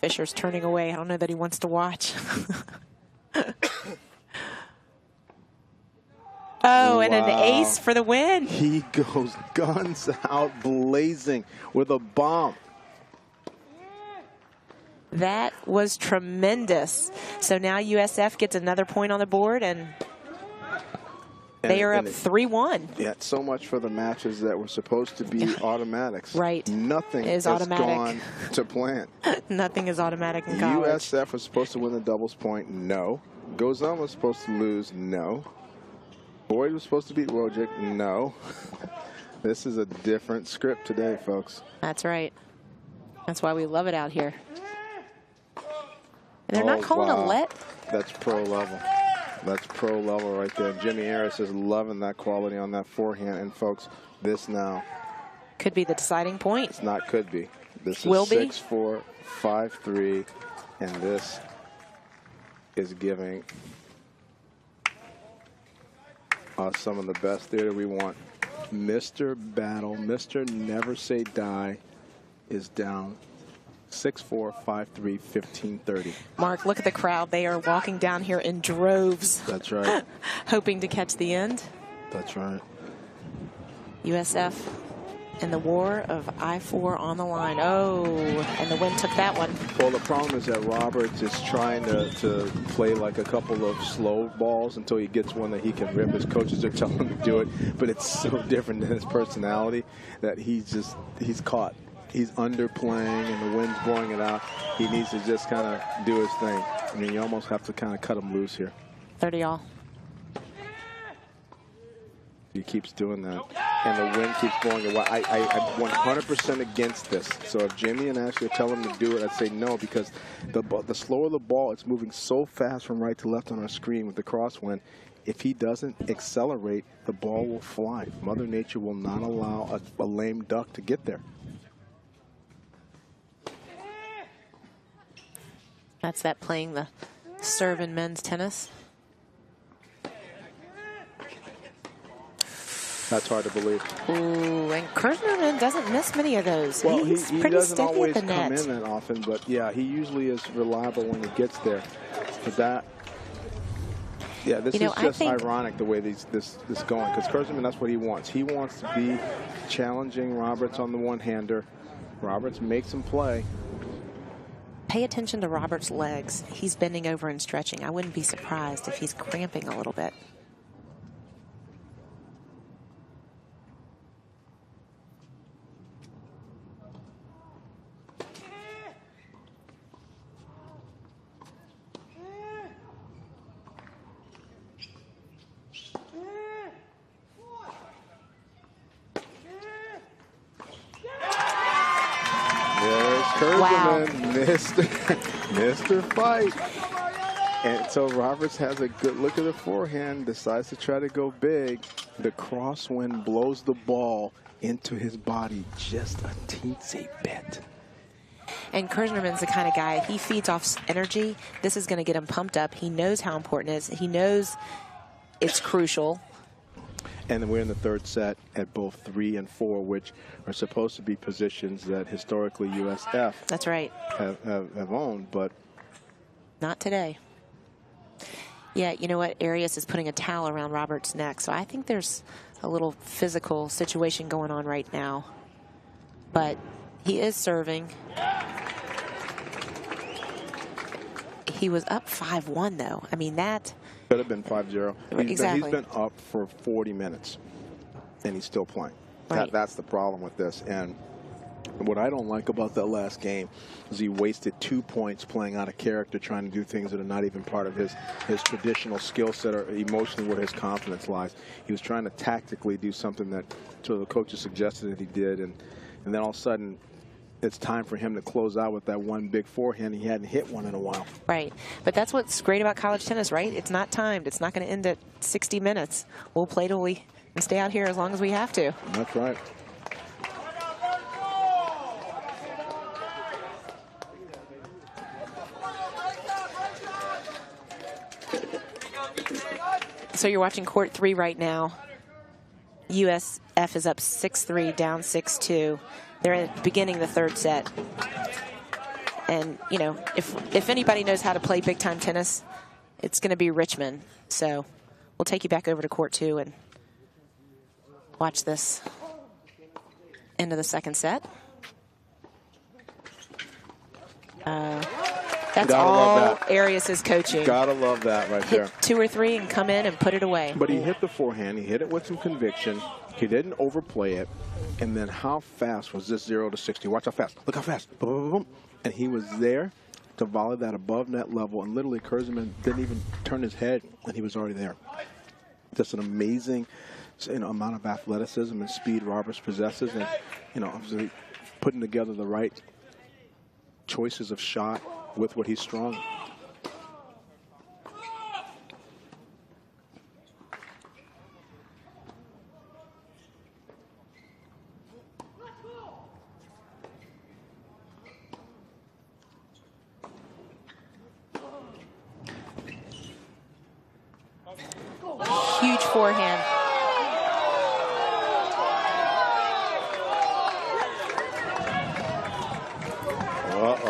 Fisher's turning away. I don't know that he wants to watch. Oh, and an ace for the win. He goes guns out blazing with a bomb. That was tremendous. So now USF gets another point on the board, and they are up 3-1. Yeah, so much for the matches that were supposed to be automatics. Right. Nothing is has automatic. gone to plan. Nothing is automatic in college. USF was supposed to win the doubles point. No. Gozan was supposed to lose. No. Boyd was supposed to beat Wojcik. No. This is a different script today, folks. That's right. That's why we love it out here. And they're not calling a let. That's pro level. That's pro level right there. Jimmy Harris is loving that quality on that forehand. And, folks, this now. Could be the deciding point. It's not could be. This is Will be. 6-4, 5-3, and this is giving us some of the best theater we want. Mr. Battle, Mr. Never Say Die is down 6-4, 5-3, 15-30. Mark, look at the crowd. They are walking down here in droves. That's right. Hoping to catch the end. That's right. USF And the war of I-4 on the line. Oh, and the wind took that one. Well, the problem is that Roberts is trying to play like a couple of slow balls until he gets one that he can rip. His coaches are telling him to do it, but it's so different than his personality that he's caught. He's underplaying and the wind's blowing it out. He needs to just kind of do his thing. I mean, you almost have to kind of cut him loose here. 30 all. He keeps doing that, and the wind keeps blowing away. I'm 100% against this. So if Jimmy and Ashley tell him to do it, I'd say no, because the slower the ball, it's moving so fast from right to left on our screen with the crosswind. If he doesn't accelerate, the ball will fly. Mother Nature will not allow a lame duck to get there. That's that playing the serve in men's tennis. That's hard to believe. Ooh, and Kirchnerman doesn't miss many of those. Well, He's he pretty doesn't steady always at the come net. in that often, but yeah, he usually is reliable when he gets there. But that, yeah, this is just ironic the way this going, because Kirchnerman, that's what he wants. He wants to be challenging Roberts on the one-hander. Roberts makes him play. Pay attention to Robert's legs. He's bending over and stretching. I wouldn't be surprised if he's cramping a little bit. Wow. Mr. Fight. And so Roberts has a good look at the forehand, decides to try to go big. The crosswind blows the ball into his body just a teensy bit. And Kirchnerman's the kind of guy, he feeds off energy. This is going to get him pumped up. He knows how important it is. He knows it's crucial. And we're in the third set at both 3 and 4, which are supposed to be positions that historically USF That's right. have owned, but not today. Yeah, you know what? Arias is putting a towel around Roberts' neck, so I think there's a little physical situation going on right now. But he is serving. He was up 5-1, though. I mean, that could have been 5-0. Exactly. He's been up for 40 minutes, and he's still playing. Right. That's the problem with this. And what I don't like about that last game is he wasted 2 points playing out of character, trying to do things that are not even part of his traditional skill set or emotionally where his confidence lies. He was trying to tactically do something that the coaches suggested that he did, and then all of a sudden it's time for him to close out with that one big forehand. He hadn't hit one in a while. Right. But that's what's great about college tennis, right? It's not timed. It's not going to end at 60 minutes. We'll play till we and stay out here as long as we have to. That's right. So you're watching court 3 right now. USF is up 6-3, down 6-2. They're at the beginning of the third set. And, you know, if anybody knows how to play big-time tennis, it's going to be Richmond. So we'll take you back over to court 2 and watch this end of the second set. That's all Arias' coaching. Gotta love that right there. Hit 2 or 3 and come in and put it away. But he hit the forehand. He hit it with some conviction. He didn't overplay it. And then how fast was this 0 to 60? Watch how fast. Look how fast. Boom, boom, boom. And he was there to volley that above net level. And literally, Kurzman didn't even turn his head, and he was already there. Just an amazing amount of athleticism and speed Roberts possesses. And, obviously putting together the right choices of shot with what he's strong. Huge forehand.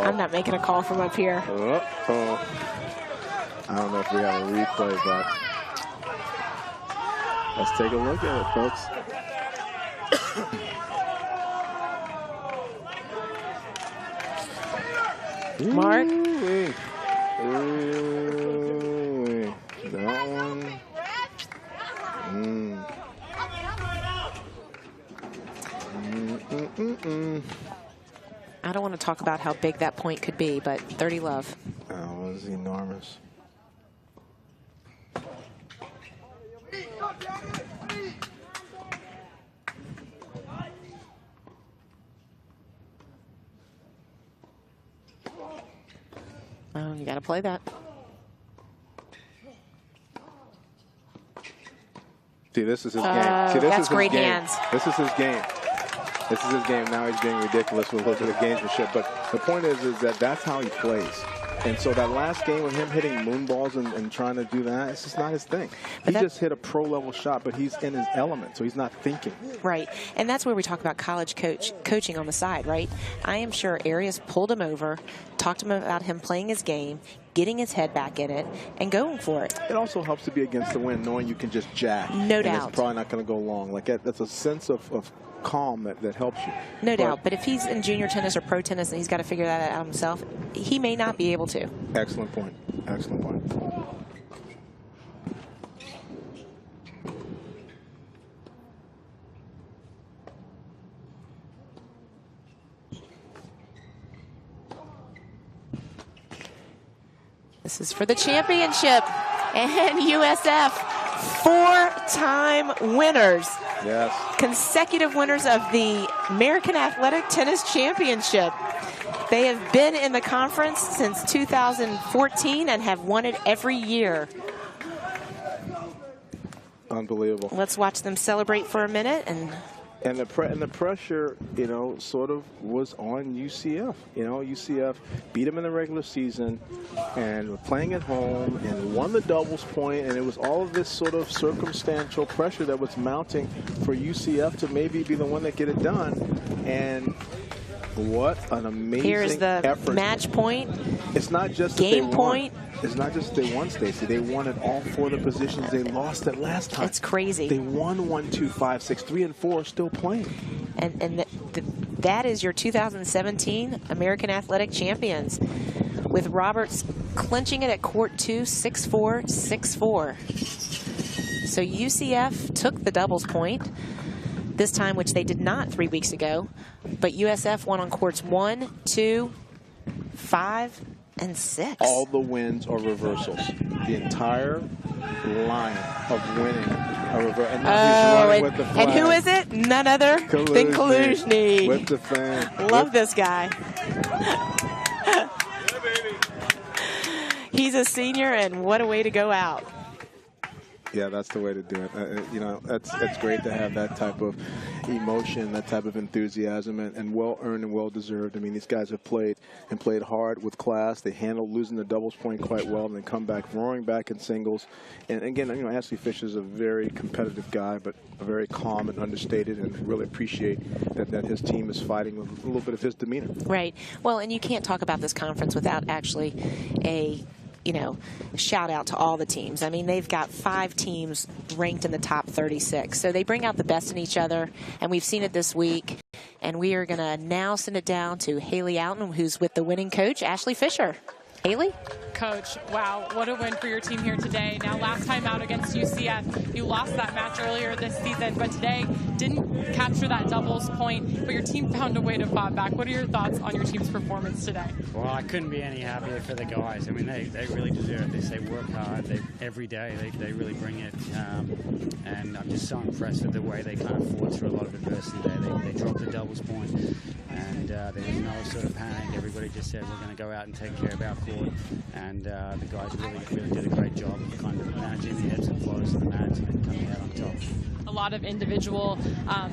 I'm not making a call from up here. Uh-oh. I don't know if we have a replay, but let's take a look at it, folks. Mark? That one. I don't want to talk about how big that point could be, but 30 love. That was enormous. Oh, you got to play that. See, this is his game. See, this that's is great his game. hands. This is his game. This is his game. Now he's being ridiculous with a little bit of gamesmanship. But the point is that that's how he plays. And so that last game of him hitting moonballs and trying to do that, it's just not his thing. He just hit a pro-level shot, but he's in his element, so he's not thinking. Right. And that's where we talk about college coaching on the side, right? I am sure Arias pulled him over, talked to him about him playing his game, getting his head back in it, and going for it. It also helps to be against the wind, knowing you can just jack. No doubt. It's probably not going to go long. Like that's a sense of calm that helps you. No doubt. But if he's in junior tennis or pro tennis and he's got to figure that out himself, he may not be able to. Excellent point. Excellent point. This is for the championship. And USF, 4-time winners. Yes. Consecutive winners of the American Athletic Tennis Championship. They have been in the conference since 2014 and have won it every year. Unbelievable. Let's watch them celebrate for a minute. And the pressure, you know, sort of was on UCF. You know, UCF beat them in the regular season and were playing at home and won the doubles point, and it was all of this sort of circumstantial pressure that was mounting for UCF to maybe be the one that get it done. And what an amazing here's the effort. Match point. It's not just game point. It's not just they won, Stacey. They won at all 4 of the positions they lost at last time. It's crazy. They won 1, 2, 5, 6, 3, and 4 still playing. And that is your 2017 American Athletic Champions, with Roberts clinching it at court 2, 6-4, 6-4. So UCF took the doubles point this time, which they did not 3 weeks ago, but USF won on courts 1, 2, 5, and 6. All the wins are reversals. The entire line of winning are reversals. And now he's running with the flag. And who is it? None other than Kaluzhny. With the fan. Love this guy. He's a senior, and what a way to go out. Yeah, that's the way to do it. You know, that's great to have that type of emotion, that type of enthusiasm, and well-earned and well-deserved. I mean, these guys have played hard with class. They handled losing the doubles point quite well, and then come back, roaring back in singles. And again, you know, Ashley Fisher's a very competitive guy, but very calm and understated, and really appreciate that his team is fighting with a little bit of his demeanor. Right. Well, and you can't talk about this conference without actually a shout out to all the teams. I mean, they've got 5 teams ranked in the top 36. So they bring out the best in each other, and we've seen it this week. And we are going to now send it down to Haley Alton, who's with the winning coach, Ashley Fisher. Haley? Coach, wow, what a win for your team here today. Now, last time out against UCF, you lost that match earlier this season, but today didn't capture that doubles point, but your team found a way to fight back. What are your thoughts on your team's performance today? Well, I couldn't be any happier for the guys. I mean, they really deserve this. They work hard. Every day they really bring it. And I'm just so impressed with the way they kind of fought through a lot of adversity there. They dropped the doubles point, and there was no sort of panic. Everybody just said, we're going to go out and take care of our court. And the guys really did a great job of kind of managing the ebbs and flows of the match and coming out on top. A lot of individual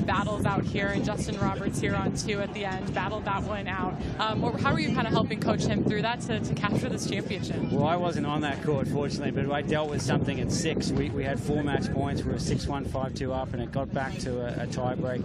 battles out here, and Justin Roberts here on 2 at the end battled that one out. How are you kind of helping coach him through that to capture this championship? Well, I wasn't on that court, fortunately, but I dealt with something at 6. We had 4 match points. We were 6-1, 5-2 up, and it got back to a tie break.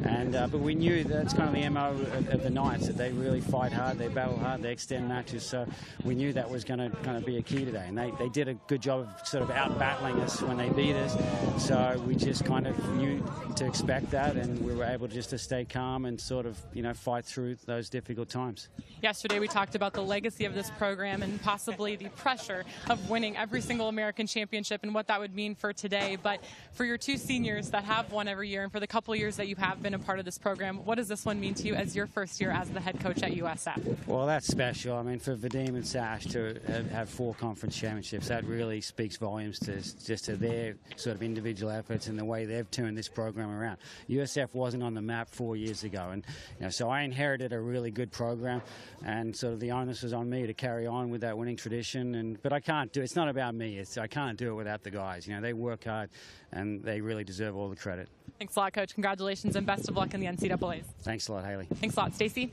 And but we knew that's kind of the MO of the Knights, that they really fight hard, they battle hard, they extend matches. So we knew that was going to kind of be a key today. And they did a good job of sort of out-battling us when they beat us. So we just kind kind of knew to expect that, and we were able just to stay calm and sort of, fight through those difficult times. Yesterday we talked about the legacy of this program and possibly the pressure of winning every single American championship and what that would mean for today. But for your two seniors that have won every year and for the couple of years that you have been a part of this program, what does this one mean to you as your first year as the head coach at USF? Well, that's special. I mean, for Vadim and Sash to have 4 conference championships, that really speaks volumes to their sort of individual efforts and the way they've turned this program around. USF wasn't on the map 4 years ago, and so I inherited a really good program, and sort of the onus was on me to carry on with that winning tradition. But I can't do it. It's not about me. I can't do it without the guys. They work hard, and they really deserve all the credit. Thanks a lot, Coach. Congratulations and best of luck in the NCAAs. Thanks a lot, Haley. Thanks a lot, Stacy.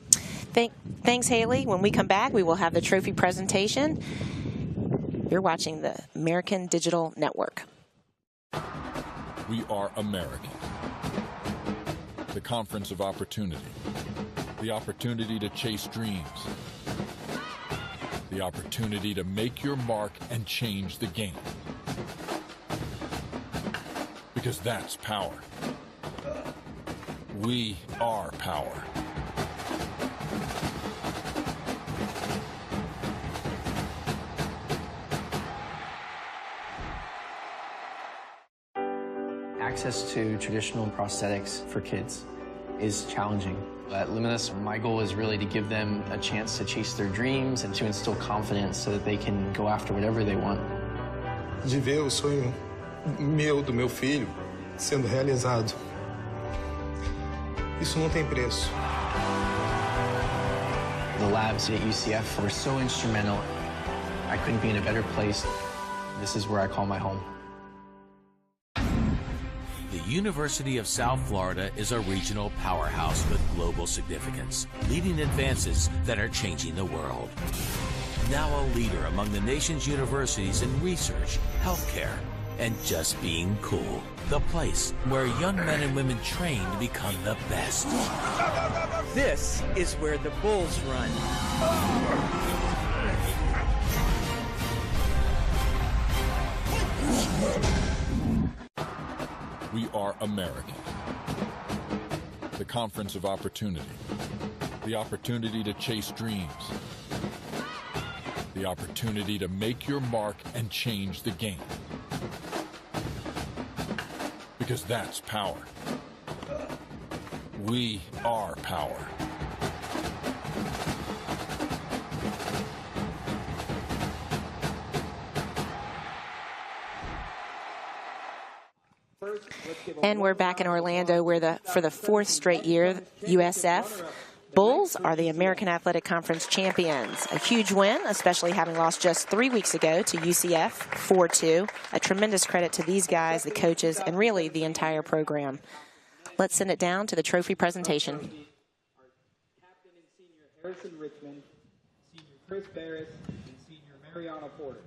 Thanks, Haley. When we come back, we will have the trophy presentation. You're watching the American Digital Network. We are American. The conference of opportunity. The opportunity to chase dreams. The opportunity to make your mark and change the game. Because that's power. We are power. Access to traditional prosthetics for kids is challenging. At Luminous, my goal is really to give them a chance to chase their dreams and to instill confidence so that they can go after whatever they want. De ver o sonho do meu filho, sendo realizado. Isso não tem preço. The labs at UCF were so instrumental. I couldn't be in a better place. This is where I call my home. The University of South Florida is a regional powerhouse with global significance, leading advances that are changing the world. Now a leader among the nation's universities in research, healthcare, and just being cool. The place where young men and women train to become the best. This is where the Bulls run. We are American. The conference of opportunity. The opportunity to chase dreams. The opportunity to make your mark and change the game. Because that's power. We are power. And we're back in Orlando where for the 4th straight year, USF Bulls are the American Athletic Conference champions. A huge win, especially having lost just 3 weeks ago to UCF 4-2. A tremendous credit to these guys, the coaches, and really the entire program. Let's send it down to the trophy presentation. Captain and senior Harrison Richmond, senior Chris Barris, and senior Mariana Porter.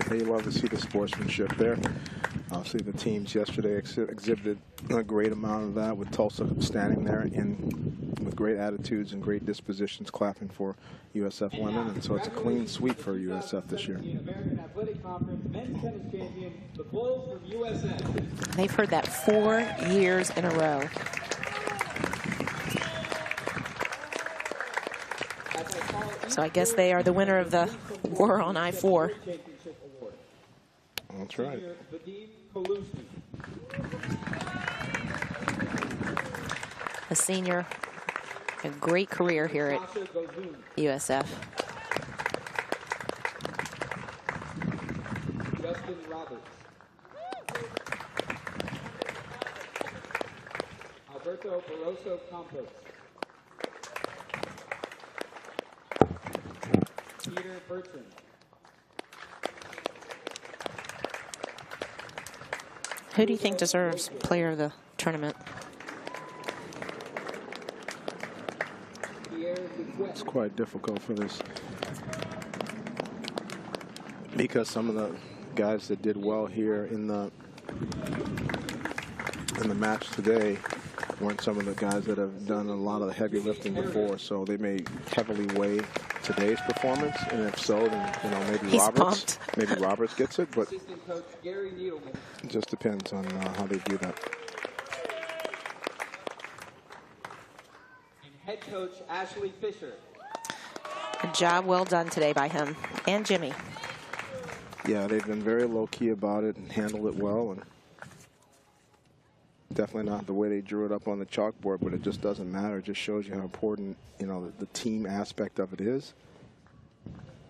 You love to see the sportsmanship there. Obviously, the teams yesterday exhibited a great amount of that, with Tulsa standing there with great attitudes and great dispositions, clapping for USF women, and so it's a clean sweep for USF this year. American Athletic Conference men's tennis champion, the Bulls from USF. They've heard that 4 years in a row. So I guess they are the winner of the war on I-4. That's right. A senior, a great career here at USF. Justin Roberts. Alberto Barroso Campos. Peter Bertrand. Who do you think deserves player of the tournament? It's quite difficult for this because some of the guys that did well here in the match today weren't some of the guys that have done a lot of the heavy lifting before, so they may heavily weigh today's performance, and if so, then maybe Roberts gets it, but it just depends on how they do that. And head coach Ashley Fisher. A job well done today by him and Jimmy. Yeah, they've been very low-key about it and handled it well, and definitely not the way they drew it up on the chalkboard, but it just doesn't matter. It just shows you how important, the team aspect of it is.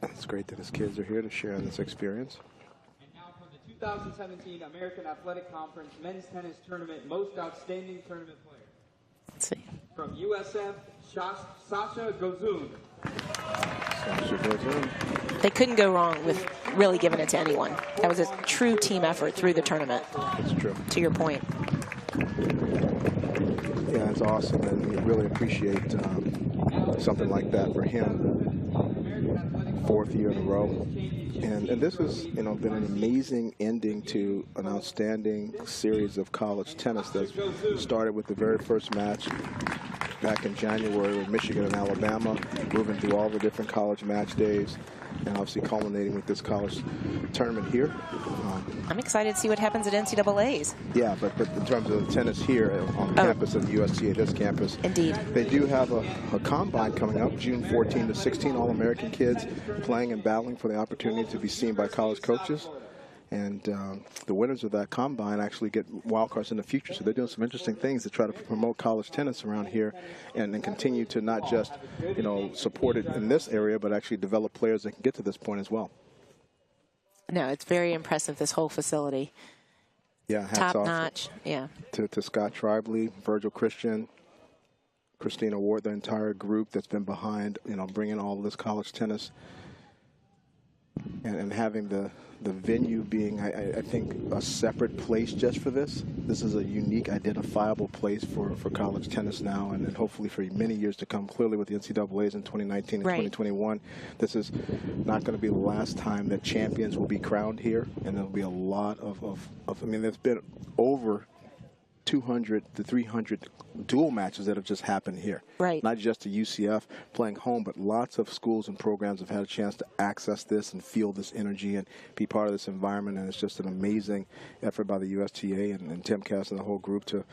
It's great that his kids are here to share in this experience. And now for the 2017 American Athletic Conference Men's Tennis Tournament Most Outstanding Tournament Player. Let's see. From USF, Sasha Gozun. They couldn't go wrong with really giving it to anyone. That was a true team effort through the tournament. That's true. To your point. Yeah, it's awesome, and we really appreciate something like that for him. 4th year in a row. And this has, been an amazing ending to an outstanding series of college tennis that started with the very first match back in January with Michigan and Alabama, moving through all the different college match days, and obviously culminating with this college tournament here. I'm excited to see what happens at NCAA's. Yeah, but in terms of the tennis here on the campus of the USTA, this campus, indeed, they do have a combine coming up, June 14 to 16, All-American kids playing and battling for the opportunity to be seen by college coaches. And the winners of that combine actually get wildcards in the future. So they're doing some interesting things to try to promote college tennis around here and continue to not just, support it in this area, but actually develop players that can get to this point as well. No, it's very impressive, this whole facility. Yeah, hats top off notch. Yeah. To Scott Tribely, Virgil Christian, Christina Ward, the entire group that's been behind, bringing all of this college tennis and having the venue being, I think, a separate place just for this. This is a unique, identifiable place for college tennis now, and hopefully for many years to come. Clearly with the NCAAs in 2019 and 2021, this is not going to be the last time that champions will be crowned here, and there'll be a lot of there's been over 200 to 300 dual matches that have just happened here. Right. Not just the UCF playing home, but lots of schools and programs have had a chance to access this and feel this energy and be part of this environment. And it's just an amazing effort by the USTA and Tim Cass and the whole group to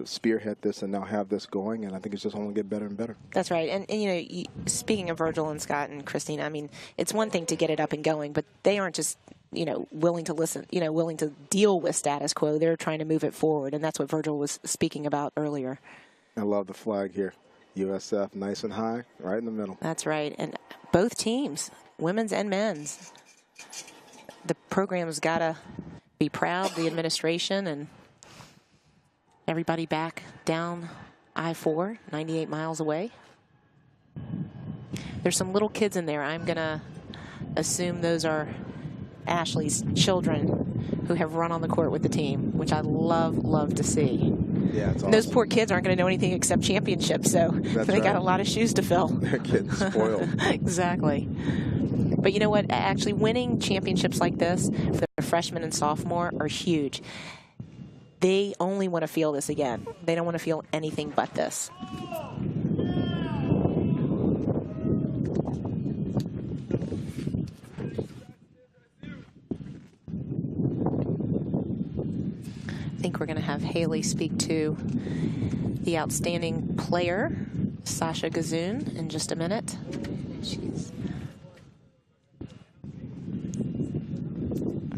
spearhead this and now have this going. And I think it's just only going to get better and better. That's right. And speaking of Virgil and Scott and Christina, it's one thing to get it up and going, but they aren't just willing to listen, willing to deal with status quo. They're trying to move it forward, and that's what Virgil was speaking about earlier. I love the flag here. USF, nice and high, right in the middle. That's right. And both teams, women's and men's, the program's got to be proud, the administration, and everybody back down I-4, 98 miles away. There's some little kids in there. I'm going to assume those are Ashley's children who have run on the court with the team, which I love to see. Yeah, it's awesome. Those poor kids aren't going to know anything except championships, so they got a lot of shoes to fill. They're getting spoiled. Exactly. But you know what? Actually, winning championships like this for the freshmen and sophomore are huge. They only want to feel this again. They don't want to feel anything but this. I think we're going to have Haley speak to the outstanding player, Sasha Gozun, in just a minute.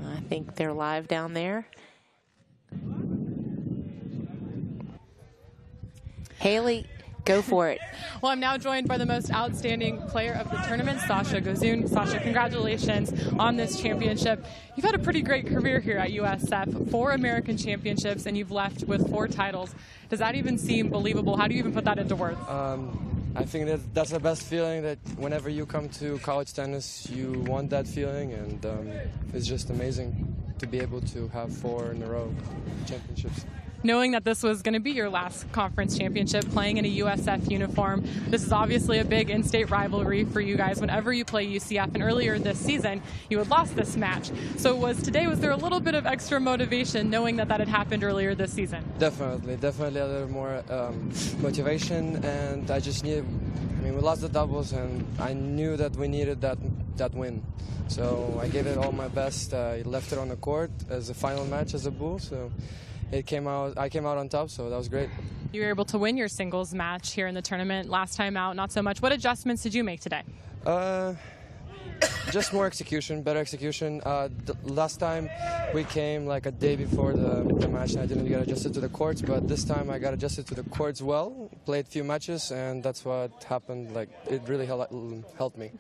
I think they're live down there. Haley, go for it. Well, I'm now joined by the most outstanding player of the tournament, Sasha Gozun. Sasha, congratulations on this championship. You've had a pretty great career here at USF, 4 American championships, and you've left with 4 titles. Does that even seem believable? How do you even put that into words? I think that's the best feeling, that whenever you come to college tennis, you want that feeling, and it's just amazing to be able to have 4 in a row championships. Knowing that this was going to be your last conference championship, playing in a USF uniform, this is obviously a big in-state rivalry for you guys whenever you play UCF, and earlier this season you had lost this match. So was there a little bit of extra motivation knowing that had happened earlier this season? Definitely a little more motivation, and I just needed, we lost the doubles and I knew that we needed that win. So I gave it all my best. I left it on the court as a final match as a Bull, so I came out on top, so that was great. You were able to win your singles match here in the tournament. Last time out, not so much. What adjustments did you make today? Just more execution, better execution. Last time we came like a day before the match and I didn't get adjusted to the courts, but this time I got adjusted to the courts well, played a few matches, and that's what happened. It really helped me.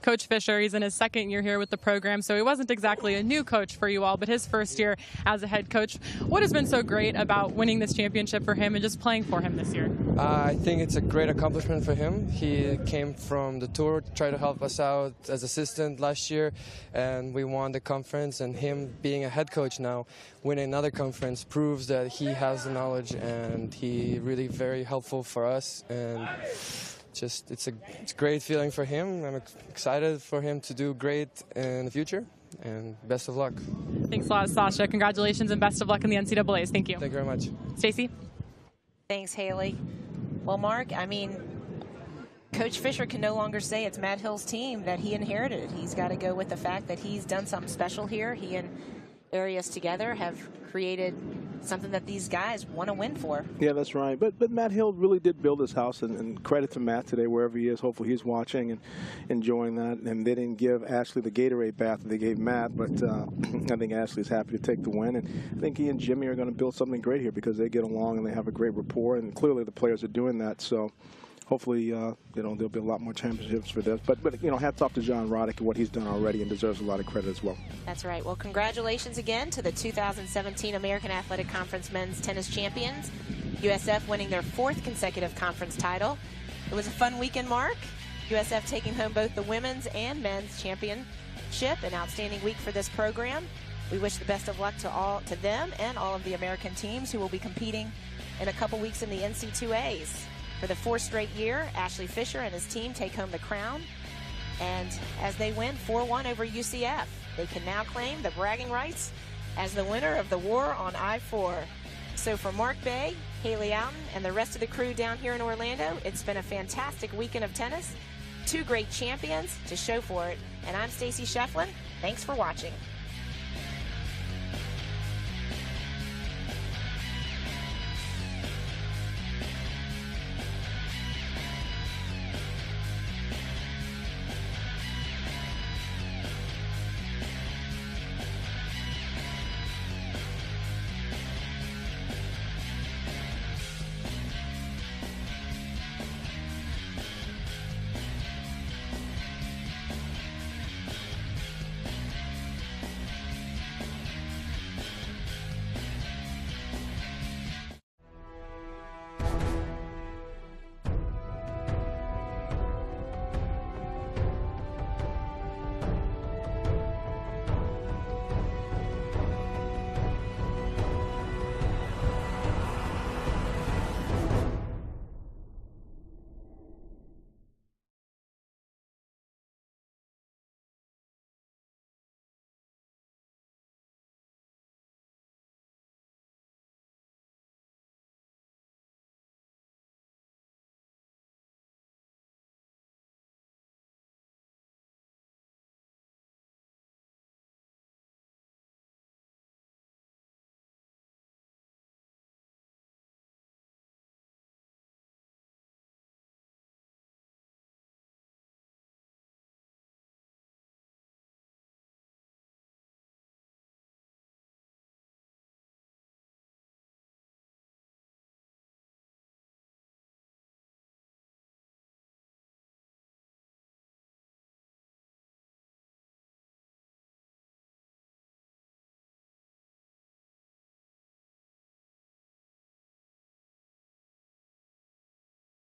Coach Fisher, he's in his second year here with the program, so he wasn't exactly a new coach for you all, but his first year as a head coach. What has been so great about winning this championship for him and just playing for him this year? I think it's a great accomplishment for him. He came from the tour to try to help us out as assistant last year, and we won the conference, and him being a head coach now, winning another conference, proves that he has the knowledge, and he really very helpful for us. And it's a great feeling for him. I'm excited for him to do great in the future, and best of luck. Thanks a lot, Sasha. Congratulations and best of luck in the NCAAs. Thank you. Thank you very much. Stacey? Thanks, Haley. Well, Mark, Coach Fisher can no longer say it's Matt Hill's team that he inherited. He's got to go with the fact that he's done something special here. He and Arias together have created something that these guys want to win for. Yeah, that's right. But Matt Hill really did build his house, and credit to Matt today, wherever he is. Hopefully he's watching and enjoying that. And they didn't give Ashley the Gatorade bath that they gave Matt, but I think Ashley's happy to take the win. And I think he and Jimmy are going to build something great here because they get along and they have a great rapport, and clearly the players are doing that. So hopefully, there'll be a lot more championships for this. But hats off to John Roddick and what he's done already, and deserves a lot of credit as well. That's right. Well, congratulations again to the 2017 American Athletic Conference men's tennis champions, USF winning their 4th consecutive conference title. It was a fun weekend, Mark. USF taking home both the women's and men's championship. An outstanding week for this program. We wish the best of luck to them and all of the American teams who will be competing in a couple weeks in the NC2As. For the 4th straight year, Ashley Fisher and his team take home the crown. And as they win 4-1 over UCF, they can now claim the bragging rights as the winner of the war on I-4. So for Mark Bay, Haley Outen, and the rest of the crew down here in Orlando, it's been a fantastic weekend of tennis. 2 great champions to show for it. And I'm Stacey Shefflin. Thanks for watching.